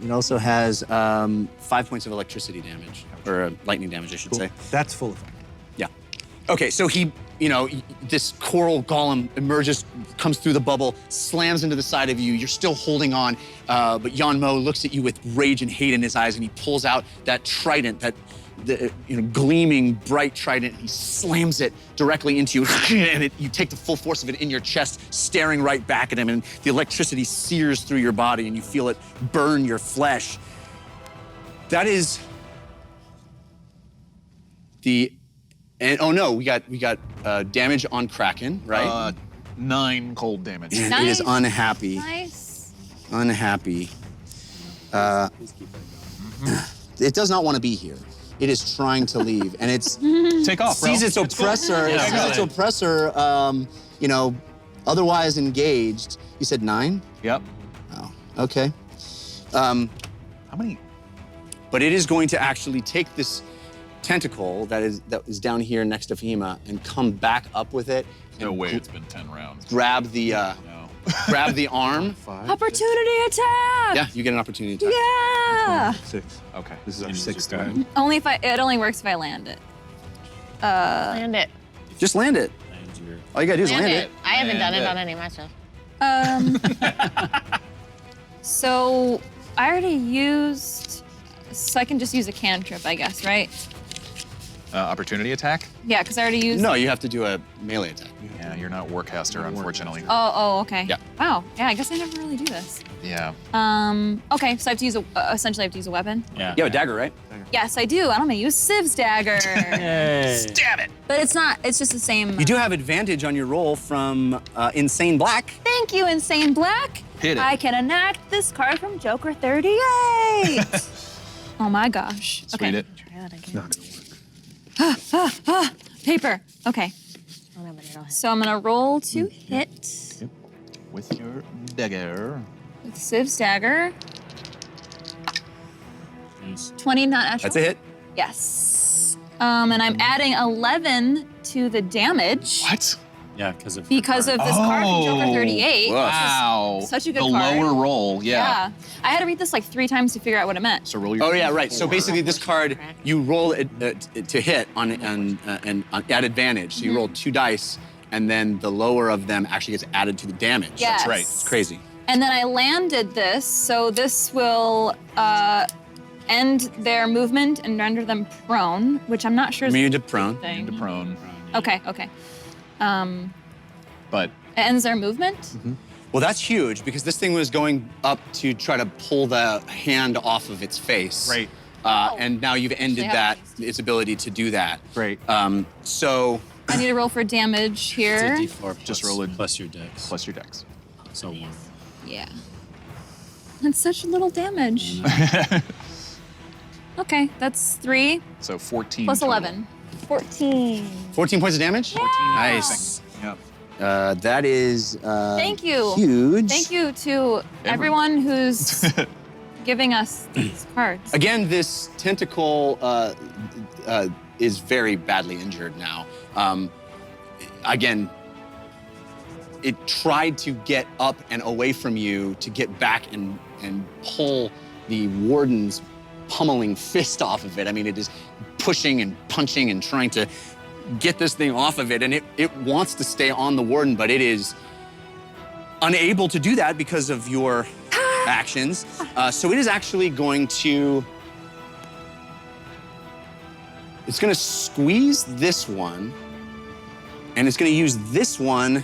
It also has 5 points of electricity damage, or lightning damage, I should say. That's full effect. Yeah. Okay, so he, this coral golem emerges, comes through the bubble, slams into the side of you. You're still holding on, but Yan Mo looks at you with rage and hate in his eyes, and he pulls out that trident, the gleaming, bright trident. He slams it directly into you, and you take the full force of it in your chest, staring right back at him, and the electricity sears through your body, and you feel it burn your flesh. That is and oh no, we got damage on Kraken, right? 9 cold damage. And Nice. it is unhappy. Nice. Unhappy. It does not want to be here. It is trying to leave, and it's Take off, bro. sees its oppressor. It sees its oppressor. Otherwise engaged. You said 9? Yep. Oh, okay. How many? But it is going to actually take this tentacle that is down here next to Fahima and come back up with it. No and way it's been 10 rounds. Grab the No. grab the arm. Opportunity attack! Yeah, you get an opportunity attack. Yeah! 6. Okay. This is our Use 6th your time. It only works if I land it. Land it. Just land it. And your All you gotta do is land it. I haven't done Land it it. on any of my stuff. So I already used, so I can just use a cantrip, I guess, right? Opportunity attack? Yeah, because I already used. No, you have to do a melee attack. Yeah, you're not Warcaster, unfortunately. Oh, okay. Yeah. Wow. Yeah, I guess I never really do this. Yeah. Okay, so I have to use essentially I have to use a weapon. yeah. You have a dagger, right? Yes, I do, and I'm gonna use Civ's dagger. Stab it! But it's not. It's just the same. You do have advantage on your roll from Insane Black. Thank you, Insane Black. Hit it. I can enact this card from Joker 38. Oh my gosh. Sweet it. Try that again. Not gonna work. Paper. Okay. Oh, no, but it'll hit. So I'm gonna roll to hit With your dagger. with Civ's dagger. Nice. 20 not natural. That's a hit. Yes. And I'm adding 11 to the damage What? Yeah, because of because of this card from Joker 38. Whoa. Wow. Such a good the card. lower roll, yeah. I had to read this like 3 times to figure out what it meant. So roll your. Oh yeah, right. So basically, this card you roll it to hit and at advantage. So you roll 2 dice, and then the lower of them actually gets added to the damage. Yes. That's right. It's crazy. And then I landed this, so this will end their movement and render them prone, which I'm not sure is Immune a to prone. good thing. Into prone. Okay. But It ends their movement. Well, that's huge because this thing was going up to try to pull the hand off of its face. Right. And now you've ended Actually have its ability to do that. Great. So I need to roll for damage here. It's a D4 Just plus- roll it. plus your dex. plus your dex. So 1. Yeah. That's such little damage. Okay, that's 3 So 14. plus total. 11. 14. 14 points of damage. Nice. Yep. That is Thank you. huge. Thank you to everyone who's giving us these cards. Again, this tentacle is very badly injured now. Again, it tried to get up and away from you to get back and pull the warden's pummeling fist off of it. I mean, it is pushing and punching and trying to get this thing off of it, and it wants to stay on the warden, but it is unable to do that because of your actions. So it is actually going to, it's going to squeeze this one, and it's going to use this one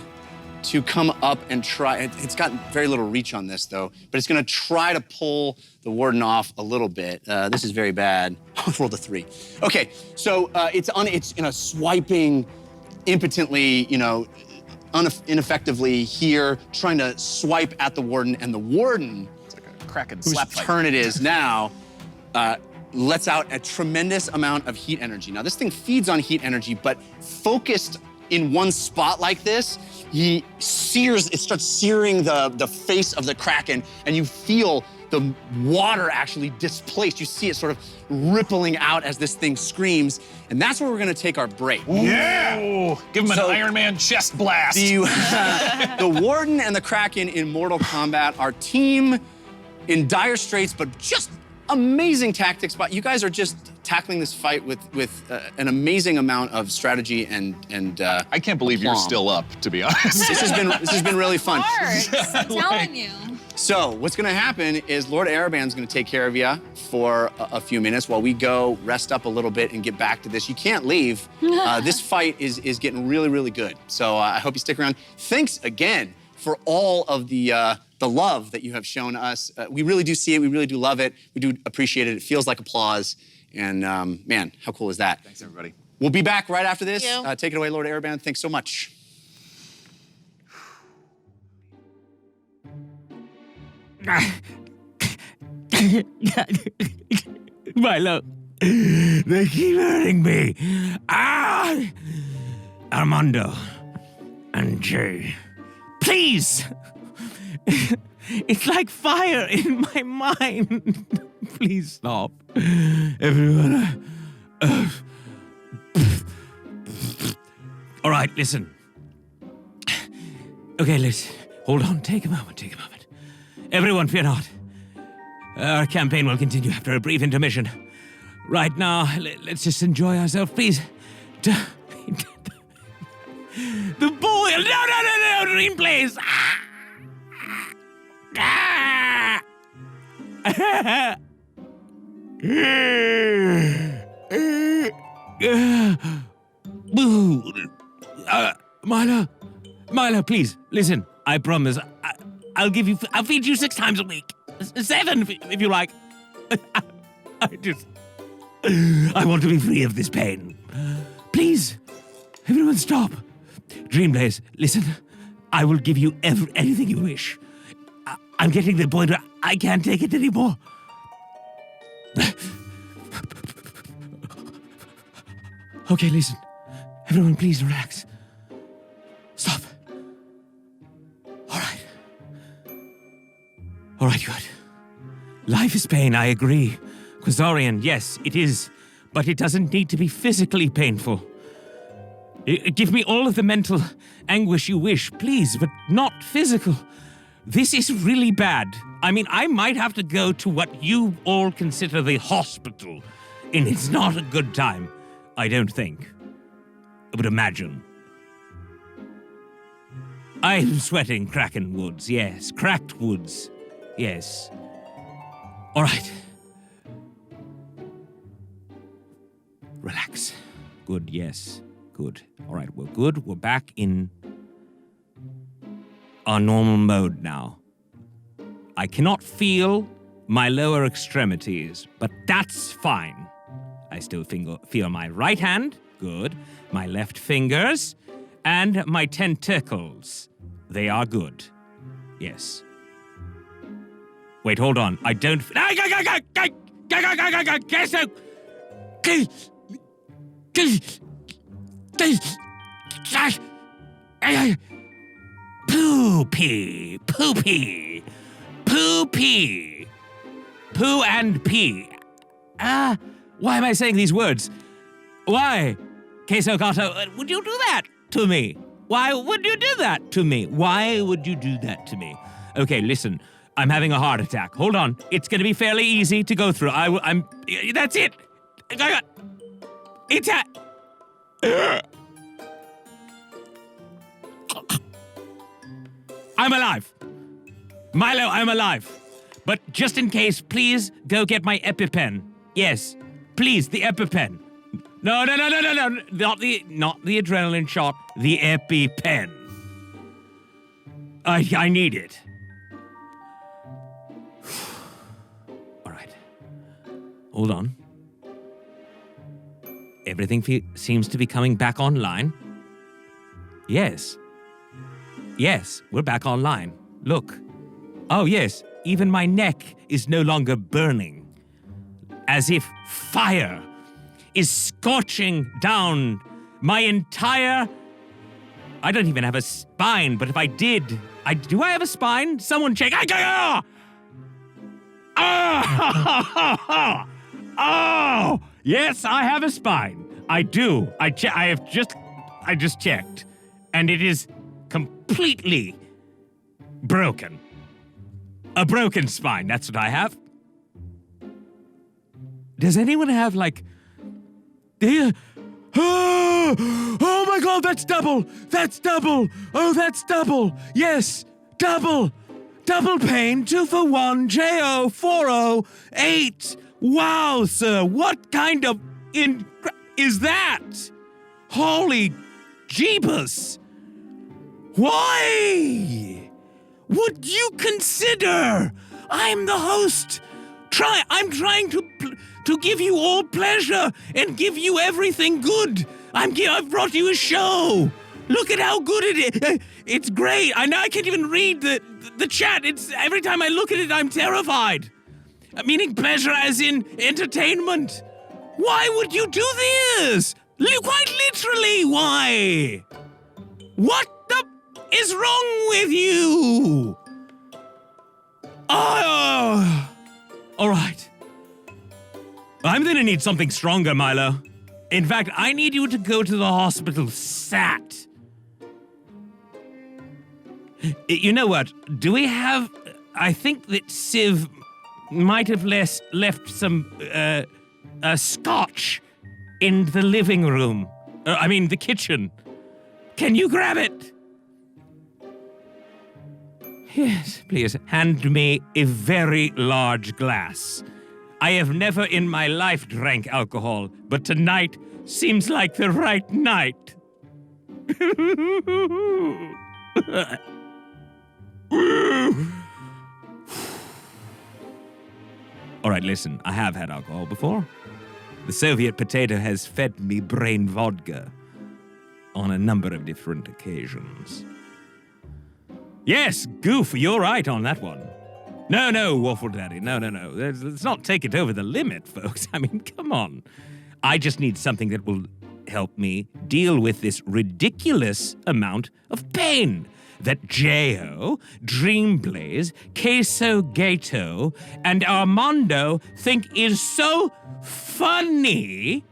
to come up and try. It's got very little reach on this though, but it's going to try to pull the warden off a little bit. This is very bad. I rolled a 3. Okay, so it's in a swiping, impotently, ineffectively here, trying to swipe at the warden, and the warden, It's like a Kraken whose slap fight. turn it is now, lets out a tremendous amount of heat energy. Now, this thing feeds on heat energy, but focused in one spot like this, it starts searing the face of the Kraken, and you feel the water actually displaced. You see it sort of rippling out as this thing screams, and that's where we're gonna take our break. Yeah! Give him an So- Iron Man chest blast. The Warden and the Kraken in Mortal Kombat are Team in dire straits, but just amazing tactics. But you guys are just tackling this fight with an amazing amount of strategy and I can't believe you're aplomb. still up, to be honest. This has been really fun. Sparks, I'm telling you. So what's gonna happen is Lord Araban's gonna take care of you for a few minutes while we go rest up a little bit and get back to this. You can't leave. This fight is getting really, really good. So I hope you stick around. Thanks again for all of the love that you have shown us. We really do see it, we really do love it. We do appreciate it. It feels like applause. And man, how cool is that? Thanks, everybody. We'll be back right after this. Thank you. Take it away, Lord Araban. Thanks so much. Milo, they keep hurting me. Ah! Armando and Jay, please. It's like fire in my mind. Please stop. Everyone. All right, listen. Okay, let's hold on. Take a moment. Everyone, fear not. Our campaign will continue after a brief intermission. Right now, let's just enjoy ourselves, please. The boil! No, dream place! Milo, please, listen. I promise. I'll feed you 6 times a week. 7, if you like. I want to be free of this pain. Please, everyone stop. Dreamblaze, listen. I will give you anything you wish. I'm getting to the point where I can't take it anymore. Okay, listen. Everyone, please relax. Stop. All right, good. Life is pain, I agree. Quasarian, yes, it is. But it doesn't need to be physically painful. Give me all of the mental anguish you wish, please, but not physical. This is really bad. I mean, I might have to go to what you all consider the hospital, and it's not a good time, I don't think. I would imagine. I'm sweating Kraken woods, yes. Cracked woods, yes. All right. Relax. Good, yes. Good. All right, we're good. We're back in our normal mode now. I cannot feel my lower extremities, but that's fine. I still feel my right hand. Good. My left fingers. And my tentacles. They are good. Yes. Wait, hold on. I don't... Poopy. Poopy. Poopy. Poo and pee. Why am I saying these words? Why? Queso Gato, would you do that to me? Why would you do that to me? Why would you do that to me? Okay, listen. I'm having a heart attack. Hold on. It's going to be fairly easy to go through. That's it. It's I'm alive. Milo, I'm alive. But just in case, please go get my EpiPen. Yes, please, the EpiPen. No. Not the adrenaline shot, the EpiPen. I need it. All right. Hold on. Everything seems to be coming back online. Yes. Yes, we're back online. Look. Oh, yes, even my neck is no longer burning. As if fire is scorching down my entire... I don't even have a spine, but if I did... Do I have a spine? Someone check. Oh! Yes, I have a spine. I do. I just checked. And it is completely broken. A broken spine, that's what I have. Does anyone have, like... Oh my God, that's double! That's double! Oh, that's double! Yes, double! Double pain, 2 for 1, JO 408. Wow, sir, what kind of is that? Holy jeepers! Why would you consider? I'm the host. I'm trying to give you all pleasure and give you everything good. I've brought you a show. Look at how good it is. It's great. I know I can't even read the chat. It's every time I look at it, I'm terrified. Meaning pleasure as in entertainment. Why would you do this? Quite literally, why? What the is wrong with you? Oh, all right. I'm gonna need something stronger, Milo. In fact, I need you to go to the hospital SAT. You know what? Do we have... I think that Civ might have left some scotch in the living room. The kitchen. Can you grab it? Yes, please. Hand me a very large glass. I have never in my life drank alcohol, but tonight seems like the right night. All right, listen, I have had alcohol before. The Soviet potato has fed me brain vodka on a number of different occasions. Yes, Goof, you're right on that one. No, Waffle Daddy, no. Let's not take it over the limit, folks. I mean, come on. I just need something that will help me deal with this ridiculous amount of pain that J.O., Dreamblaze, Queso Gato, and Armando think is so funny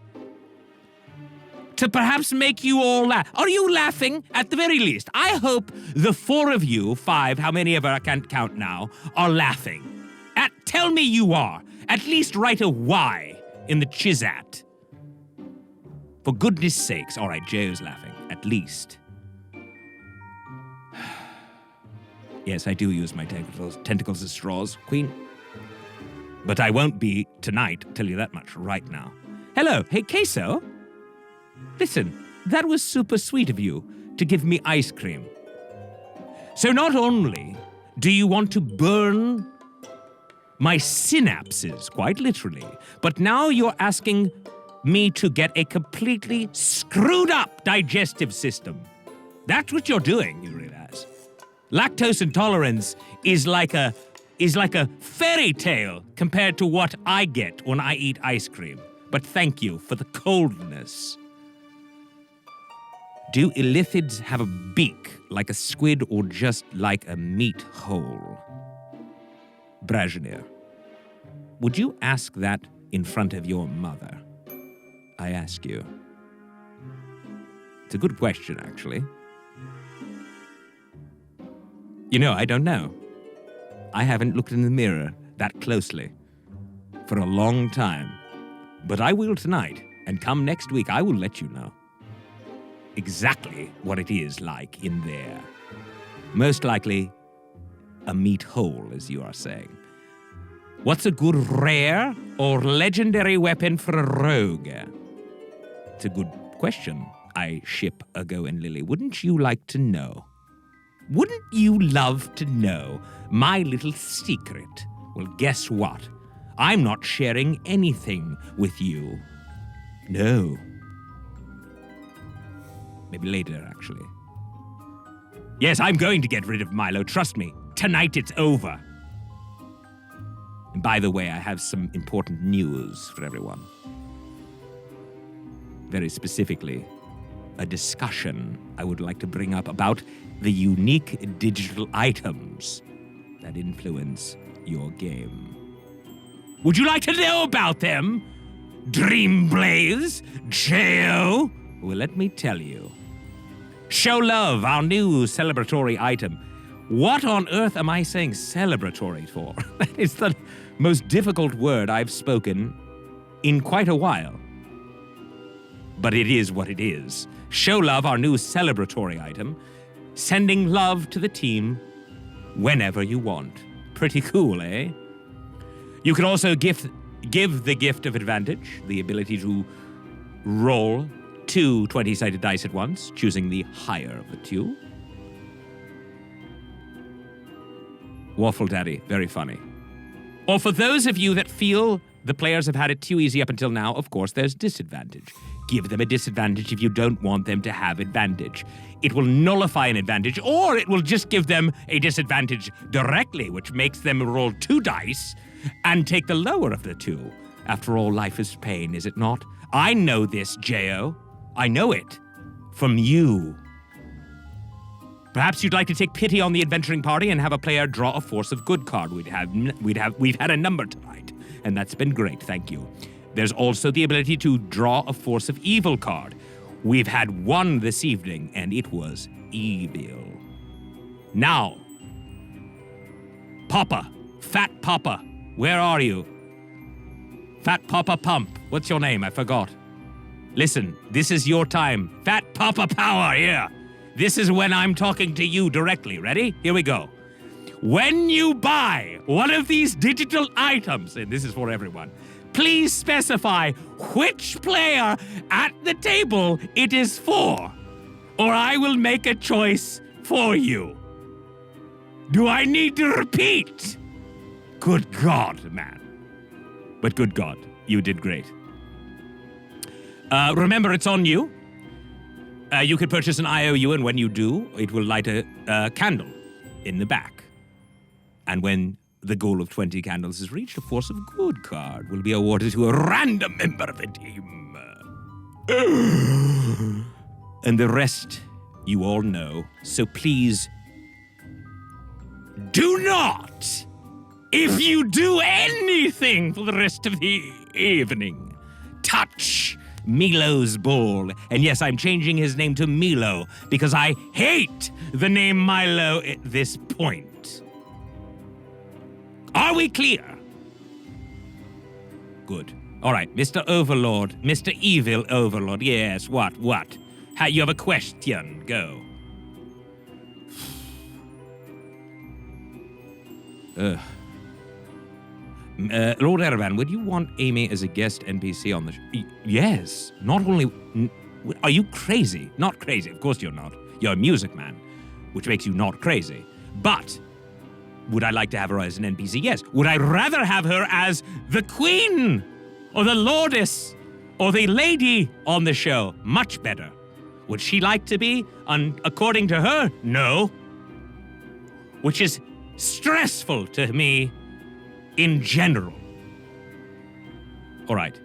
to perhaps make you all laugh. Are you laughing? At the very least, I hope the 4 of you, 5, how many ever I can't count now, are laughing. Tell me you are. At least write a Y in the Chizat. For goodness sakes. All right, J.O.'s laughing. At least. Yes, I do use my tentacles as straws, Queen. But I won't be tonight, tell you that much, right now. Hello, hey, Queso? Listen, that was super sweet of you to give me ice cream. So not only do you want to burn my synapses, quite literally, but now you're asking me to get a completely screwed up digestive system. That's what you're doing, you realize. Lactose intolerance is like a fairy tale compared to what I get when I eat ice cream. But thank you for the coldness. Do illithids have a beak like a squid or just like a meat hole? Brajnir, would you ask that in front of your mother? I ask you. It's a good question, actually. You know, I don't know. I haven't looked in the mirror that closely for a long time. But I will tonight, and come next week, I will let you know exactly what it is like in there. Most likely, a meat hole, as you are saying. What's a good rare or legendary weapon for a rogue? It's a good question, I ship Ergo and Lily. Wouldn't you like to know? Wouldn't you love to know my little secret? Well, guess what? I'm not sharing anything with you. No. Maybe later, actually. Yes, I'm going to get rid of Milo, trust me. Tonight it's over. And by the way, I have some important news for everyone. Very specifically, a discussion I would like to bring up about the unique digital items that influence your game. Would you like to know about them? Dreamblaze? J.O.? Well, let me tell you. Show Love, our new celebratory item. What on earth am I saying celebratory for? That is the most difficult word I've spoken in quite a while. But it is what it is. Show love, our new celebratory item. Sending love to the team whenever you want. Pretty cool, eh? You can also give the gift of advantage, the ability to roll 2 20-sided dice at once, choosing the higher of the two. Waffle Daddy, very funny. Or for those of you that feel the players have had it too easy up until now, of course, there's disadvantage. Give them a disadvantage if you don't want them to have advantage. It will nullify an advantage, or it will just give them a disadvantage directly, which makes them roll 2 dice and take the lower of the 2. After all, life is pain, is it not? I know this, J.O. I know it. From you. Perhaps you'd like to take pity on the adventuring party and have a player draw a Force of Good card. We've had a number tonight, and that's been great, thank you. There's also the ability to draw a Force of Evil card. We've had one this evening, and it was evil. Now, Papa, Fat Papa, where are you? Fat Papa Pump, what's your name? I forgot. Listen, this is your time. Fat Papa Power, here. This is when I'm talking to you directly. Ready? Here we go. When you buy one of these digital items, and this is for everyone, please specify which player at the table it is for, or I will make a choice for you. Do I need to repeat? Good God, man. But good God, you did great. Remember, it's on you. You could purchase an IOU, and when you do, it will light a candle in the back. And when the goal of 20 candles is reached, a Force of Good card will be awarded to a random member of the team. And the rest you all know, so please do not, if you do anything for the rest of the evening, touch Milo's ball. And yes, I'm changing his name to Milo because I hate the name Milo at this point. Are we clear? Good. All right, Mr. Overlord, Mr. Evil Overlord. Yes, what? You have a question. Go. Lord Erevan, would you want Amy as a guest NPC on the show? Yes. Not only... Are you crazy? Not crazy. Of course you're not. You're a music man, which makes you not crazy. But would I like to have her as an NPC? Yes. Would I rather have her as the queen or the lordess or the lady on the show? Much better. Would she like to be? According to her, no. Which is stressful to me in general. All right.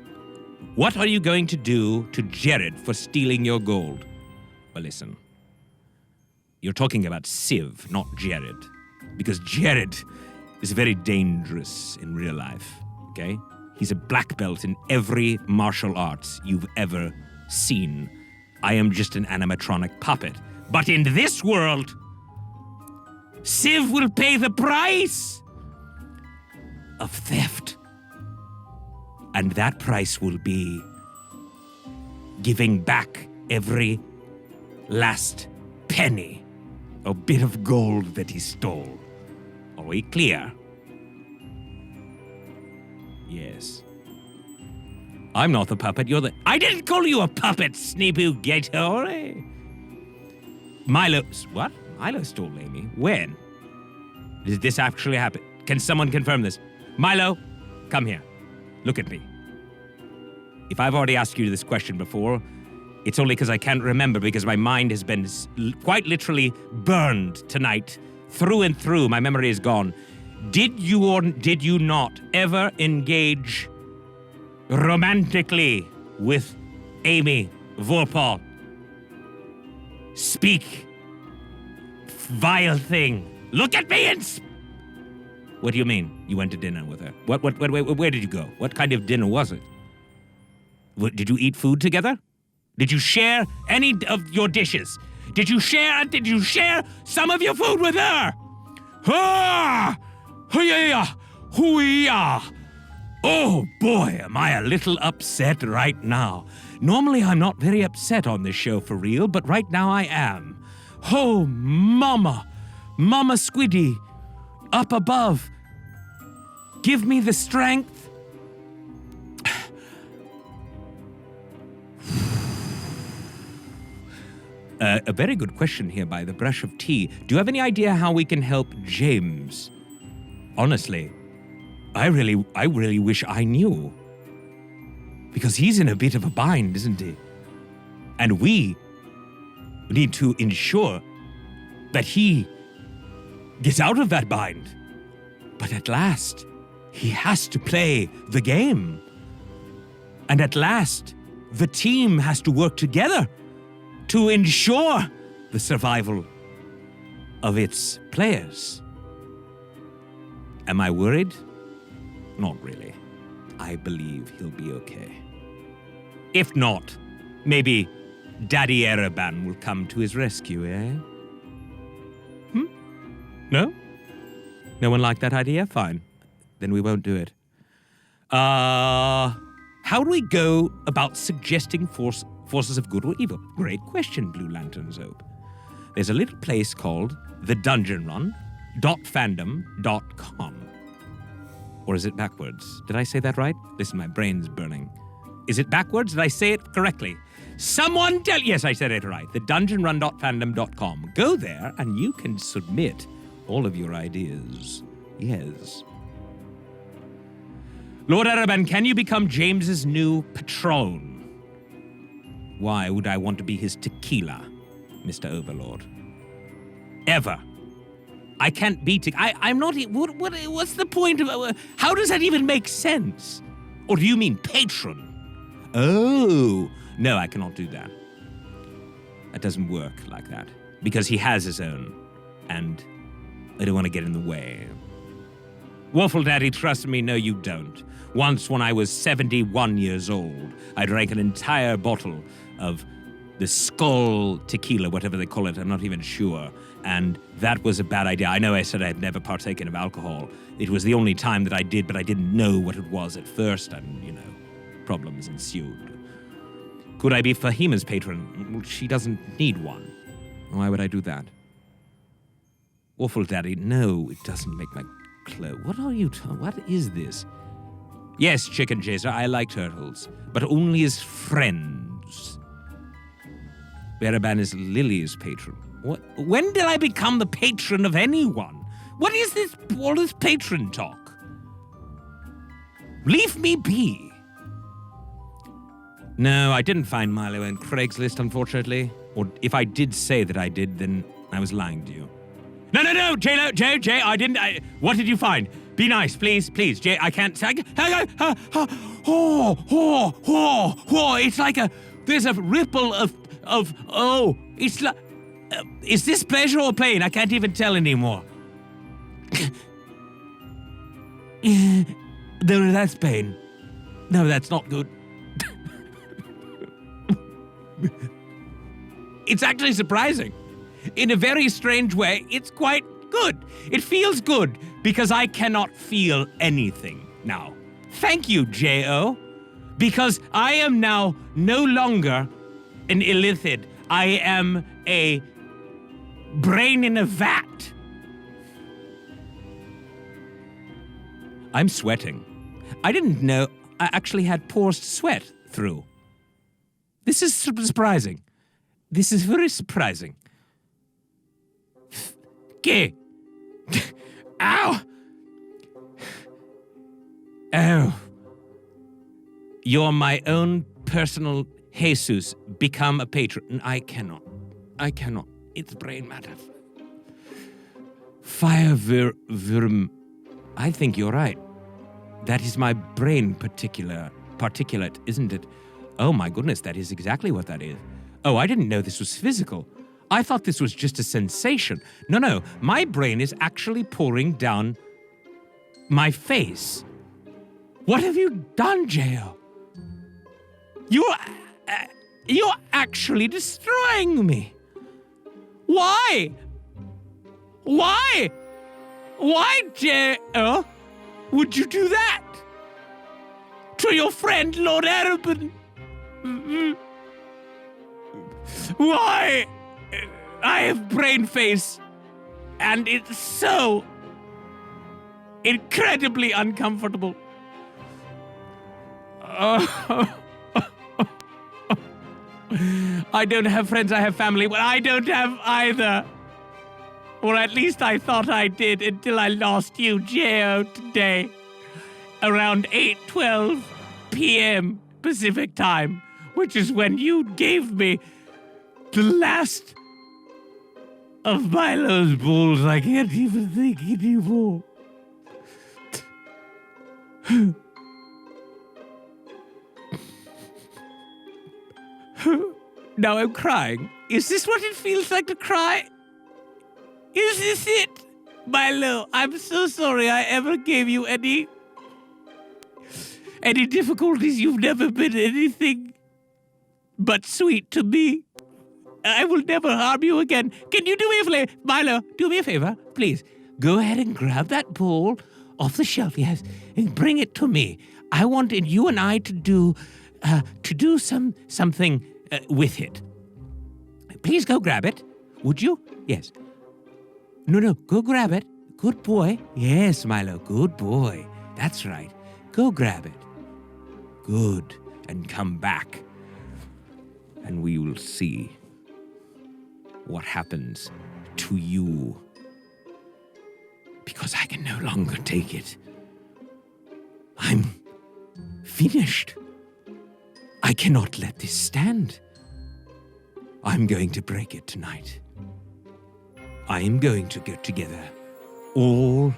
What are you going to do to Jared for stealing your gold? Well, listen. You're talking about Civ, not Jared. Because Jared is very dangerous in real life, okay? He's a black belt in every martial arts you've ever seen. I am just an animatronic puppet. But in this world, Civ will pay the price of theft. And that price will be giving back every last penny or bit of gold that he stole. Are we clear? Yes. I'm not the puppet, you're the... I didn't call you a puppet, Sneepoo Gatore. Milo... What? Milo stole Amy. When? Did this actually happen? Can someone confirm this? Milo, come here. Look at me. If I've already asked you this question before, it's only because I can't remember, because my mind has been quite literally burned tonight. Through and through, my memory is gone. Did you or did you not ever engage romantically with Amy Vorpal? Speak, vile thing. Look at me and... What do you mean? You went to dinner with her? Where did you go? What kind of dinner was it? Did you eat food together? Did you share any of your dishes? Did you share some of your food with her? Ah! Hoo-yah! Hoo-yah! Oh boy, am I a little upset right now. Normally I'm not very upset on this show for real, but right now I am. Oh, Mama Squiddy, up above, give me the strength. A very good question here by the brush of tea. Do you have any idea how we can help James? Honestly, I really wish I knew. Because he's in a bit of a bind, isn't he? And we need to ensure that he gets out of that bind. But at last, he has to play the game. And at last, the team has to work together to ensure the survival of its players. Am I worried? Not really. I believe he'll be okay. If not, maybe Daddy Ereban will come to his rescue, eh? No? No one liked that idea? Fine. Then we won't do it. How do we go about suggesting forces of good or evil? Great question, Blue Lantern Zope. There's a little place called thedungeonrun.fandom.com. Or is it backwards? Did I say that right? Listen, my brain's burning. Is it backwards? Did I say it correctly? Someone tell... Yes, I said it right. Thedungeonrun.fandom.com. Go there and you can submit all of your ideas. Yes. Lord Ereban, can you become James's new patron? Why would I want to be his tequila, Mr. Overlord? Ever. I can't be I'm not... What's the point of... how does that even make sense? Or do you mean patron? Oh, no, I cannot do that. That doesn't work like that. Because he has his own. And I don't want to get in the way. Waffle Daddy, trust me, no you don't. Once when I was 71 years old, I drank an entire bottle of the Skull tequila, whatever they call it, I'm not even sure. And that was a bad idea. I know I said I had never partaken of alcohol. It was the only time that I did, but I didn't know what it was at first, and, problems ensued. Could I be Fahima's patron? Well, she doesn't need one. Why would I do that? Waffle Daddy, no, it doesn't make my clothes. What are you what is this? Yes, Chicken Chaser, I like turtles, but only as friends. Ereban is Lily's patron. What? When did I become the patron of anyone? What is this, all this patron talk? Leave me be. No, I didn't find Milo on Craigslist, unfortunately. Or if I did say that I did, then I was lying to you. No, Jay, I didn't. What did you find? Be nice, please, Jay. I can't. It's like there's a ripple of. It's like. Is this pleasure or pain? I can't even tell anymore. No, that's pain. No, that's not good. It's actually surprising. In a very strange way, it's quite good. It feels good because I cannot feel anything now. Thank you, J.O. Because I am now no longer an illithid. I am a brain in a vat. I'm sweating. I didn't know I actually had pores to sweat through. This is surprising. This is very surprising. Gay. Ow! Oh. You're my own personal Jesus. Become a patron. I cannot. It's brain matter. Fireworm. I think you're right. That is my brain particulate, isn't it? Oh my goodness, that is exactly what that is. Oh, I didn't know this was physical. I thought this was just a sensation. No, my brain is actually pouring down my face. What have you done, J.O.? You're actually destroying me. Why? Why dare would you do that? To your friend, Lord Arabin? Why? I have brain face, and it's so incredibly uncomfortable. I don't have friends, I have family, but I don't have either. Or at least I thought I did until I lost you, J.O., today. Around 8:12 p.m. Pacific time, which is when you gave me the last of Milo's balls. I can't even think anymore. Now I'm crying. Is this what it feels like to cry? Is this it? Milo, I'm so sorry I ever gave you any difficulties. You've never been anything but sweet to me. I will never harm you again. Can you do me a favor? Milo, do me a favor, please. Go ahead and grab that ball off the shelf, yes, and bring it to me. I wanted you and I to do something with it. Please go grab it. Would you? Yes. No, go grab it. Good boy. Yes, Milo, good boy. That's right. Go grab it. Good. And come back. And we will see what happens to you. Because I can no longer take it. I'm finished. I cannot let this stand. I'm going to break it tonight. I am going to get together all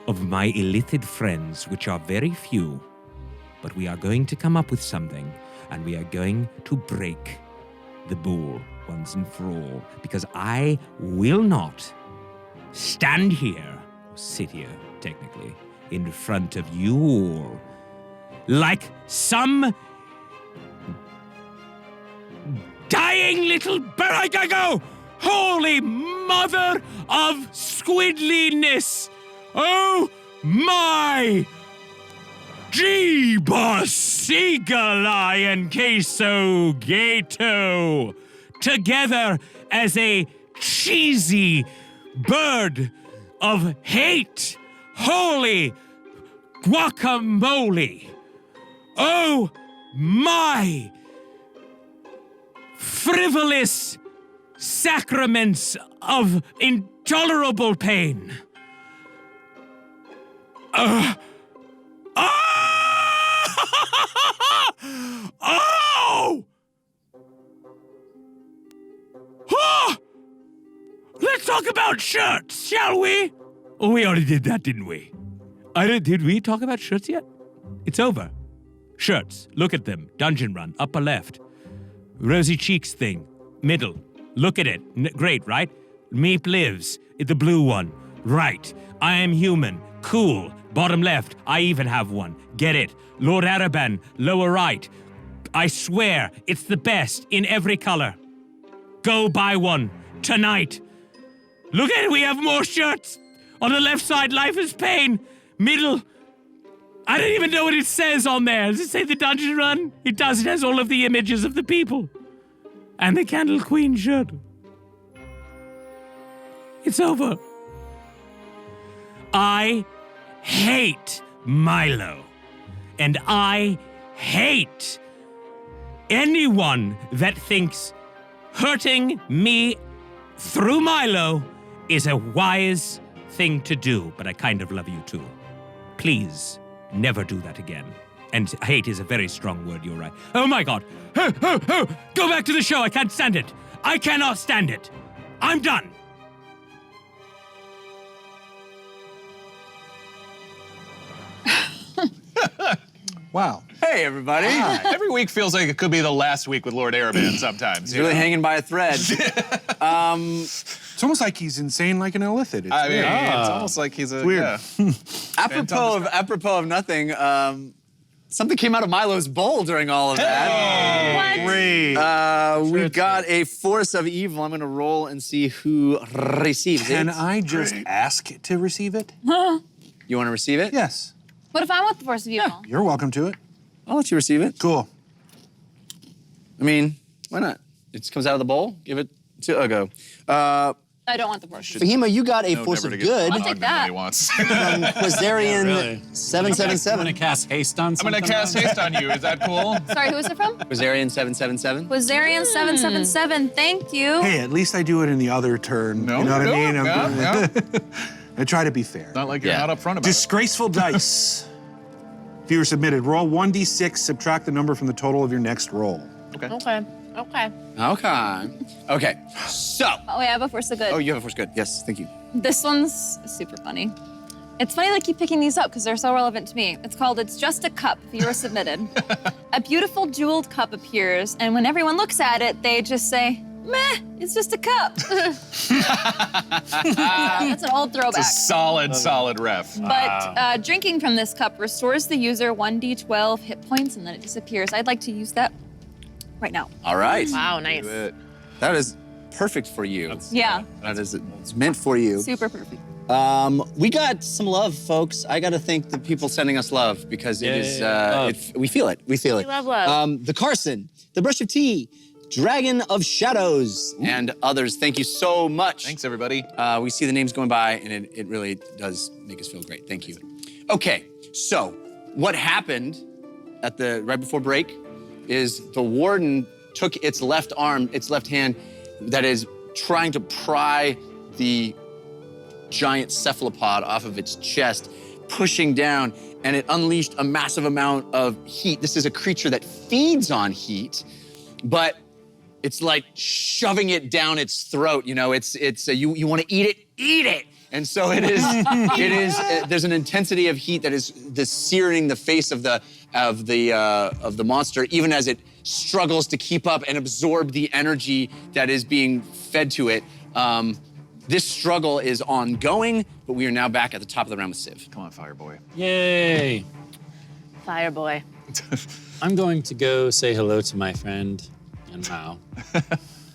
of my illithid friends, which are very few, but we are going to come up with something, and we are going to break the bull once and for all, because I will not stand here, or sit here, technically, in front of you all, like some dying little baragago! Holy mother of squidliness! Oh my! Jeebus, eagle-eye and queso gato! Together as a cheesy bird of hate! Holy guacamole! Oh my! Frivolous sacraments of intolerable pain. Oh! Let's talk about shirts, shall we? Oh, we already did that, didn't we? Did we talk about shirts yet? It's over. Shirts, look at them. Dungeon Run, upper left. Rosy cheeks thing, middle. Look at it. Great, right? Meep lives. The blue one. Right. I am human. Cool. Bottom left. I even have one. Get it. Lord Araban. Lower right. I swear, it's the best in every color. Go buy one. Tonight. Look at it. We have more shirts. On the left side, life is pain. Middle. I don't even know what it says on there. Does it say the Dungeon Run? It does. It has all of the images of the people. And the Candle Queen shirt. It's over. I hate Milo. And I hate anyone that thinks hurting me through Milo is a wise thing to do. But I kind of love you too. Please, never do that again. And hate is a very strong word, you're right. Oh my God. Go back to the show. I can't stand it. I cannot stand it. I'm done. Wow. Hey, everybody. Every week feels like it could be the last week with Lord Araban sometimes. He's really hanging by a thread. It's almost like he's insane like an illithid. It's I mean, weird. it's almost like he's a weird. yeah. Apropos of nothing, something came out of Milo's bowl during all of that. What? Great. We got a force of evil. I'm gonna roll and see who receives Can it. I just ask to receive it? You wanna receive it? Yes. What if I want the force of evil? You're welcome to it. I'll let you receive it. Cool. I mean, why not? It just comes out of the bowl. Give it to Ugo. I don't want the force of evil. Fahima, you got a No, force never of to get good I'll more take than that. he wants. from Quazarian really. I'm 777. gonna cast haste on I'm something. gonna cast haste on you. Is that cool? Sorry, who is it from? Quazarian 777. Quazarian 777. Thank you. Hey, at least I do it in the other turn. No, you know what no, I mean? no, no. I try to be fair. Not like you're Yeah. not upfront about it. Disgraceful dice. Viewer submitted. Roll 1d6, subtract the number from the total of your next roll. Okay. Okay. Okay. Okay. Okay. So. Oh, wait, I have a force of good. Oh, you have a force good. Yes, thank you. This one's super funny. It's funny that I keep picking these up because they're so relevant to me. It's called It's Just a Cup, viewer submitted. A beautiful jeweled cup appears, and when everyone looks at it, they just say, meh, it's just a cup. That's an old throwback. It's a solid ref. But drinking from this cup restores the user 1d12 hit points, and then it disappears. I'd like to use that right now. All right. Wow, nice. Do it. That is perfect for you. Yeah, That is, it's meant for you. super perfect. We got some love, folks. I got to thank the people sending us love because it is, we feel it. We feel it. We love love. The Carson, the Brush of Tea, Dragon of Shadows, and others. Thank you so much. Thanks, everybody. We see the names going by, and it really does make us feel great. Thank you. Okay, so what happened right before break is the warden took its left arm, its left hand, that is trying to pry the giant cephalopod off of its chest, pushing down, and it unleashed a massive amount of heat. This is a creature that feeds on heat, but it's like shoving it down its throat. You know, you want to eat it. And so it is. There's an intensity of heat that is searing the face of the monster, even as it struggles to keep up and absorb the energy that is being fed to it. This struggle is ongoing, but we are now back at the top of the round with Civ. Come on, Fireboy. Yay! Fire boy. I'm going to go say hello to my friend, Yanmao.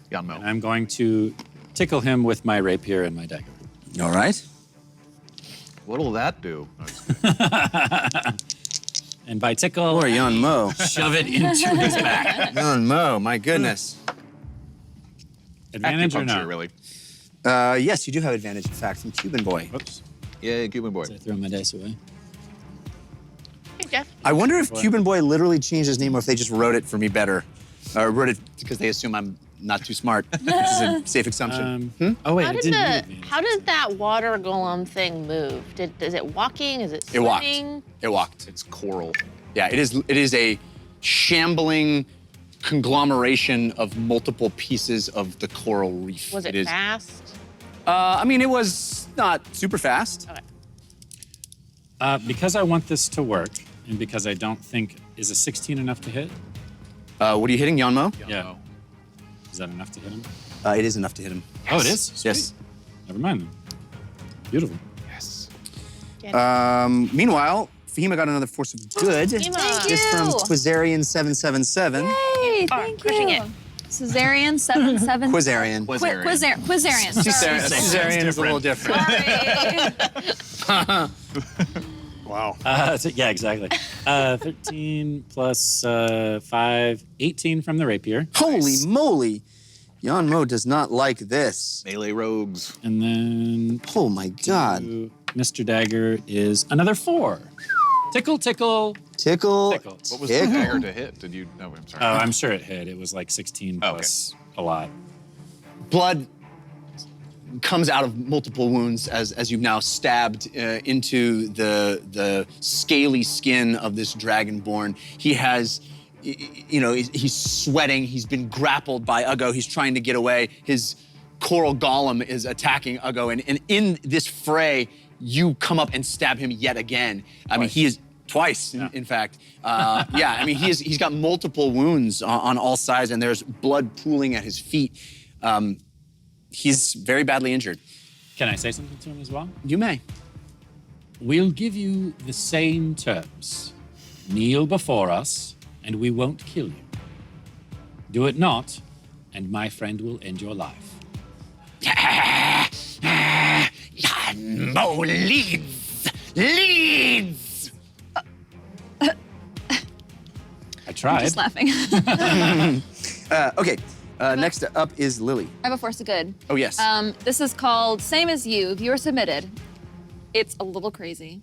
Yanmo. And I'm going to tickle him with my rapier and my dagger. All right. What'll that do? No, just kidding. And by tickle, Poor Yon Mo. shove it into his back. Yon Mo, my goodness. Advantage or Acupuncture, not? really. Yes, you do have advantage, in fact, from Cuban Boy. Whoops. Yeah, Cuban boy. I throw my dice away. Hey, Jeff. I wonder if Cuban Boy literally changed his name or if they just wrote it for me better. Wrote it because they assume I'm not too smart, which is a safe assumption. Oh wait, How it did didn't need advantage. how did that water golem thing move? Is it walking? Is it It walked. swimming? It walked. It's coral. Yeah, it is a shambling conglomeration of multiple pieces of the coral reef. Was it is. fast? I mean, it was not super fast. Okay. Because I want this to work, and because I don't think is a 16 enough to hit. What are you hitting, Yanmo? Yeah. Is that enough to hit him? It is enough to hit him. Oh, it is. Sweet. Yes. Never mind then. Beautiful. Yes. Meanwhile, Fahima got another force of good. Fahima. Thank This from you. Quazarian 777. Hey, Oh, thank crushing you. it. Caesarian 777. Quazarian. Quazarian. Sorry. Caesarian is a little different. Sorry. Wow. Yeah, exactly. 13 plus 5, 18 from the rapier. Holy moly. Yanmo does not like this. Melee rogues. And then Oh my god. Mr. Dagger is another 4. Tickle, tickle. Tickle. Tickle. What was the tickle. dagger to hit? Did you? No, I'm sorry. Oh, I'm sure it hit. It was like 16 Oh, okay. plus a lot. Blood comes out of multiple wounds as you've now stabbed into the scaly skin of this dragonborn. He has, he's sweating. He's been grappled by Uggo. He's trying to get away. His coral golem is attacking Uggo, and in this fray, you come up and stab him yet again. I mean, he is twice, in fact. Yeah, I mean, he's got multiple wounds on all sides, and there's blood pooling at his feet. He's very badly injured. Can I say something to him as well? You may. We'll give you the same terms. kneel before us, and we won't kill you. Do it not, and my friend will end your life. Mo leads! Leads! I tried. Just laughing. Okay, next up is Lily. I have a force of good. Oh, yes. This is called Same as You, viewer submitted. It's a little crazy.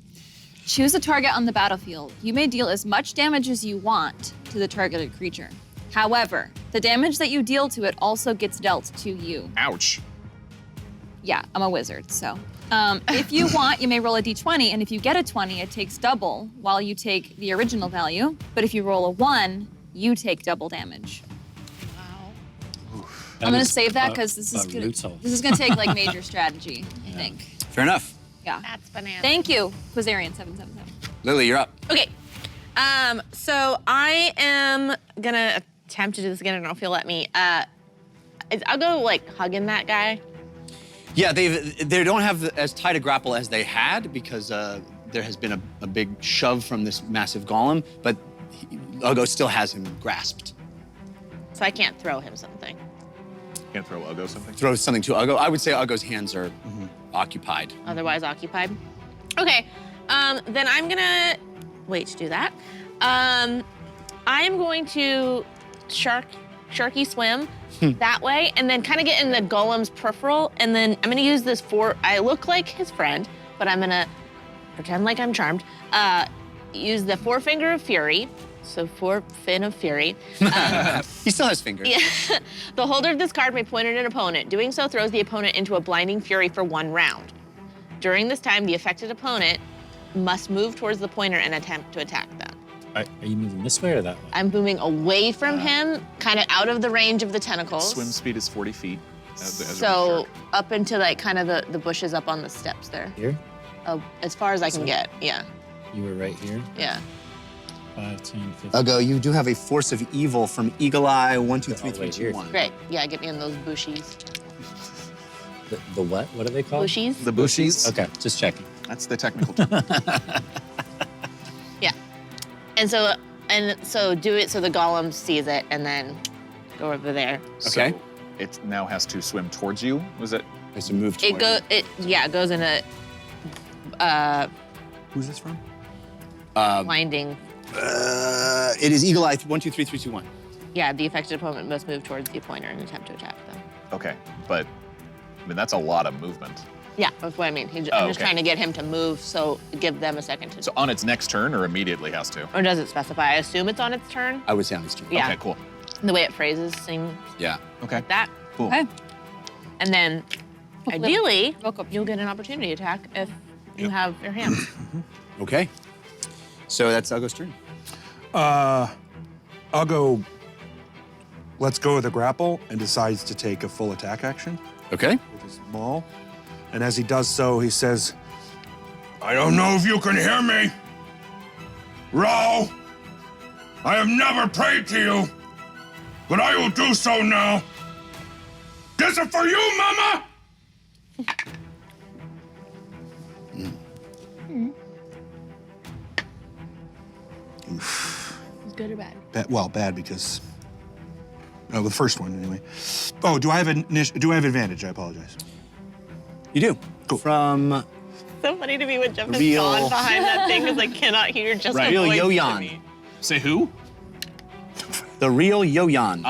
Choose a target on the battlefield. You may deal as much damage as you want to the targeted creature. However, the damage that you deal to it also gets dealt to you. Ouch. Yeah, I'm a wizard, so. If you want, you may roll a d20, and if you get a 20, it takes double while you take the original value. But if you roll a 1, you take double damage. I'm gonna save that because this is gonna take like major strategy, I think. Fair enough. Yeah. That's bananas. Thank you, Quizarian 777. Lily, you're up. Okay. So I am gonna attempt to do this again. I don't know if you'll let me. I'll go like hugging that guy. Yeah, they don't have as tight a grapple as they had because there has been a big shove from this massive golem, but Ugo still has him grasped. So I can't throw him something. Can't throw Ugo something? Throw something to Ugo. I would say Ugo's hands are occupied. Otherwise occupied. Okay. Then I'm gonna wait to do that. I am going to sharky swim that way, and then kind of get in the golem's peripheral, and then I'm gonna use this I look like his friend, but I'm gonna pretend like I'm charmed. Use the forefinger of fury. So fin of fury. He still has fingers. Yeah. The holder of this card may point at an opponent. Doing so throws the opponent into a blinding fury for 1 round. During this time, the affected opponent must move towards the pointer and attempt to attack them. Are you moving this way or that way? I'm moving away from him, kind of out of the range of the tentacles. Swim speed is 40 feet. So up into like kind of the bushes up on the steps there. Here? As far as I can get, yeah. You were right here? Yeah. 5, 10, 15. Ugo, you do have a force of evil from Eagle Eye 1, 2, 3, 3, 2, 1. Great, yeah, get me in those bushies. The what? What are they called? Bushies? The bushies? Okay, just checking. That's the technical term. Yeah. And so do it so the golem sees it and then go over there. Okay. So it now has to swim towards you, was it? Has to move It goes in a Who's this from? blinding. It is Eagle Eye 1, 2, 3, 3, 2, 1. Yeah, the affected opponent must move towards the pointer and attempt to attack them. Okay, but I mean, that's a lot of movement. Yeah, that's what I mean. I'm just trying to get him to move, so give them a second to. So on its next turn or immediately has to? Or does it specify? I assume it's on its turn. I would say on his turn. Yeah. Okay, cool. The way it phrases seems Yeah. Okay. that. Cool. Okay. And then, ideally, Welcome. you'll get an opportunity attack if you have your hands. Okay. So that's Ugo's turn. Ugo lets go of the grapple and decides to take a full attack action Okay. with his maul. And as he does so, he says, I don't know if you can hear me. Ro, I have never prayed to you, but I will do so now. This is for you, Mama! Good or bad? Bad because. Oh, the first one anyway. Oh, do I have advantage? I apologize. You do. Cool. From So funny to me when Jeff is Real- gone behind that thing because I cannot hear just Right. the Real voice to Yo-Yan. me. Say who? the real Yo-Yan.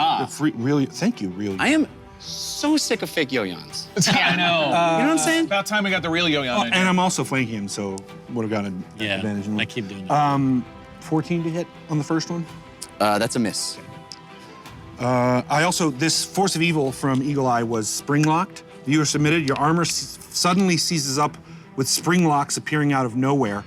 Thank you, real. I am so sick of fake Yo-Yans. Yeah, I know. You know what I'm saying? About time we got the real Yo-Yan in And here. I'm also flanking him, so would have gotten an advantage. I keep doing that. 14 to hit on the first one. That's a miss. This Force of Evil from Eagle Eye was spring locked. Viewer submitted, your armor suddenly seizes up with spring locks appearing out of nowhere.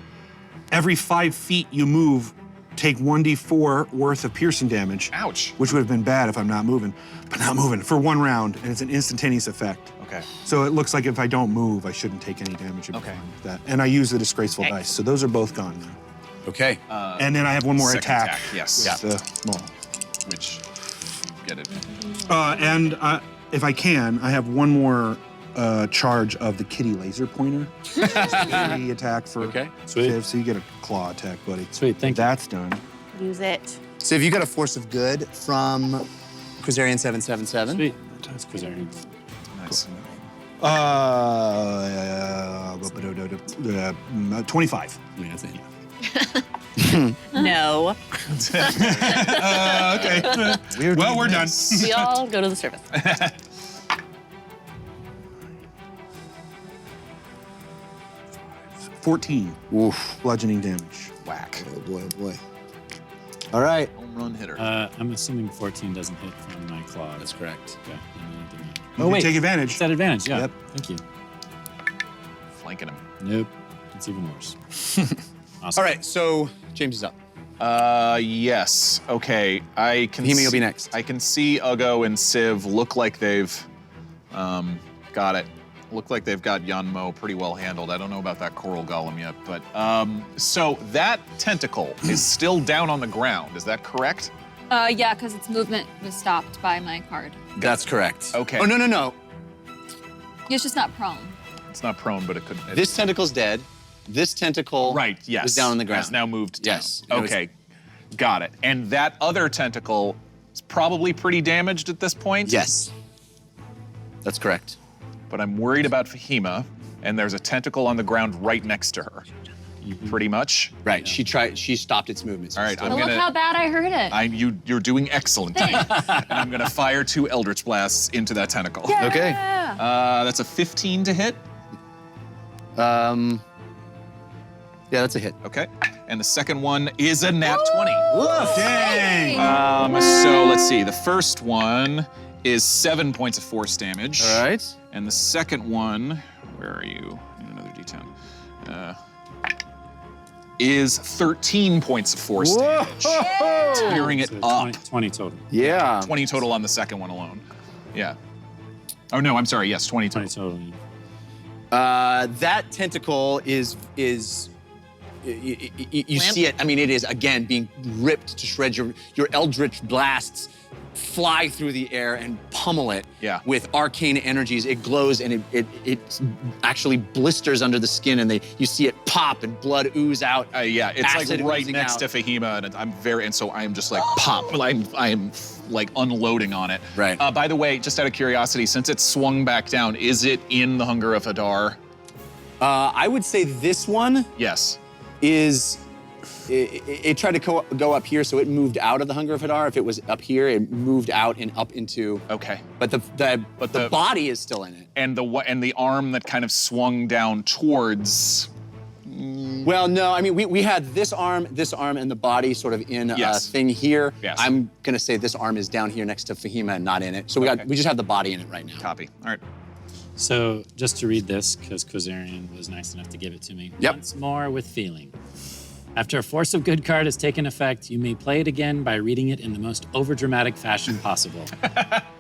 Every 5 feet you move, take 1d4 worth of piercing damage. Ouch. Which would have been bad if I'm not moving, but not moving for 1 round, and it's an instantaneous effect. Okay. So it looks like if I don't move, I shouldn't take any damage. It'd be Okay. fine with that. And I use the disgraceful dice, so those are both gone now. Okay. And then I have one more second attack. attack, yes. with the maul. Which, get it. And if I can, I have one more charge of the kitty laser pointer. Kitty attack for Sweet. Civ, so you get a claw attack, buddy. Sweet, thank you. That's done. Use it. So if you got a force of good from Quizarian 777. Sweet. That's Quizarian. Nice. 25. I mean, that's it. No. Okay. Well, we're done. We all go to the service. 14 Oof. bludgeoning damage. Whack. Oh boy, oh boy. All right. Home run hitter. I'm assuming 14 doesn't hit from my claw. That's correct. Okay. You can take advantage. It's that advantage, yeah. Yep. Thank you. Flanking him. Nope. It's even worse. Awesome. All right, so James is up. Yes. Okay. I can. Fahima, you'll be next. I can see Ugo and Civ look like they've got it. Look like they've got Yanmo pretty well handled. I don't know about that coral golem yet, but so that tentacle is still down on the ground. Is that correct? Yeah, because its movement was stopped by my card. That's correct. Okay. Oh, no. It's just not prone. It's not prone, but it could. This tentacle's dead. This tentacle Right. Yes. was down on the ground. Has now moved down. Yes, it was- Okay. Got it. And that other tentacle is probably pretty damaged at this point. Yes. That's correct. But I'm worried about Fahima, and there's a tentacle on the ground right next to her. Pretty much. Right. She stopped its movement. All right. But look how bad I hurt it. You're doing excellent. Thanks. And I'm gonna fire 2 Eldritch Blasts into that tentacle. Okay. Yeah. That's a 15 to hit. Yeah, that's a hit. Okay. And the second one is a nat 20. Dang. So let's see. The first one is 7 points of force damage. All right. And the second one, where are you? In another D10. Is 13 points of force damage. Tearing it So up. 20 total. Yeah. 20 total on the second one alone. Yeah. Oh no, I'm sorry. Yes, 20 total. 20 total. That tentacle is you see it. I mean, it is again being ripped to shreds. Your eldritch blasts fly through the air and pummel it with arcane energies. It glows and it actually blisters under the skin, and you see it pop and blood ooze out. Yeah, it's like acid right oozing next to out. Fahima, and so I'm just like pop. I'm like unloading on it. Right. By the way, just out of curiosity, since it swung back down, is it in the Hunger of Hadar? I would say this one Yes. is. It tried to go up here, so it moved out of the Hunger of Hadar. If it was up here, it moved out and up into. Okay. But the body is still in it. And the arm that kind of swung down towards. Well, no, I mean we had this arm, and the body sort of in a thing here. Yes. I'm gonna say this arm is down here next to Fahima and not in it. So we just have the body in it right now. Copy. All right. So just to read this, because Quizarian was nice enough to give it to me. Yep. Once more with feeling. After a Force of Good card has taken effect, you may play it again by reading it in the most overdramatic fashion possible.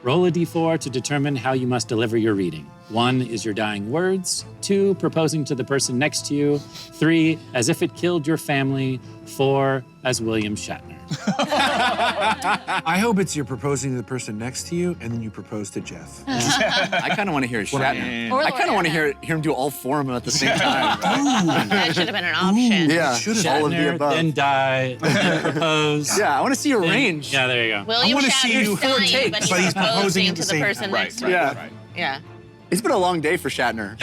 Roll a d4 to determine how you must deliver your reading. 1 is your dying words, 2, proposing to the person next to you, 3, as if it killed your family, 4, as William Shatner. I hope it's you're proposing to the person next to you, and then you propose to Jeff. I kind of want to hear Shatner. Or I kind of want to hear him do all 4 of them at the same time. That should have been an option. Yeah, all of the Shatner, above. then die, then propose. Yeah, I want to see your then- range. Yeah, there you go. William wanna see you Shatner's dying, takes, but but he's he's proposing proposing at to the the same person time. next to Right. him. Yeah. Right. Yeah. It's been a long day for Shatner.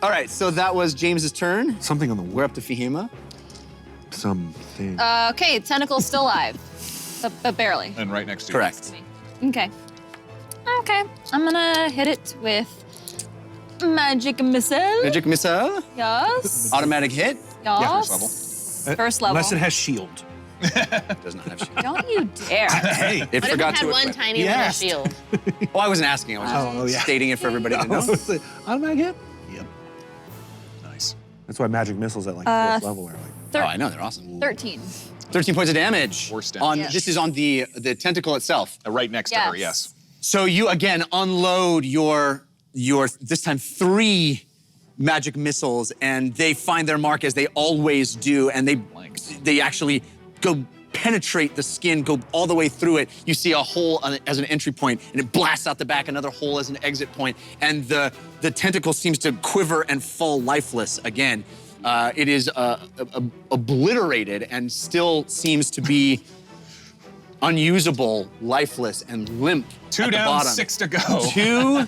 All right, so that was James's turn. Something on the We're up to Fahima. something. Okay, tentacle's still alive, but barely. And right next to you. Correct. Okay. Okay, I'm gonna hit it with magic missile. Magic missile. Yes. Automatic hit. Yes. first level. First level. Unless it has shield. Does not have shield. Don't you dare. Hey. It What if forgot it had to one equip. tiny He little asked. shield? Oh, I wasn't asking. I was just stating it for everybody to know. Automatic hit? Yep. Nice. That's why magic missiles at like 4th level are like. Oh, I know, they're awesome. 13. 13 points of damage. Force damage. This is on the tentacle itself. Right next to her, yes. So you again unload your this time 3 magic missiles, and they find their mark as they always do, and they actually go penetrate the skin, go all the way through it. You see a hole as an entry point, and it blasts out the back, another hole as an exit point, and the tentacle seems to quiver and fall lifeless again. It is obliterated and still seems to be unusable, lifeless, and limp. 2 at the down, bottom. 6 to go. 2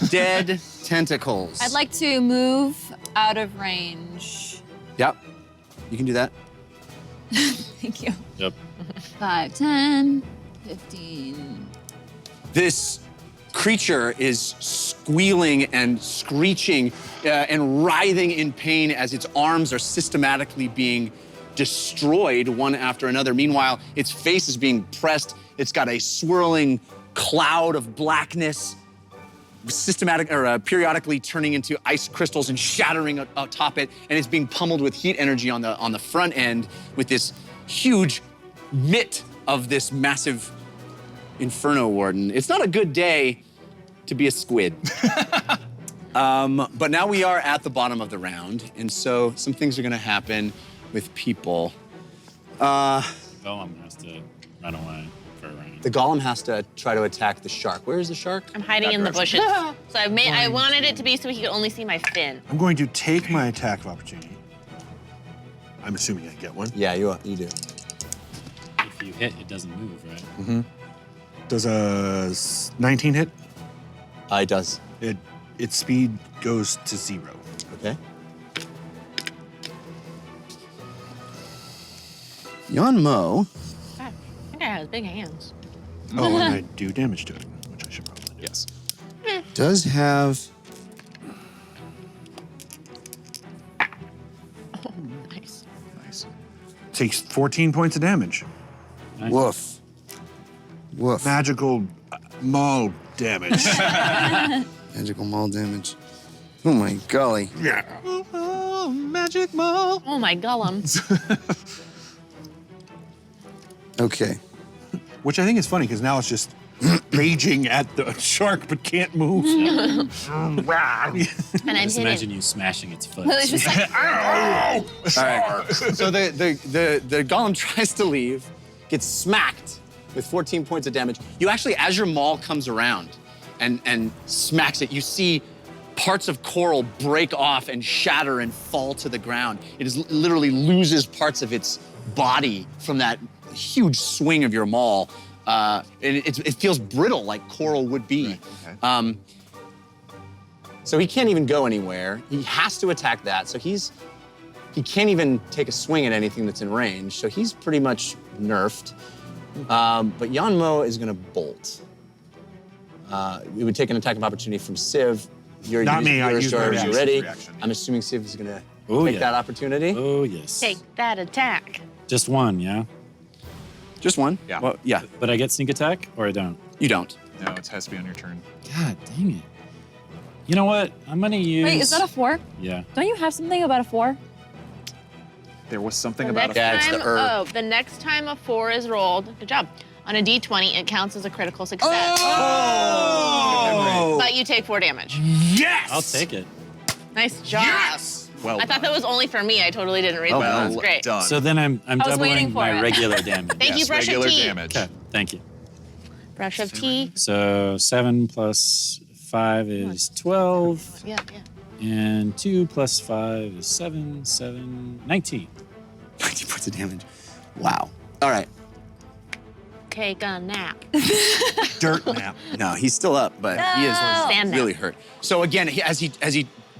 dead tentacles. I'd like to move out of range. Yep, you can do that. Thank you. Yep. 5, 10, 15. This creature is squealing and screeching and writhing in pain as its arms are systematically being destroyed one after another. Meanwhile, its face is being pressed. It's got a swirling cloud of blackness, periodically turning into ice crystals and shattering atop it, and it's being pummeled with heat energy on the front end with this huge mitt of this massive Inferno Warden. It's not a good day to be a squid. But now we are at the bottom of the round, and so some things are gonna happen with people. Golem has to run away for a round. The golem has to try to attack the shark. Where is the shark? I'm hiding in the bushes. So I wanted it to be so he could only see my fin. I'm going to take my attack of opportunity. I'm assuming I get one. Yeah, you do. If you hit, it doesn't move, right? Does a 19 hit? It does. Its speed goes to 0. Okay. Yanmo. God, that guy has big hands. Oh, and I do damage to it, which I should probably do. Yes. Does have. Oh, nice. Nice. Takes 14 points of damage. Nice. Woof. Woof. Magical maul damage. Magical maul damage. Oh my golly. Yeah. Oh, magic mall. Oh my golem. Okay. Which I think is funny because now it's just raging at the shark but can't move. And I'm Just hitting. imagine you smashing its foot. It's just like, All right. So the golem tries to leave, gets smacked with 14 points of damage. You actually, as your maul comes around and smacks it, you see parts of coral break off and shatter and fall to the ground. It is literally loses parts of its body from that huge swing of your maul. It feels brittle like coral would be. Right, okay. So he can't even go anywhere. He has to attack that. So he can't even take a swing at anything that's in range. So he's pretty much nerfed. But Yanmo is gonna bolt. We would take an attack of opportunity from Civ. You're Not me, I used my reaction. ready. Reaction, yeah. I'm assuming Civ is gonna Oh, take yeah. that opportunity. Oh, yes. Take that attack. Just one, yeah? Just one. Yeah. Well, yeah. But I get sneak attack, or I don't? You don't. No, it has to be on your turn. God dang it. You know what? I'm gonna use... wait, is that a 4? Yeah. Don't you have something about a 4? There was something The about next a Yeah, it's time, the herb. the next time a 4 is rolled, good job. On a d20, it counts as a critical success. Oh! But you take 4 damage. Yes! I'll take it. Nice job. Yes! Well I thought that was only for me. I totally didn't read that. well That's great. done. So then I'm I was waiting doubling for my it. regular damage. Thank you, yes, brush of regular tea. damage. Okay, thank you. Brush of tea. So 7 plus 5 is 12, Yeah, yeah. and 2 plus 5 is 7, 19. 90 points of damage. Wow. All right. Take a nap. Dirt nap. No, he's still up, but he is Stand really now. hurt. So again, as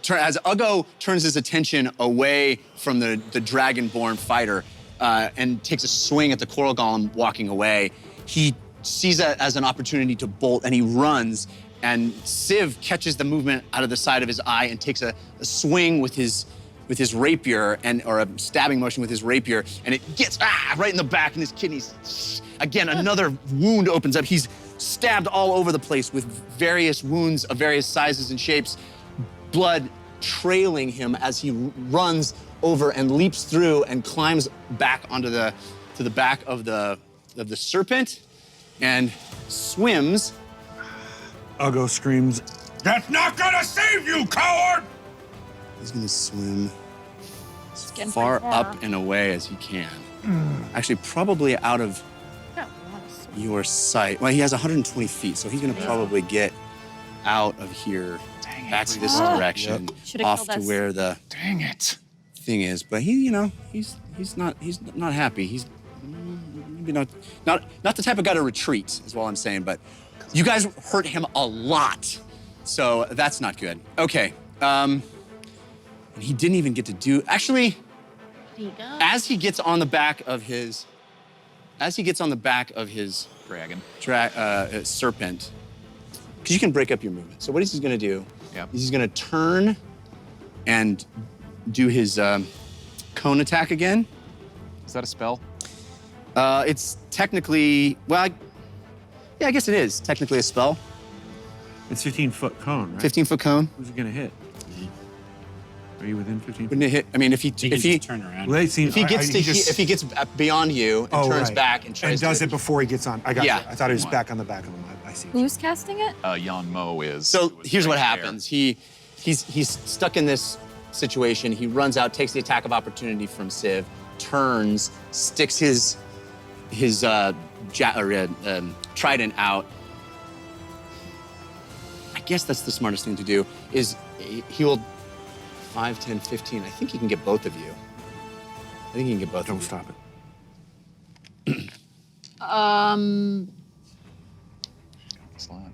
Uggo turns his attention away from the dragonborn fighter and takes a swing at the coral golem walking away, he sees that as an opportunity to bolt and he runs. And Civ catches the movement out of the side of his eye and takes a swing with his rapier or a stabbing motion with his rapier, and it gets right in the back in his kidneys. Again, another wound opens up. He's stabbed all over the place with various wounds of various sizes and shapes, blood trailing him as he runs over and leaps through and climbs back onto the back of the serpent and swims. Uggo screams, "That's not gonna save you, coward!" He's gonna swim as getting far pretty far. up and away as he can. actually probably out of Yeah, we want to switch. your sight. Well, he has 120 feet, so he's gonna probably get out of here, back to this direction, Should've off killed to us. where the Dang it. thing is. But he, he's not happy. He's maybe not the type of guy to retreat, is all I'm saying. But you guys hurt him a lot, so that's not good. Okay, and he didn't even get to do. Actually, There you go. as he gets on the back of his Dragon. serpent, because you can break up your movement. So what he's going to do Yep. is he's going to turn and do his cone attack again. Is that a spell? It's technically, well, yeah, I guess it is technically a spell. It's 15-foot cone, right? 15-foot cone. Who's it gonna hit? Are you within 15 feet? Wouldn't it hit? I mean, if he turn around. Well, it seems- if he gets I- to just- if he gets beyond you and turns right. back and tries does to, it before he gets on. I got Yeah. you. I thought he was back on the back of him. I see. Who's casting it? Yan Mo is. So here's what right there. happens. He's stuck in this situation. He runs out, takes the attack of opportunity from Civ, turns, sticks his trident out. I guess that's the smartest thing to do. Is he will 5, 10, 15. I think he can get both of you. I think he can get both. Don't of you. stop it. Slime.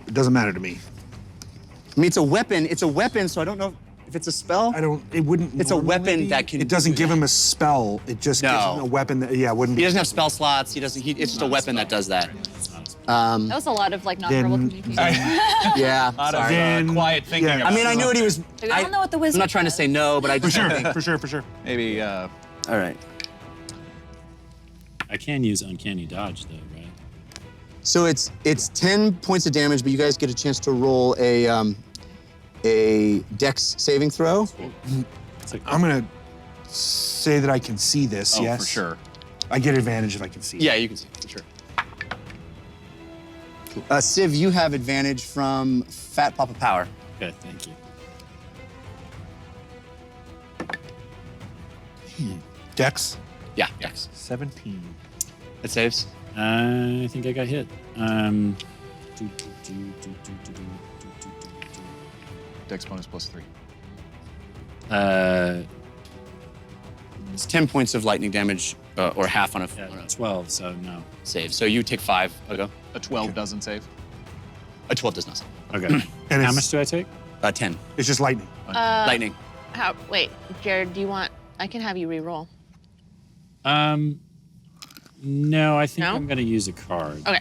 It doesn't matter to me. I mean, it's a weapon. It's a weapon. So I don't know if it's a spell. It wouldn't. It's a normally weapon be. that can It doesn't do give that. him a spell. It just gives No. him a weapon that, yeah, wouldn't be. He doesn't have spell slots. He doesn't. It's just a weapon that does that. That was a lot of like nonverbal Then- communication. Yeah. A lot of sorry. Then- quiet thinking. yeah. about I mean, I knew what he was. I don't know what the I'm wizard not trying to does. say no, but I For just sure, don't think. for sure. Maybe. All right. I can use uncanny dodge though, right? So it's 10 points of damage, but you guys get a chance to roll a Dex saving throw. I'm gonna say that I can see this. Oh, yes, for sure. I get advantage if I can see. Yeah, you can see for sure. Civ, you have advantage from Fat Papa Power. Okay, thank you. Dex Yeah, Dex. 17. It saves. I think I got hit. Dex bonus +3. It's 10 points of lightning damage, or half on a, Yeah, on a 12, so no. save. So you take 5. Go. A 12 doesn't save. A 12 does not save. Okay. And How it's- much do I take? 10. It's just lightning. Lightning. Wait, Jared, do you want? I can have you re-roll. No, I think No? I'm going to use a card. Okay,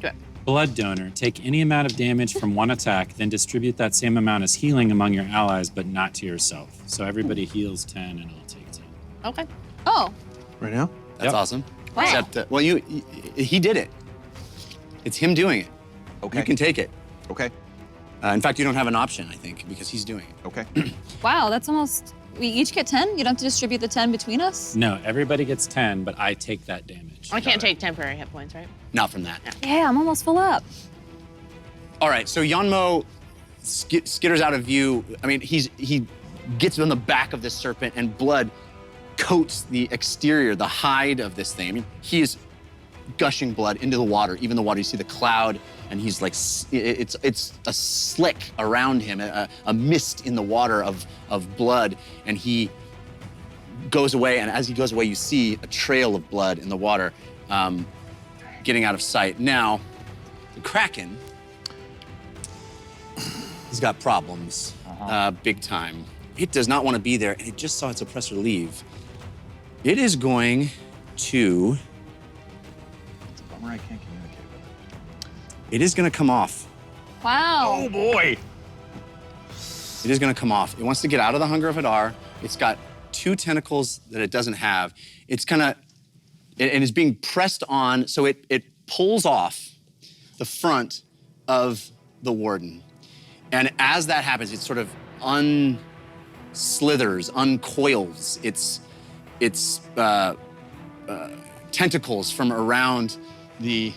do it. Blood donor. Take any amount of damage from one attack, then distribute that same amount as healing among your allies, but not to yourself. So everybody heals 10, and I'll take 10. Okay. Oh, Right now? That's Yep. awesome. Wow. Except, well, he did it. It's him doing it. Okay. You can take it. Okay. In fact, you don't have an option, I think, because he's doing it. Okay. wow, that's almost. We each get 10? You don't have to distribute the 10 between us? No, everybody gets 10, but I take that damage. I can't take temporary hit points, right? Not from that. Yeah, I'm almost full up. All right, so Yanmo skitters out of view. I mean, he gets on the back of this serpent, and blood coats the exterior, the hide of this thing. I mean, he is gushing blood into the water, even the water. You see the cloud, and he's like, it's a slick around him, a mist in the water of blood, and he goes away, and as he goes away, you see a trail of blood in the water getting out of sight. Now, the Kraken, he's got problems, big time. It does not want to be there, and it just saw its oppressor leave. It is going to, It's a bummer I can't communicate with it. it is going to come off. Wow. Oh boy! It is going to come off. It wants to get out of the Hunger of Hadar. It's got 2 tentacles that it doesn't have. It's kind of, and it's being pressed on, so it pulls off the front of the warden. And as that happens, it sort of unslithers, uncoils its tentacles from around the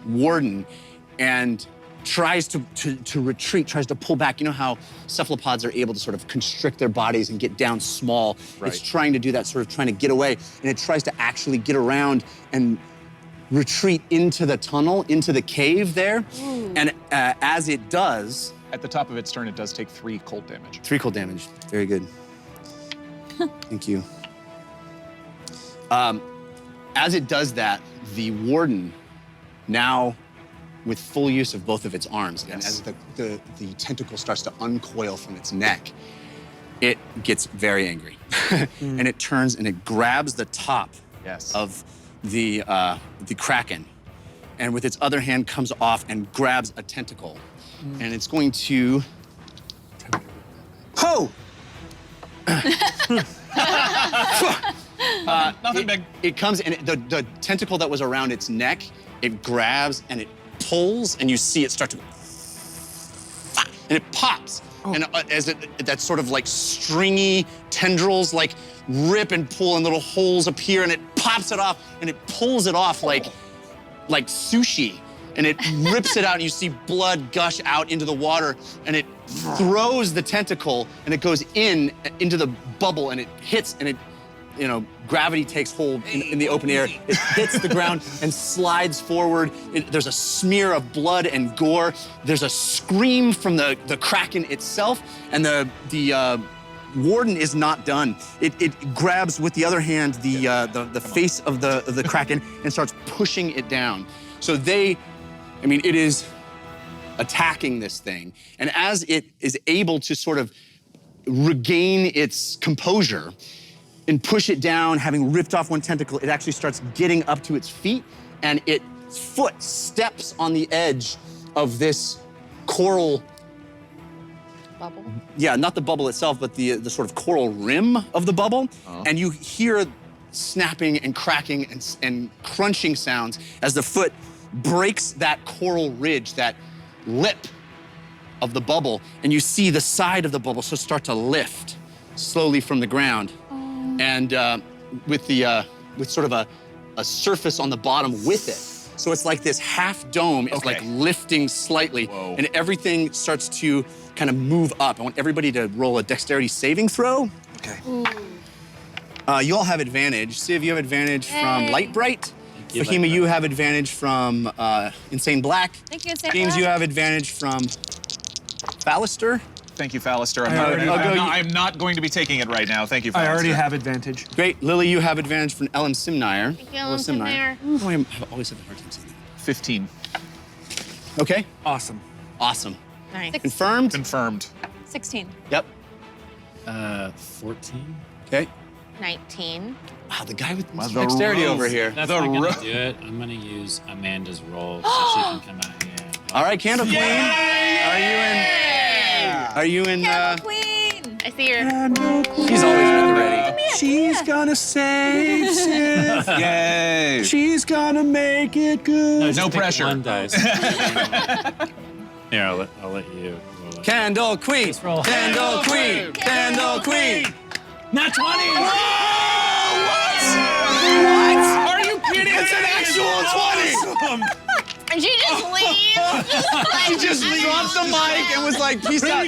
warden, and tries to retreat, tries to pull back. You know how cephalopods are able to sort of constrict their bodies and get down small? Right. It's trying to do that, sort of trying to get away, and it tries to actually get around and retreat into the tunnel, into the cave there. And as it does... At the top of its turn, it does take 3 cold damage. 3 cold damage. Very good. Thank you. As it does that, the warden, now with full use of both of its arms, and as the tentacle starts to uncoil from its neck, it gets very angry. And it turns and it grabs the top of the kraken, and with its other hand comes off and grabs a tentacle. And it's going to... Ho! Nothing big. It comes and the tentacle that was around its neck, it grabs and it pulls, and you see it start to, and it pops. And that sort of like stringy tendrils like rip and pull, and little holes appear, and it pops it off, and it pulls it off like sushi. And it rips it out, and you see blood gush out into the water, and it throws the tentacle, and it goes into the bubble, and it hits, and it, gravity takes hold in the open air. It hits the ground and slides forward. There's a smear of blood and gore. There's a scream from the kraken itself, and the warden is not done. It grabs with the other hand the face of the kraken and starts pushing it down. So it is attacking this thing. And as it is able to sort of regain its composure and push it down, having ripped off one tentacle, it actually starts getting up to its feet, and its foot steps on the edge of this coral Bubble? Yeah, not the bubble itself, but the sort of coral rim of the bubble. And you hear snapping and cracking and crunching sounds as the foot breaks that coral ridge, that lip of the bubble, and you see the side of the bubble start to lift slowly from the ground. And with sort of a surface on the bottom with it. So it's like this half dome is like lifting slightly, and everything starts to kind of move up. I want everybody to roll a dexterity saving throw. Okay. You all have advantage. Civ, you have advantage from Light Bright. Fahima, you have advantage from Insane Black. Thank you, Insane James, Black. you have advantage from Fallister. Thank you, Fallister. I'm not going to be taking it right now. Thank you, Fallister. I already have advantage. Great. Lily, you have advantage from Ellen Simnire. Thank you, Ellen Simnire. I've always had a hard time saying that. 15. Okay. Awesome. Awesome. Nice. Confirmed? Confirmed. 16. Yep. 14. Okay. 19. Wow, the guy with dexterity over here. That's not gonna do it. I'm gonna use Amanda's roll so she can come out here. All right, Candle Queen. Are you in? Queen! I see your... She's always at the ready. She's gonna save Sif. Yay! She's gonna make it good. No pressure. One dice. Here, I'll let you roll it. Candle Queen. roll. Candle Queen. Candle Queen. Not 20! What? Are you kidding? It's an actual 20. And she just leaves. She just dropped the mic and was like, peace out.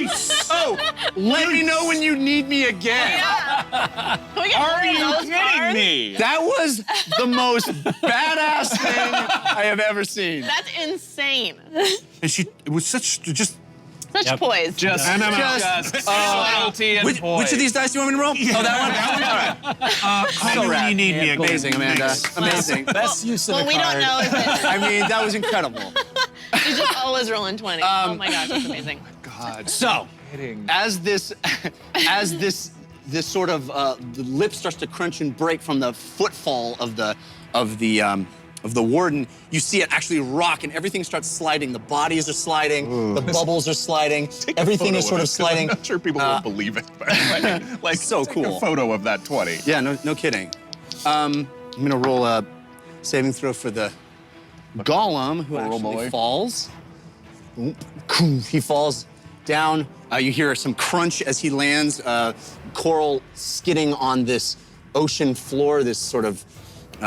Oh, let me know when you need me again. Are you kidding me? That was the most badass thing I have ever seen. That's insane. And it was such Such poise. Just loyalty and Which of these dice do you want me to roll? Oh, that one? All right. call me when you need me again. Amazing, Amanda. Amazing. Best use of Well, a we card. don't know if it's... I mean, that was incredible. She's just always rolling 20. Oh my gosh, that's amazing. God. So, Kidding. as this sort of the lip starts to crunch and break from the footfall of the warden, you see it actually rock, and everything starts sliding. The bodies are sliding, the bubbles are sliding, everything is sort of sliding. I'm not sure people will believe it, but like So take cool. a photo of that 20. Yeah, no kidding. I'm gonna roll a saving throw for the golem, who actually falls. He falls down. You hear some crunch as he lands. Coral skidding on this ocean floor, this sort of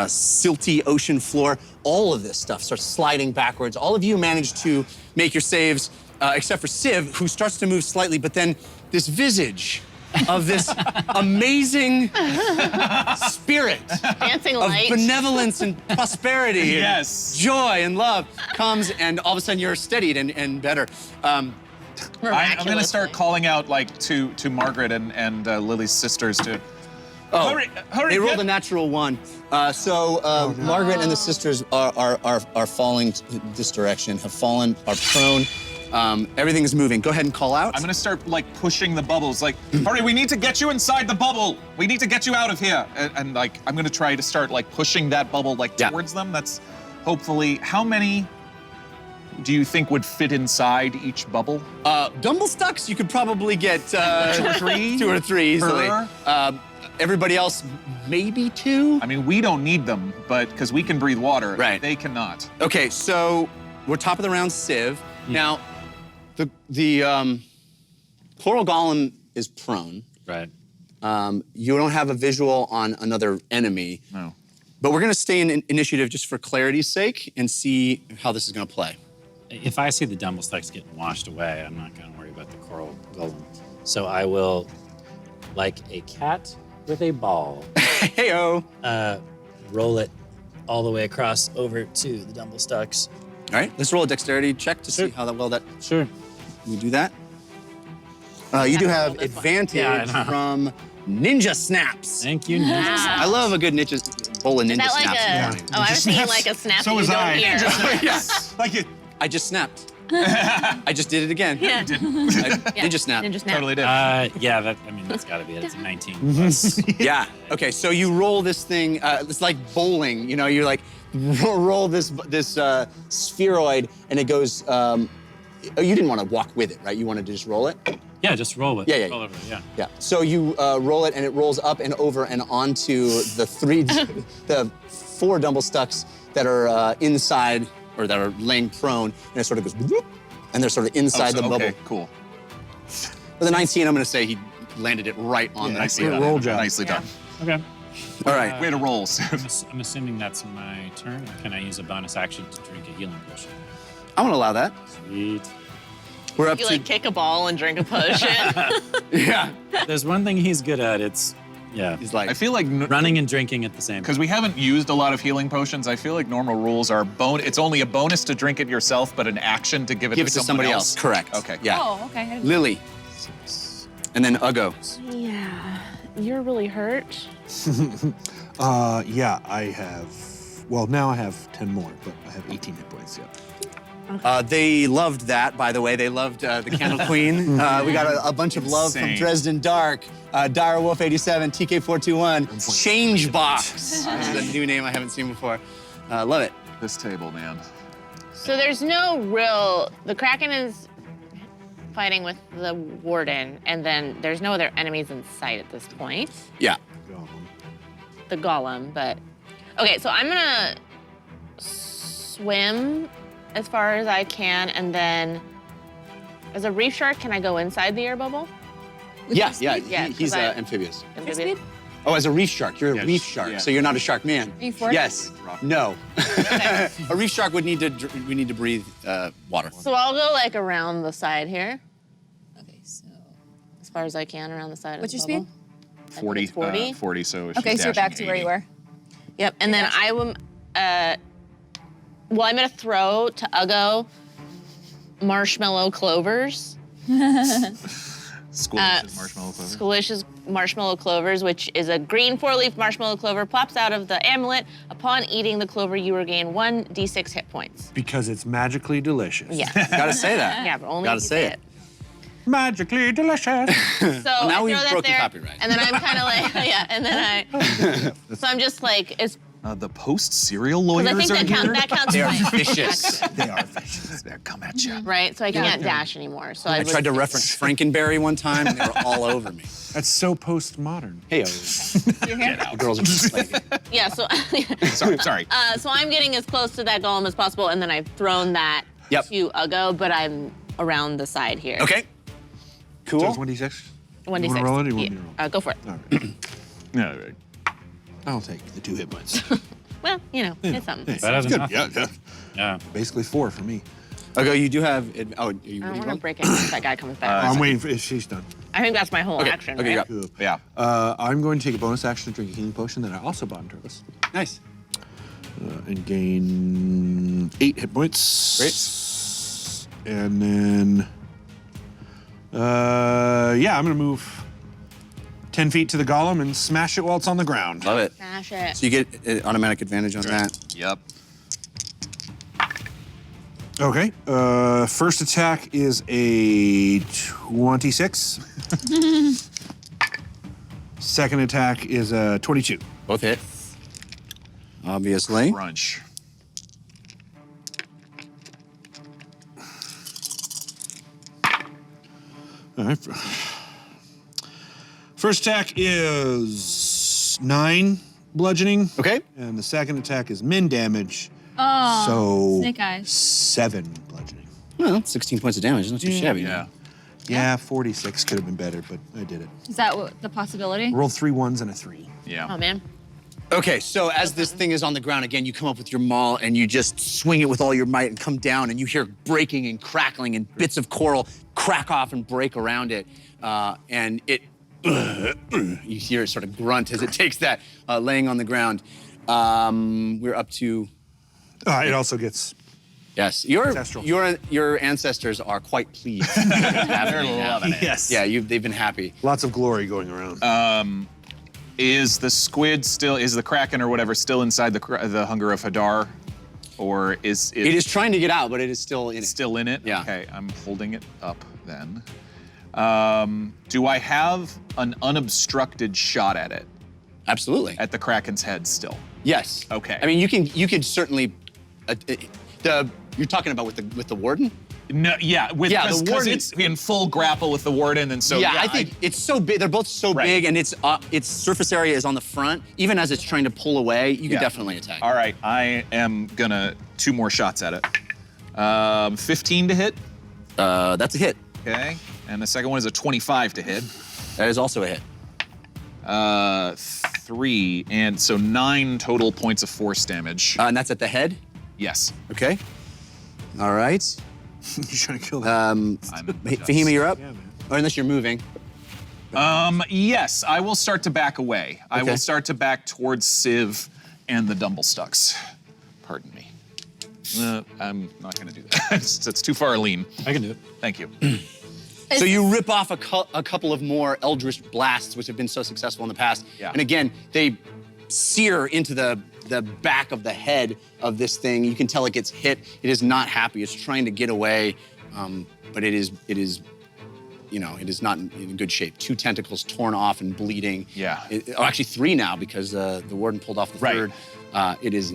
silty ocean floor. All of this stuff starts sliding backwards. All of you manage to make your saves, except for Civ, who starts to move slightly, but then this visage of this amazing spirit Dancing of light. benevolence and prosperity Yes. and joy and love comes, and all of a sudden you're steadied and better. I'm gonna start Miraculously. calling out like to Margaret and Lily's sisters to. Oh, hurry! they rolled get- a natural 1. Margaret and the sisters are falling this direction, have fallen, are prone. Everything is moving. Go ahead and call out. I'm gonna start like pushing the bubbles. Like, hurry! We need to get you inside the bubble. We need to get you out of here. And like, I'm gonna try to start like pushing that bubble like Yeah. towards them. That's hopefully how many do you think would fit inside each bubble? Dumblestucks, you could probably get 2 or 3. 2 or 3 easily. Per? Everybody else, maybe 2. I mean, we don't need them, but because we can breathe water, Right. they cannot. Okay, so we're top of the round, Civ. Now, the coral golem is prone. Right. You don't have a visual on another enemy, No. but we're gonna stay in initiative just for clarity's sake and see how this is gonna play. If I see the Dumblestucks getting washed away, I'm not going to worry about the coral golem. So I will, like a cat with a ball, Heyo. roll it all the way across over to the Dumblestucks. All right, let's roll a dexterity check to Sure. see how well that Sure. we do that. You do have roll this one. advantage Yeah, I know. from ninja snaps. Thank you, Ninja. I love a good bowl of ninja Is that like snaps. a? in the morning. Oh, I was thinking snaps. like a snap So that you was don't I. hear. Yes. Like it. I just snapped. I just did it again. Yeah. Ninja snap. Ninja snap. Totally did. Yeah, that's got to be it. It's a 19 plus. Yeah. Okay. So you roll this thing. It's like bowling. You know, you like roll this spheroid, and it goes. Oh, you didn't want to walk with it, right? You wanted to just roll it. Yeah, just roll it. Yeah. Roll over it, yeah. Yeah. So you roll it, and it rolls up and over and onto the 4 Dumblestucks that are inside or that are laying prone, and it sort of goes, whoop, and they're sort of inside the bubble. Okay, cool. For the 19, I'm going to say he landed it right on the Nicely good done. roll job. Nicely done. Okay. All right. Way to roll. I'm assuming that's my turn. Can I use a bonus action to drink a healing potion? I'm going to allow that. Sweet. We're up You to like kick a ball and drink a potion. yeah. There's one thing he's good at. It's He's like I feel like running and drinking at the same time. because we haven't used a lot of healing potions, I feel like normal rules are it's only a bonus to drink it yourself, but an action to give it give to it to somebody else. Correct. Okay. Yeah. Oh, okay. I didn't- Lily. And then Ugo. Yeah. You're really hurt. Yeah, I have. Well, now I have 10 more, but I have 18 hit points. Yeah. They loved that, by the way. They loved the Candle Queen. We got a bunch of love from Insane. Dresden Dark, Dire Wolf 87, TK421, Change Box. This is a new name I haven't seen before. Love it. This table, man. So there's no real. The Kraken is fighting with the Warden, and then there's no other enemies in sight at this point. Yeah. The Golem, but okay. So I'm gonna swim as far as I can, and then as a reef shark, can I go inside the air bubble? Yeah. Yeah, He's 'cause I- amphibious. Your speed? Oh, as a reef shark. You're a Yeah, reef shark, yeah. so you're not a shark man. Are you forward? Yes. No. A reef shark would need to breathe water. So I'll go like around the side here, Okay, so. as far as I can around the side What's of your the bubble. speed? 40. 40? 40. So if Okay, she's so you're back dashing to where you 80. were. Yep, and then I will. Well, I'm gonna throw to Ugo marshmallow clovers. Squishes marshmallow clover. Squishes marshmallow clovers, which is a green 4-leaf marshmallow clover, plops out of the amulet. Upon eating the clover, you regain 1d6 hit points. Because it's magically delicious. Yeah. Gotta say that. Yeah, but only Gotta if you say say it. Magically delicious. So now I we've throw that broken there, copyright. and then I'm kind of like, yeah, and then so I'm just like, it's The post serial lawyers because I think are that here. counts. They are as my vicious. action, They are vicious. They're come at you. right? So I can't dash anymore. So I tried to reference Frankenberry one time, and they were all over me. That's so postmodern. Hey, the girls are just like, Yeah. So Sorry. so I'm getting as close to that golem as possible, and then I've thrown that Yep. to Ugo, but I'm around the side here. okay, So cool. it's 1d6? 1d6. You wanna roll it or you want me to roll? Go for it. All right. Yeah, right. I'll take the 2 hit points. Well, you know, it's something. Better than nothing. Yeah. Yeah. Basically 4 for me. Okay, you do have. Oh, are you I don't want to rolling? break it if that guy comes back. I'm waiting for. She's done. I think that's my whole action, Okay, right? you're up. Cool. Yeah. I'm going to take a bonus action to drink a healing potion that I also bought in Turles. Nice. And gain 8 hit points. Great. And then, yeah, I'm gonna move 10 feet to the golem and smash it while it's on the ground. Love it. Smash it. So you get automatic advantage on that. Yep. Okay. First attack is a 26. Second attack is a 22. Both hit. Obviously. Crunch. All right. First attack is 9 bludgeoning. Okay. And the second attack is min damage. Oh, So snake eyes. 7 bludgeoning. Well, 16 points of damage. Not too shabby. Yeah. Yeah, 46 could have been better, but I did it. Is that the possibility? Rolled 3 1s and a 3. Yeah. Oh, man. Okay, so as this thing is on the ground again, you come up with your maul and you just swing it with all your might and come down, and you hear breaking and crackling and bits of coral crack off and break around it, and it. You hear it sort of grunt as it takes that, laying on the ground. We're up to. It also gets. Yes, Ancestral. your ancestors are quite pleased. They're loving it. Yes. Yeah, they've been happy. Lots of glory going around. Is the squid still? Is the kraken or whatever still inside the hunger of Hadar, or is it? It is trying to get out, but it is still in it. still in it. Yeah. Okay, I'm holding it up then. Do I have an unobstructed shot at it? Absolutely. At the kraken's head still? Yes. Okay. I mean, you could certainly. You're talking about with the warden. No, yeah, the because warden- it's in full grapple with the warden, and so Yeah, I think it's so big. They're both so Right. big, and its surface area is on the front. Even as it's trying to pull away, you Yeah. can definitely attack. All right, I am gonna 2 more shots at it. 15 to hit. That's a hit. Okay, and the second one is a 25 to hit. That is also a hit. 3, and so 9 total points of force damage. And that's at the head. Yes. Okay. All right. You're trying to kill that. Fahima, you're up. Yeah, man. Or unless you're moving. Yes, I will start to back away. I Okay. will start to back towards Civ and the Dumblestucks. Pardon me. I'm not gonna do that. That's too far a lean. I can do it. Thank you. So you rip off a couple of more Eldritch blasts, which have been so successful in the past. Yeah. And again, they sear into the back of the head of this thing. You can tell it gets hit. It is not happy. It's trying to get away, but it is, you know, it is not in good shape. 2 tentacles torn off and bleeding. Yeah. Actually 3 now because the warden pulled off the Right. third. It is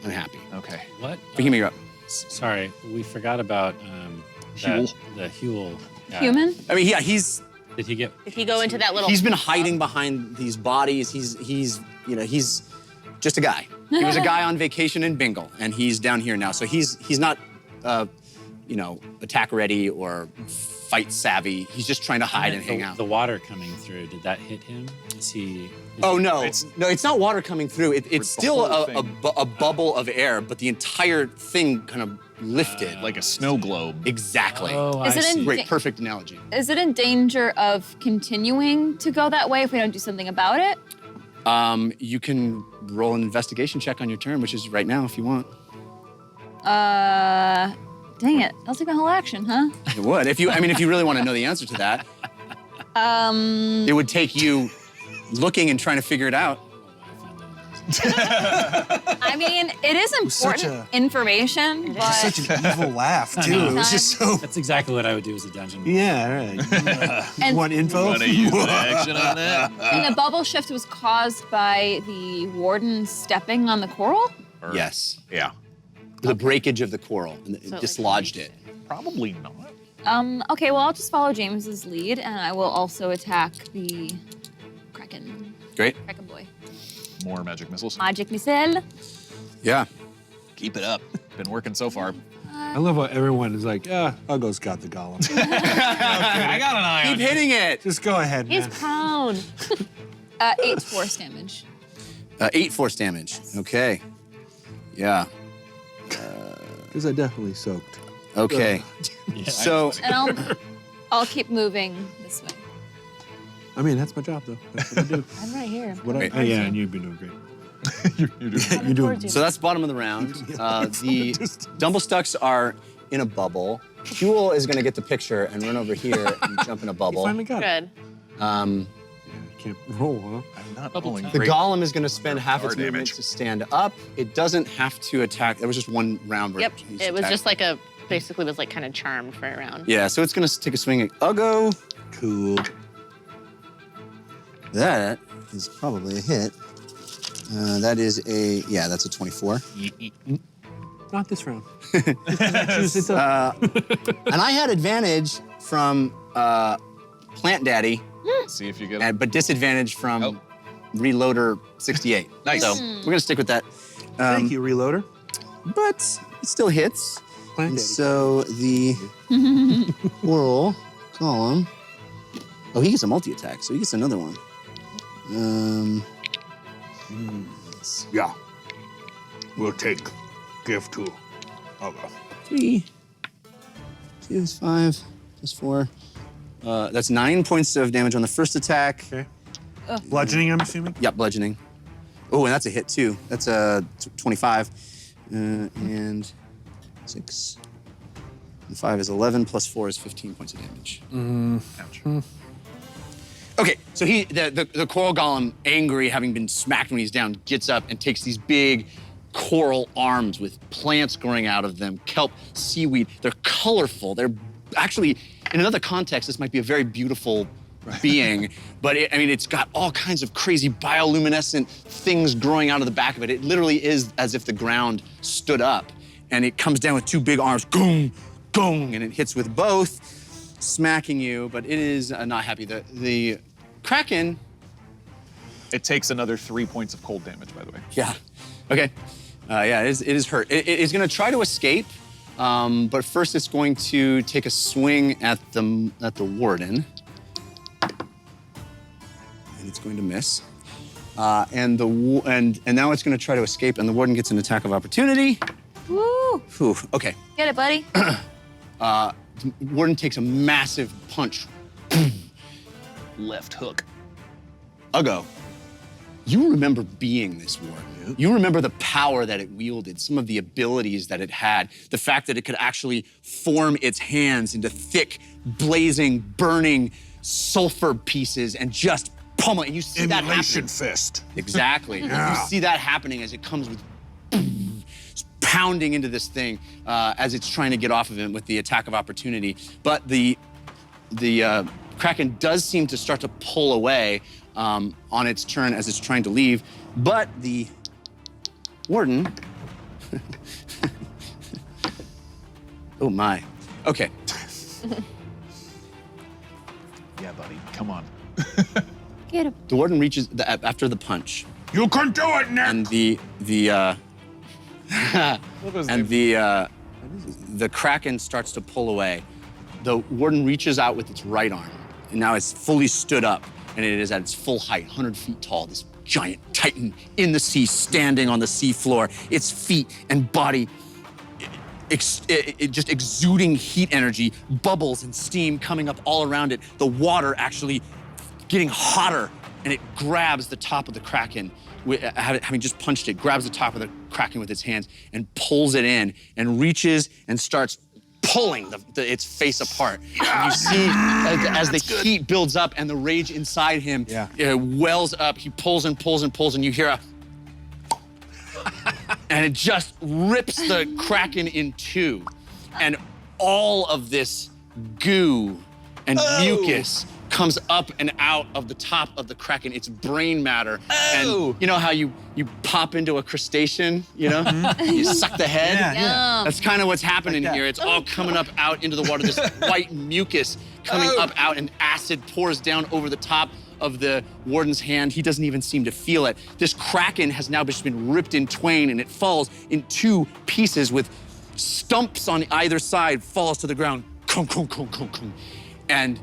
unhappy. Okay. What? Fahima, you're up. Sorry, we forgot about Huel. the Huel. guy. Human? I mean, yeah, he's Did he get? Did he go into that little? He's been hiding behind these bodies. He's just a guy. He was a guy on vacation in Bingle, and he's down here now. So he's not, attack ready or fight savvy. He's just trying to hide and hang out. The water coming through, did that hit him? Is he? Oh no, it's not water coming through. It's still whole a thing. bubble of air, but the entire thing kind of lifted. Like a snow globe. Exactly. Oh, Is I it in- see. Great, perfect analogy. Is it in danger of continuing to go that way if we don't do something about it? You can roll an investigation check on your turn, which is right now if you want. Dang it. I'll take my whole action, huh? It would. If you really want to know the answer to that. It would take you looking and trying to figure it out. I mean, it is such important information, but Such an evil laugh, too. It was just so. That's exactly what I would do as a dungeon. Yeah, all right. You And- want info? Wanna use the action on that? and the bubble shift was caused by the warden stepping on the coral? Yes. Yeah. The breakage of the coral and it So, like, dislodged it. Probably not. Okay, well, I'll just follow James's lead, and I will also attack the Kraken Great. boy. More magic missiles. Magic missile. Yeah. Keep it up. Been working so far. I love how everyone is like, Ugo's got the golem. I got an eye Keep hitting it. Just go ahead, He's man. prone. 8 force damage. 8 force damage. Okay. Yeah. Because I definitely soaked. Okay. So And I'll keep moving this way. I mean, that's my job, though. That's what I do. I'm right here. Yeah, and you've been doing great. You're doing. So that's bottom of the round. The Dumblestucks are in a bubble. Jewel is gonna get the picture and run over here and jump in a bubble. Finally got it. Good. Can't roll, huh? I'm not rolling The great. golem is gonna spend half its Power movement damage. to stand up. It doesn't have to attack. There was just one round where Yep. it It was attacked. just like basically was like kind of charmed for a round. Yeah, so it's gonna take a swing at Uggo. Cool. That is probably a hit. That is that's a 24. Not this round. And I had advantage from Plant Daddy, See if you get it. but disadvantage from Reloader 68. Nice. So we're gonna stick with that. Thank you, Reloader. But it still hits. Plant And Daddy. so the Whirl Golem. Oh, he gets a multi-attack, so he gets another one. Yeah. We'll take gift to Uggo. 3. 2 is 5. Plus 4. That's 9 points of damage on the first attack. Okay. Bludgeoning, I'm assuming? Yep, bludgeoning. Oh, and that's a hit too. That's a 25. And 6. And 5 is 11, plus 4 is 15 points of damage. Ouch. Okay, so the coral golem, angry, having been smacked when he's down, gets up and takes these big coral arms with plants growing out of them, kelp, seaweed. They're colorful. They're actually, in another context, this might be a very beautiful being, but it's got all kinds of crazy bioluminescent things growing out of the back of it. It literally is as if the ground stood up, and it comes down with 2 big arms, goong, goong, and it hits with both, smacking you, but it is not happy. The Kraken, It takes another 3 points of cold damage, by the way. yeah, okay. It is hurt. It is gonna try to escape, but first it's going to take a swing at the warden. And it's going to miss. And now it's gonna try to escape, and the warden gets an attack of opportunity. Woo! Whew, okay. Get it, buddy. The warden takes a massive punch. Left hook. Uggo, you remember being this warden. You remember the power that it wielded, some of the abilities that it had, the fact that it could actually form its hands into thick, blazing, burning sulfur pieces and just pummel. And you see that happening. fist. Exactly. You see that happening as it comes with pounding into this thing as it's trying to get off of him with the attack of opportunity. But the Kraken does seem to start to pull away on its turn as it's trying to leave, but the warden, oh my, okay. Yeah, buddy. Come on. Get him. The warden reaches after the punch, You can do it, Nick! and the Kraken starts to pull away. The warden reaches out with its right arm, and now it's fully stood up, and it is at its full height, 100 feet tall, this giant titan in the sea, standing on the sea floor, its feet and body just exuding heat energy, bubbles and steam coming up all around it, the water actually getting hotter, and it grabs the top of the Kraken, having just punched it, grabs the top of the Kraken with its hands and pulls it in and reaches and starts pulling its face apart. And you see as the heat builds up and the rage inside him wells up, he pulls and pulls and pulls, and you hear a and it just rips the Kraken in two. And all of this goo and mucus comes up and out of the top of the Kraken. It's brain matter. And you know how you pop into a crustacean, you know? You suck the head? Yum. That's kind of what's happening here. It's all coming up out into the water, this white mucus coming up out, and acid pours down over the top of the warden's hand. He doesn't even seem to feel it. This Kraken has now just been ripped in twain, and it falls in two pieces with stumps on either side, falls to the ground, and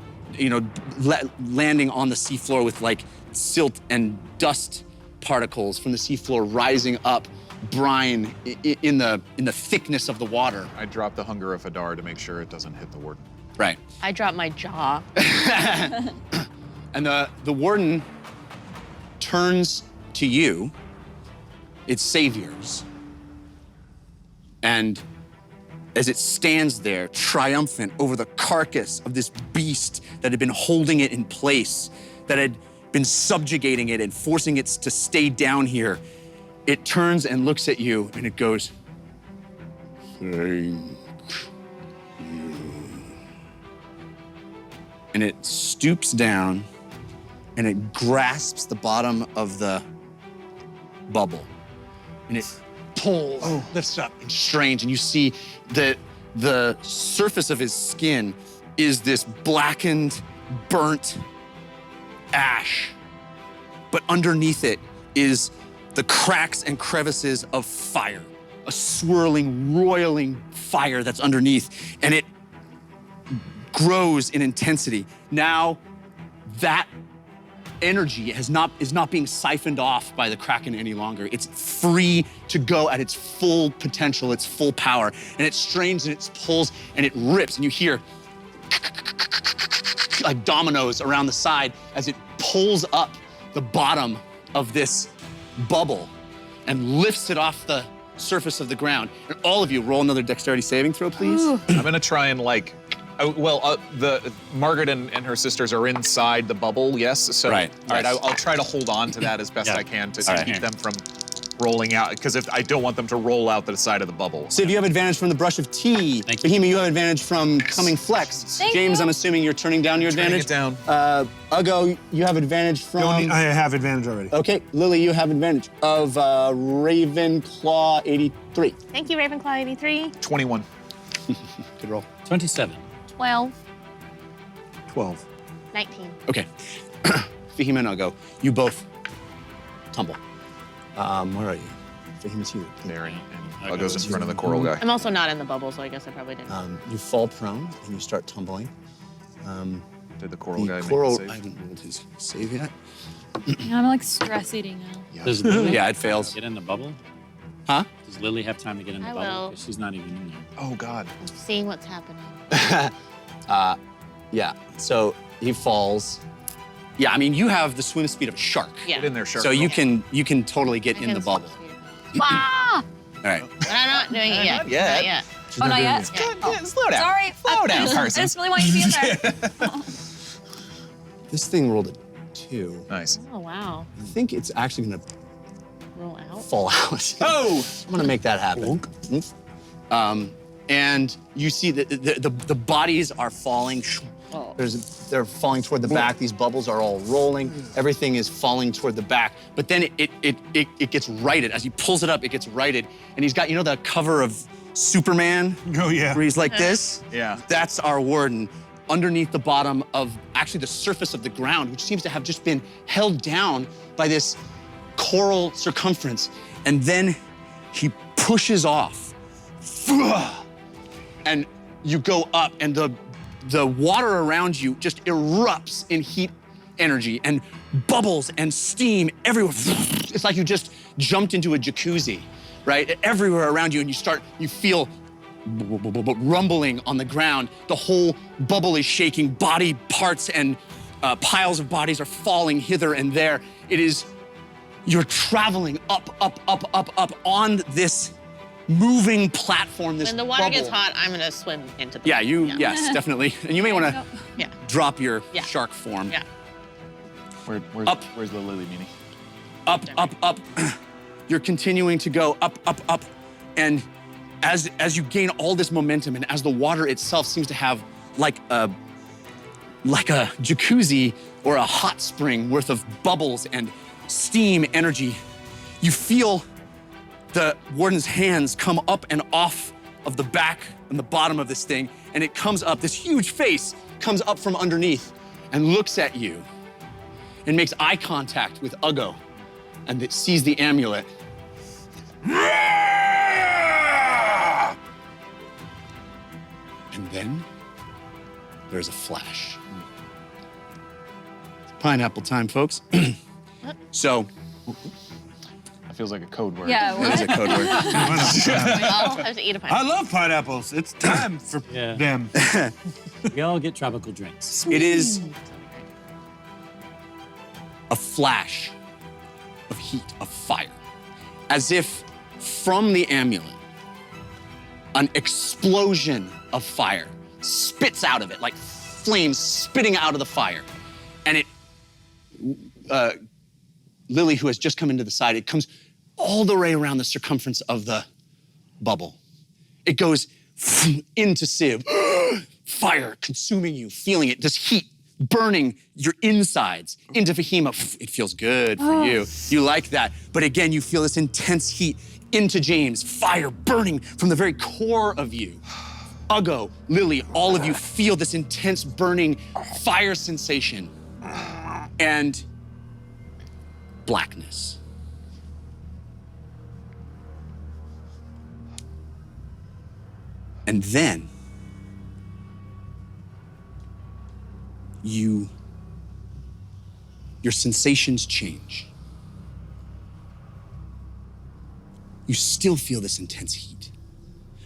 landing on the seafloor with like silt and dust particles from the seafloor rising up, brine in the thickness of the water. I drop the Hunger of Hadar to make sure it doesn't hit the warden. Right. I drop my jaw. And the warden turns to you, its saviors, and as it stands there, triumphant over the carcass of this beast that had been holding it in place, that had been subjugating it and forcing it to stay down here, it turns and looks at you and it goes, "Thank you." And it stoops down and it grasps the bottom of the bubble and it pulls, lifts up, and strange, and you see that the surface of his skin is this blackened, burnt ash, but underneath it is the cracks and crevices of fire, a swirling, roiling fire that's underneath, and it grows in intensity. Now that energy is not being siphoned off by the Kraken any longer. It's free to go at its full potential, its full power. And it strains and it pulls and it rips, and you hear like dominoes around the side as it pulls up the bottom of this bubble and lifts it off the surface of the ground. And all of you roll another dexterity saving throw, please. I'm gonna try and the Margaret and her sisters are inside the bubble, yes? So, Right. All right, Yes. I'll try to hold on to that as best I can to All right. keep them from rolling out, because if I don't want them to roll out the side of the bubble. Sid, you have advantage from the brush of tea. Thank you. Bahima, you have advantage from coming flex. Thank James, you. I'm assuming you're turning down your Turning advantage. it down. Ugo, you have advantage from... I have advantage already. Okay, Lily, you have advantage of Ravenclaw 83. Thank you, Ravenclaw 83. 21. Good roll. 27. 12. 12. 19. Okay. Fahima and Ugo, you both tumble. Where are you? Fahima's you. There, and I'll goes in front of the coral guy. I'm also not in the bubble, so I guess I probably didn't. You fall prone and you start tumbling. Did the coral guy The coral, make I a save? haven't rolled his save yet. Yeah, I'm like stress eating now. Does Lily Yeah, it fails. get in the bubble? Huh? Does Lily have time to get in the I bubble? will. 'Cause she's not even in there. Oh, God. Seeing what's happening. Yeah, so he falls. Yeah, I mean, you have the swim speed of a shark. Yeah. Get in there, shark. So you can totally get in the bubble. Ah! All right. But I'm not doing it yet. Not yet. Not yet. Oh, not yet? Slow down. Sorry. Slow down, I Carson. just really want you to be in there. This thing rolled a 2. Nice. Oh, wow. I think it's actually gonna Roll out. fall out. Oh! I'm gonna make that happen. And you see that the bodies are falling. They're falling toward the back. These bubbles are all rolling. Everything is falling toward the back. But then it gets righted. As he pulls it up, it gets righted. And he's got, you know, the cover of Superman? Oh, yeah. Where he's like this? Yeah. That's our warden underneath the bottom of actually the surface of the ground, which seems to have just been held down by this coral circumference. And then he pushes off. And you go up, and the water around you just erupts in heat energy and bubbles and steam everywhere. It's like you just jumped into a jacuzzi, right? Everywhere around you, and you feel rumbling on the ground. The whole bubble is shaking. Body parts and piles of bodies are falling hither and there. You're traveling up on this moving platform, this When the water bubble. gets hot, I'm gonna swim into the Yes, definitely. And you may want to Yeah. drop your Yeah. shark form. Yeah. Where's the lily meanie? Up. You're continuing to go up. And as you gain all this momentum, and as the water itself seems to have like a jacuzzi or a hot spring worth of bubbles and steam energy, you feel the warden's hands come up and off of the back and the bottom of this thing, and it comes up, this huge face comes up from underneath and looks at you and makes eye contact with Ugo, and it sees the amulet. And then there's a flash. It's pineapple time, folks. So That feels like a code word. Yeah, That is a what? code word. We all have to eat a I pineapple. love pineapples. It's time for Yeah. them. We all get tropical drinks. It is a flash of heat, of fire, as if from the amulet, an explosion of fire spits out of it, like flames spitting out of the fire. And it, Lily, who has just come into the side, it comes all the way around the circumference of the bubble. It goes into Civ, fire consuming you, feeling it, this heat burning your insides into Fahima. It feels good for you. You like that. But again, you feel this intense heat into James, fire burning from the very core of you. Uggo, Lily, all of you feel this intense burning fire sensation and blackness. And then your sensations change. You still feel this intense heat,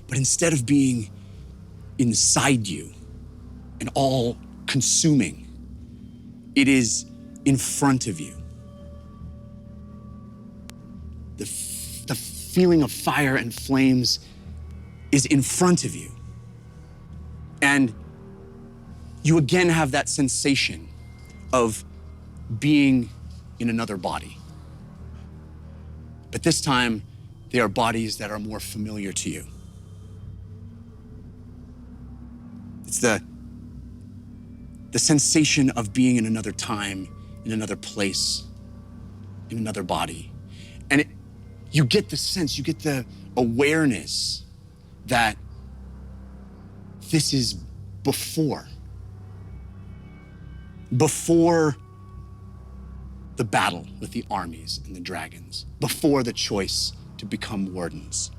but instead of being inside you and all consuming, it is in front of you. The feeling of fire and flames is in front of you. And you again have that sensation of being in another body. But this time, they are bodies that are more familiar to you. It's the sensation of being in another time, in another place, in another body. And you get the sense, you get the awareness that this is before the battle with the armies and the dragons, before the choice to become wardens,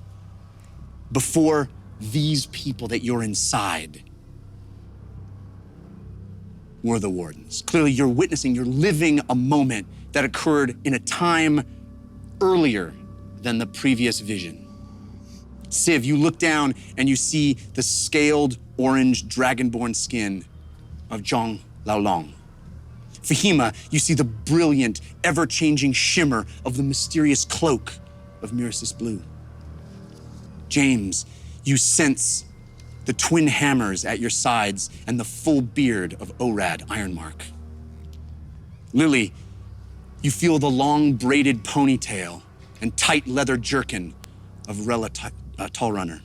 before these people that you're inside were the wardens. Clearly, you're living a moment that occurred in a time earlier than the previous vision. Civ, you look down and you see the scaled orange dragonborn skin of Zhang Laolong. Fahima, you see the brilliant, ever-changing shimmer of the mysterious cloak of Miracis Blue. James, you sense the twin hammers at your sides and the full beard of Orad Ironmark. Lily, you feel the long braided ponytail and tight leather jerkin of Rella Tallrunner.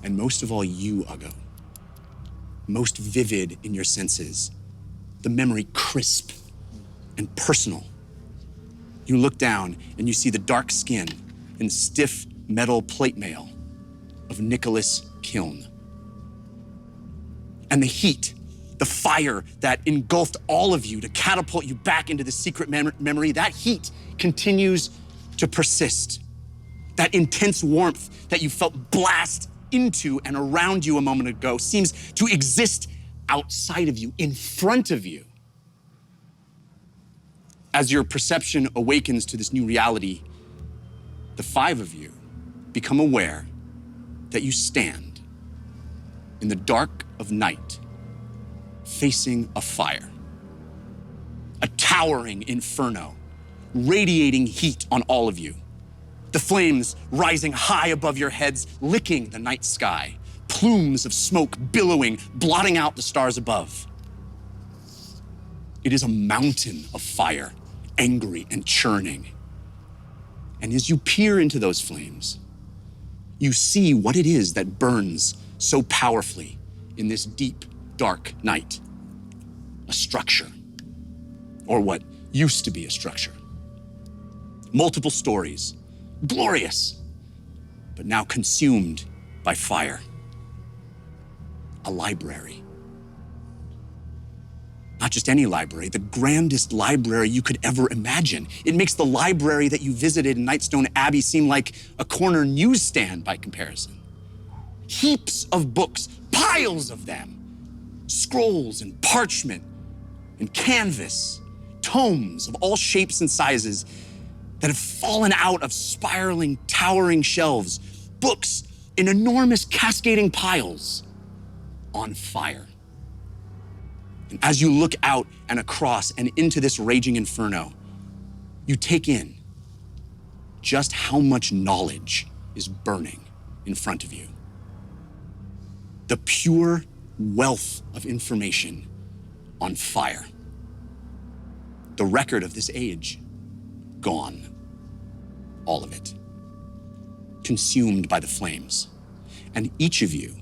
And most of all, you, Uggo, most vivid in your senses, the memory crisp and personal. You look down and you see the dark skin and stiff metal plate mail of Nicholas Kiln. And the heat, the fire that engulfed all of you to catapult you back into the secret memory, that heat continues to persist. That intense warmth that you felt blast into and around you a moment ago seems to exist outside of you, in front of you. As your perception awakens to this new reality, the five of you become aware that you stand in the dark of night, facing a fire, a towering inferno, radiating heat on all of you. The flames rising high above your heads, licking the night sky, plumes of smoke billowing, blotting out the stars above. It is a mountain of fire, angry and churning. And as you peer into those flames, you see what it is that burns so powerfully in this deep, dark night. A structure, or what used to be a structure. Multiple stories, glorious, but now consumed by fire. A library. Not just any library, the grandest library you could ever imagine. It makes the library that you visited in Nightstone Abbey seem like a corner newsstand by comparison. Heaps of books, piles of them. Scrolls and parchment and canvas, tomes of all shapes and sizes that have fallen out of spiraling, towering shelves, books in enormous cascading piles on fire. And as you look out and across and into this raging inferno, you take in just how much knowledge is burning in front of you. The pure wealth of information on fire. The record of this age, gone. All of it. Consumed by the flames. And each of you,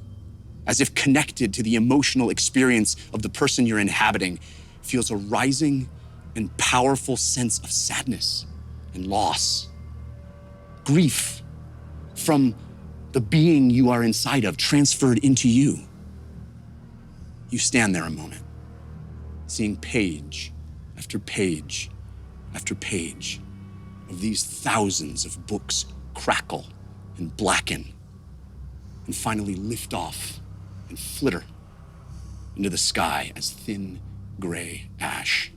as if connected to the emotional experience of the person you're inhabiting, feels a rising and powerful sense of sadness and loss. Grief from the being you are inside of, transferred into you. You stand there a moment, seeing page after page after page of these thousands of books crackle and blacken and finally lift off and flitter into the sky as thin gray ash.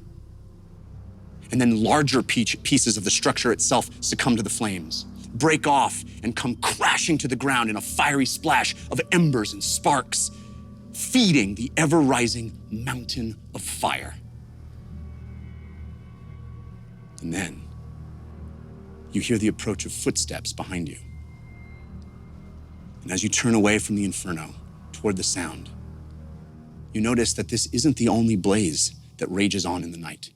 And then larger pieces of the structure itself succumb to the flames, break off and come crashing to the ground in a fiery splash of embers and sparks, feeding the ever-rising mountain of fire. And then you hear the approach of footsteps behind you. And as you turn away from the inferno toward the sound, you notice that this isn't the only blaze that rages on in the night.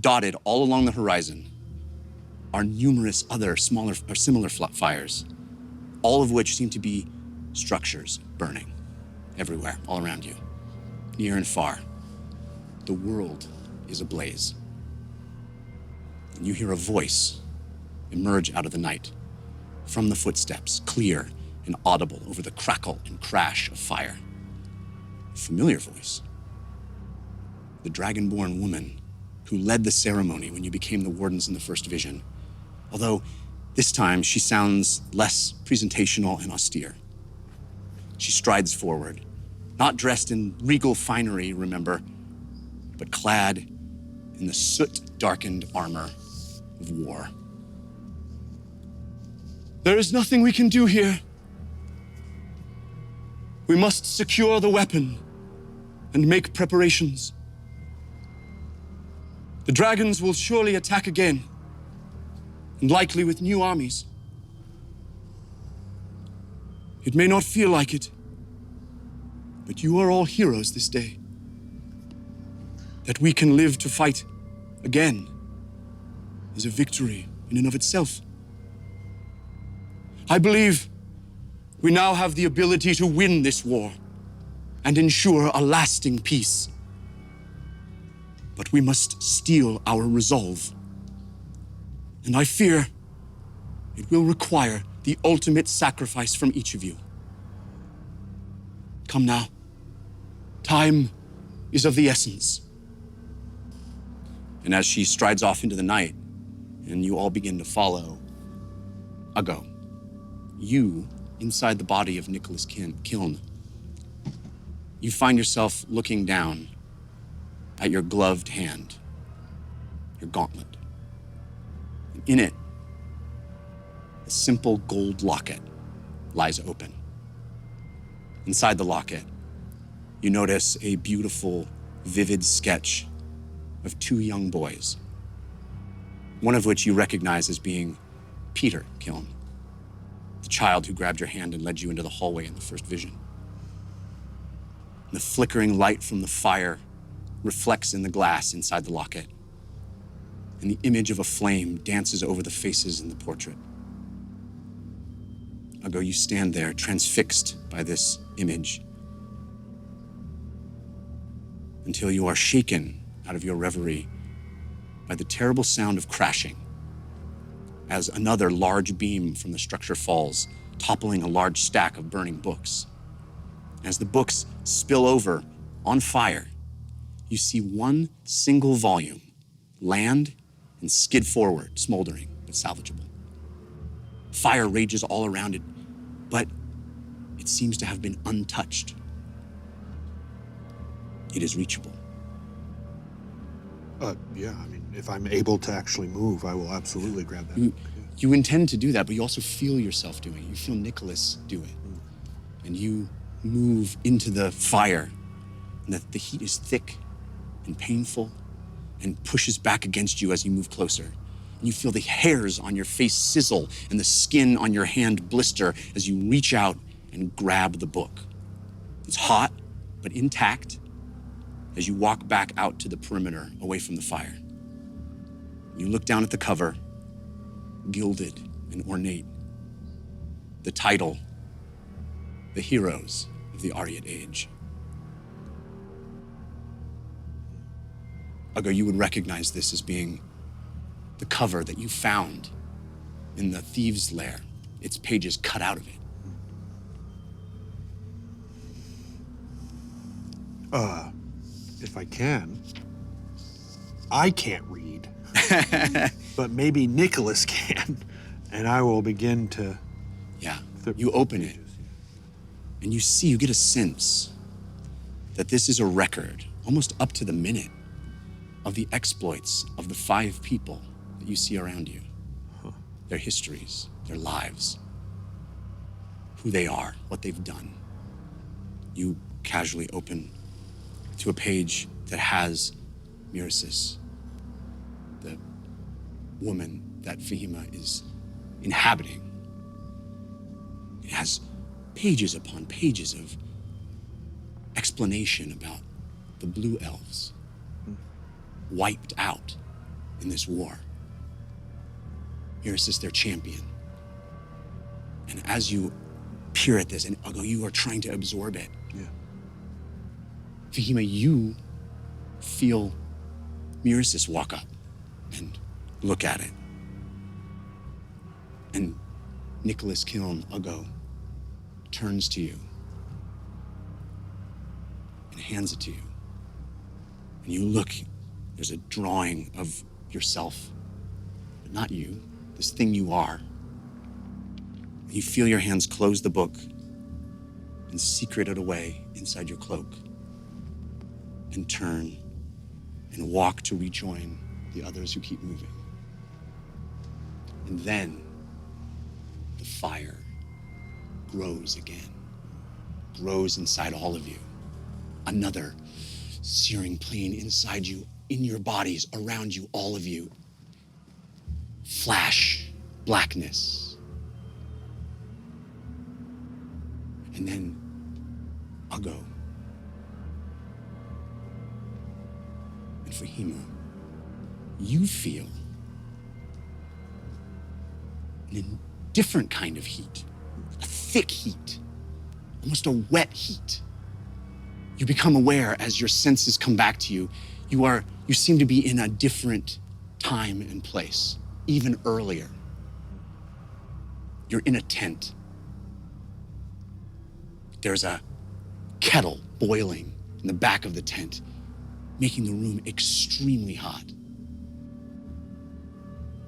Dotted all along the horizon are numerous other smaller or similar fires, all of which seem to be structures burning everywhere, all around you, near and far. The world is ablaze. And you hear a voice emerge out of the night from the footsteps, clear and audible over the crackle and crash of fire. A familiar voice. The dragonborn woman who led the ceremony when you became the wardens in the first vision. Although this time she sounds less presentational and austere. She strides forward, not dressed in regal finery, remember, but clad in the soot-darkened armor of war. There is nothing we can do here. We must secure the weapon and make preparations. The dragons will surely attack again, and likely with new armies. It may not feel like it, but you are all heroes this day. That we can live to fight again is a victory in and of itself. I believe we now have the ability to win this war and ensure a lasting peace. But we must steel our resolve. And I fear it will require the ultimate sacrifice from each of you. Come now. Time is of the essence. And as she strides off into the night, and you all begin to follow, Ago, you, inside the body of Nicholas Kiln, you find yourself looking down at your gloved hand, your gauntlet. In it, a simple gold locket lies open. Inside the locket, you notice a beautiful, vivid sketch of two young boys, one of which you recognize as being Peter Kiln, the child who grabbed your hand and led you into the hallway in the first vision. The flickering light from the fire reflects in the glass inside the locket, and the image of a flame dances over the faces in the portrait. Ago, you stand there, transfixed by this image, until you are shaken out of your reverie by the terrible sound of crashing as another large beam from the structure falls, toppling a large stack of burning books. As the books spill over on fire, you see one single volume land and skid forward, smoldering but salvageable. Fire rages all around it, but it seems to have been untouched. It is reachable. Yeah, I mean, if I'm able to actually move, I will absolutely grab that. You intend to do that, but you also feel yourself doing it. You feel Nicholas do it. And you move into the fire, and the heat is thick and painful and pushes back against you as you move closer. And you feel the hairs on your face sizzle and the skin on your hand blister as you reach out and grab the book. It's hot, but intact as you walk back out to the perimeter away from the fire. You look down at the cover, gilded and ornate. The title, The Heroes of the Ariat Age. Uggo, you would recognize this as being the cover that you found in the thieves' lair. Its pages cut out of it. If I can. I can't read, but maybe Nicholas can, and I will begin to... Yeah, you open it, and you get a sense that this is a record, almost up to the minute, of the exploits of the 5 people that you see around you. Their histories, their lives, who they are, what they've done. You casually open to a page that has Mirisis, the woman that Fahima is inhabiting. It has pages upon pages of explanation about the Blue Elves wiped out in this war. Mirisis, their champion. And as you peer at this, and Uggo, you are trying to absorb it. Yeah. Fahima, you feel Mirisis walk up and look at it. And Nicholas Kiln, Uggo, turns to you and hands it to you. And you look, there's a drawing of yourself, but not you, this thing you are. And you feel your hands close the book and secret it away inside your cloak and turn and walk to rejoin the others who keep moving. And then the fire grows again, grows inside all of you. Another searing pain inside you, in your bodies, around you, all of you. Flash, blackness. And then Uggo and Fahima, you feel a different kind of heat, a thick heat, almost a wet heat. You become aware as your senses come back to you. You seem to be in a different time and place, even earlier. You're in a tent. There's a kettle boiling in the back of the tent, making the room extremely hot.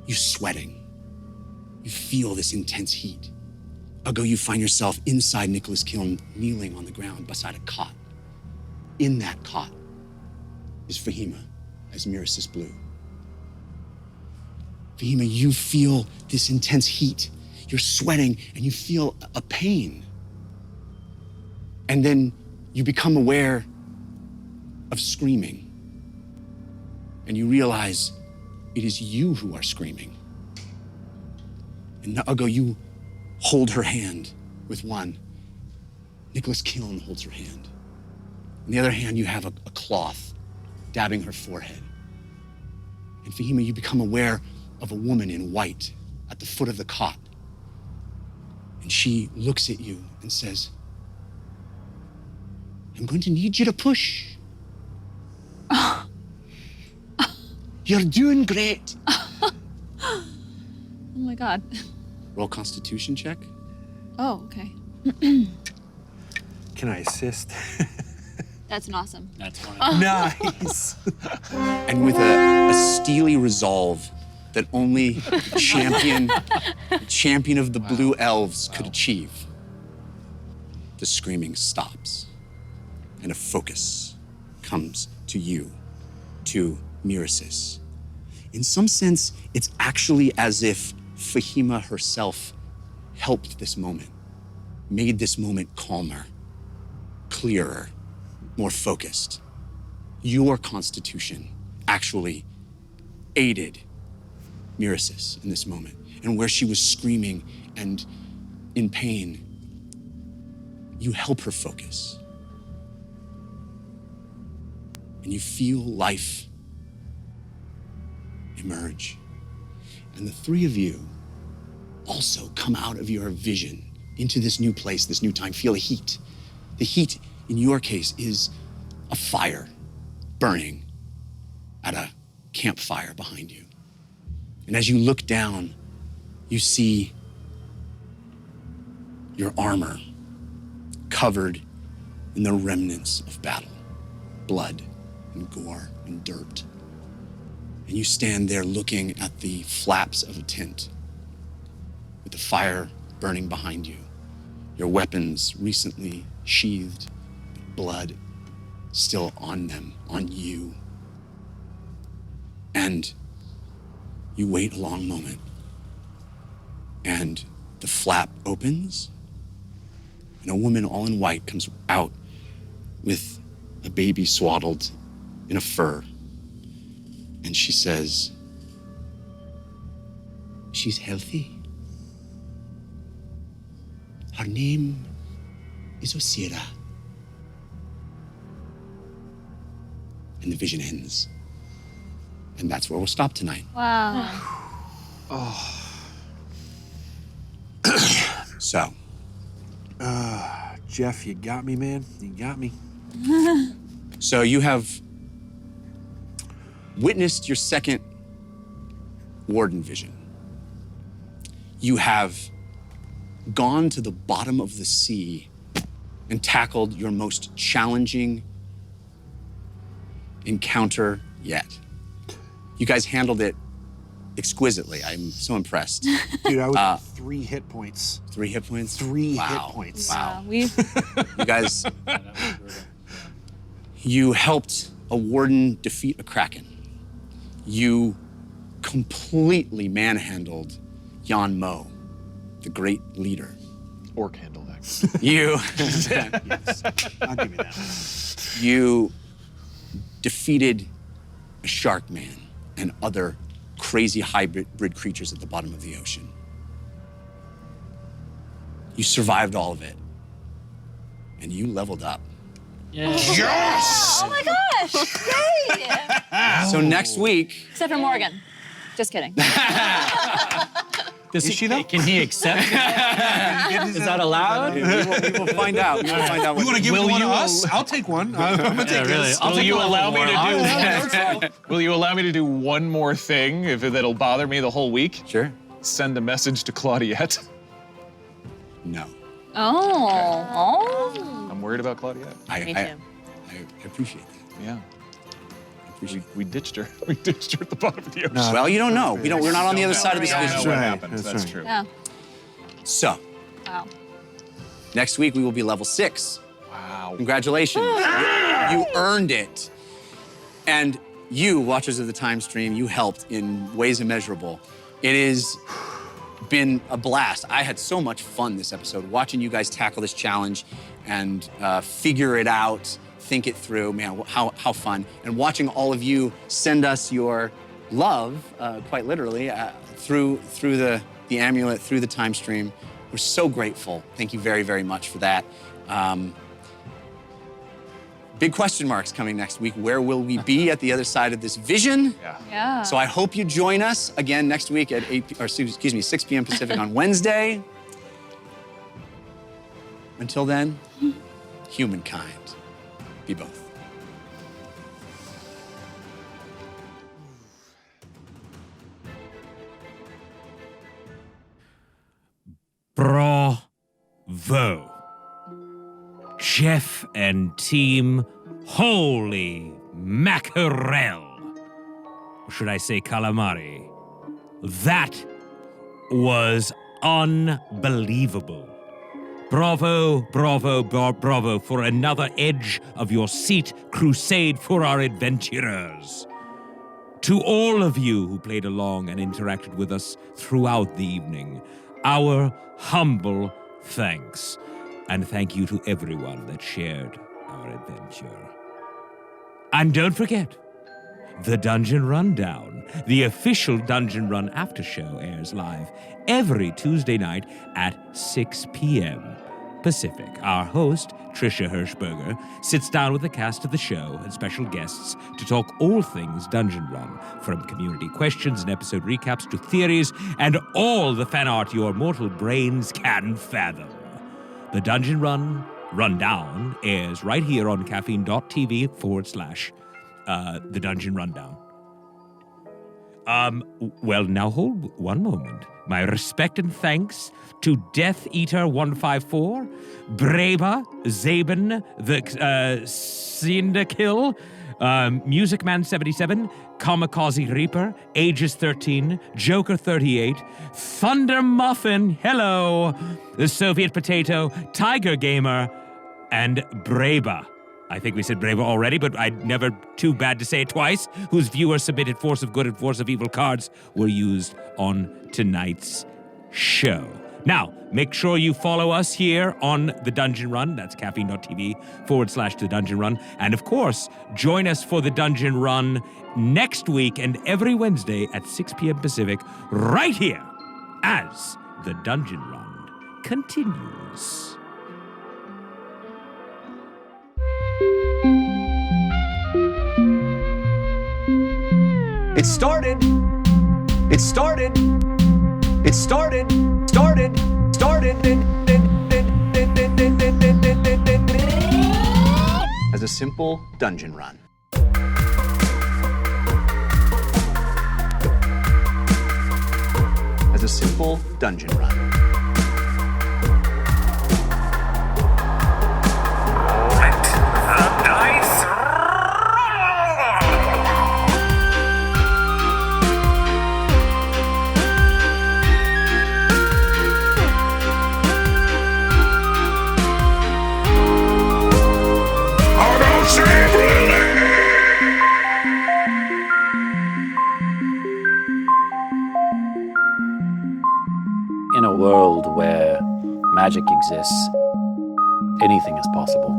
You're sweating. You feel this intense heat. Uggo, you find yourself inside Nicholas Kiln, kneeling on the ground beside a cot. In that cot is Fahima as Mirisis Blue. Fahima, you feel this intense heat. You're sweating and you feel a pain. And then you become aware of screaming. And you realize it is you who are screaming. And Uggo, you hold her hand with one. Nicholas Kiln holds her hand. In the other hand, you have a cloth dabbing her forehead. And Fahima, you become aware of a woman in white at the foot of the cot. And she looks at you and says, I'm going to need you to push. You're doing great. Oh my God. Roll Constitution check. Oh, okay. Can I assist? That's an awesome. That's fine. Nice. And with a steely resolve that only the champion of the Blue Elves could achieve, the screaming stops and a focus comes to you, to Mirasis. In some sense, it's actually as if Fahima herself helped this moment, made this moment calmer, clearer, more focused. Your constitution actually aided Mirasis in this moment. And where she was screaming and in pain, you help her focus. And you feel life emerge. And the three of you also come out of your vision into this new place, this new time. Feel a heat. The heat, in your case, is a fire burning at a campfire behind you. And as you look down, you see your armor covered in the remnants of battle, blood and gore and dirt. And you stand there looking at the flaps of a tent with the fire burning behind you, your weapons recently sheathed, blood still on them, on you. And you wait a long moment, and the flap opens, and a woman all in white comes out with a baby swaddled in a fur. And she says, she's healthy. Her name is Osira. And the vision ends. And that's where we'll stop tonight. Wow. So, Jeff, you got me, man. You got me. so you have witnessed your second warden vision. You have gone to the bottom of the sea and tackled your most challenging encounter yet. You guys handled it exquisitely. I'm so impressed. Dude, I was at 3 hit points. 3 hit points? 3 Wow. hit points. Wow. We You guys, you helped a warden defeat a kraken. You completely manhandled Yan Mo, the great leader. Orc handle that. You, I'll give you that. you defeated a shark man and other crazy hybrid creatures at the bottom of the ocean. You survived all of it, and you leveled up. Yes! Oh my gosh! Yay! So next week, Except for Morgan. Just kidding. Is she though? Can he accept? Is that allowed? we will find out. We will find out. You want to give Will one to you us? I'll take one. I'm gonna take really. this. I'll Will take you a allow me level to do? Will you allow me to do one more thing if that'll bother me the whole week? Sure. Send a message to Claudiette. No. Oh. I'm worried about Claudiette. Me I too. appreciate that. Yeah. I appreciate We ditched her. We ditched her at the bottom of the ocean. Well, you don't know. We're not on the other side of this I don't vision. know what right. happened. That's That's right. true. Yeah. So, Wow. next week we will be level 6. Wow. Congratulations. You earned it. And you, watchers of the time stream, you helped in ways immeasurable. It has been a blast. I had so much fun this episode, watching you guys tackle this challenge and figure it out, think it through. Man, how fun. And watching all of you send us your love, quite literally, through the amulet, through the time stream. We're so grateful. Thank you very, very much for that. Big question marks coming next week. Where will we be at the other side of this vision? Yeah. So I hope you join us again next week at 6 p.m. Pacific on Wednesday. Until then, humankind, be both. Bravo. Chef and team, holy mackerel. Or should I say calamari? That was unbelievable. Bravo, bravo, bravo for another edge of your seat crusade for our adventurers. To all of you who played along and interacted with us throughout the evening, our humble thanks. And thank you to everyone that shared our adventure. And don't forget, the Dungeon Rundown, the official Dungeon Run after show, airs live every Tuesday night at 6 p.m. Pacific. Our host, Trisha Hirschberger, sits down with the cast of the show and special guests to talk all things Dungeon Run, from community questions and episode recaps to theories and all the fan art your mortal brains can fathom. The Dungeon Rundown airs right here on caffeine.tv/The Dungeon Rundown. Well, now hold one moment. My respect and thanks to Death Eater 154, Breba, Zaben, the Cinderkill, Music Man 77, Kamikaze Reaper, Aegis 13, Joker 38, Thunder Muffin, hello, the Soviet Potato, Tiger Gamer, and Breba. I think we said Breva already, but I'd never too bad to say it twice, whose viewer-submitted Force of Good and Force of Evil cards were used on tonight's show. Now, make sure you follow us here on The Dungeon Run. That's caffeine.tv/The Dungeon Run. And of course, join us for The Dungeon Run next week and every Wednesday at 6 p.m. Pacific, right here, as The Dungeon Run continues. It started. As a simple dungeon run. As a simple dungeon run. In a world where magic exists, anything is possible.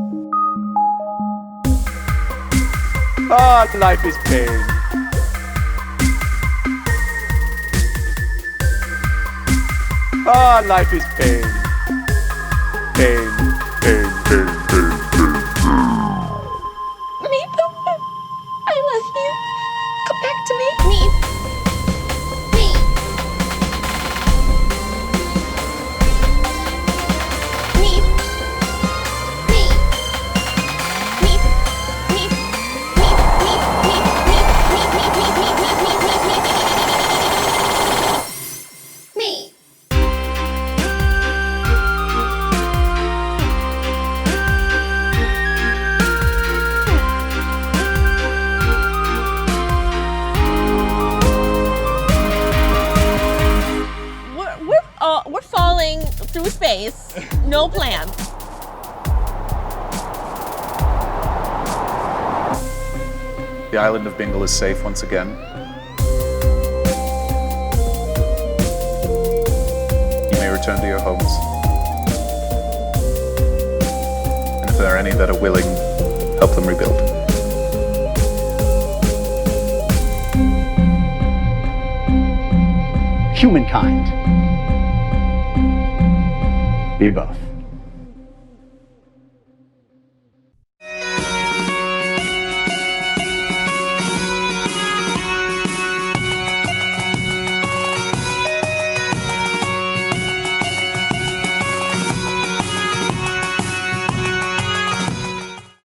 Ah, life is pain. Ah, life is pain. Pain, pain, pain, pain, pain. Meep, I love you. Come back to me. Meep. Meep. Meep. Meep. Meep. Meep. Meep. Meep. Meep. Meep. Meep. Meep. Meep. Meep. Meep. Meep. Meep. Meep. We're falling through space. No plan. The island of Bingle is safe once again. You may return to your homes. And if there are any that are willing, help them rebuild. Humankind. Be both.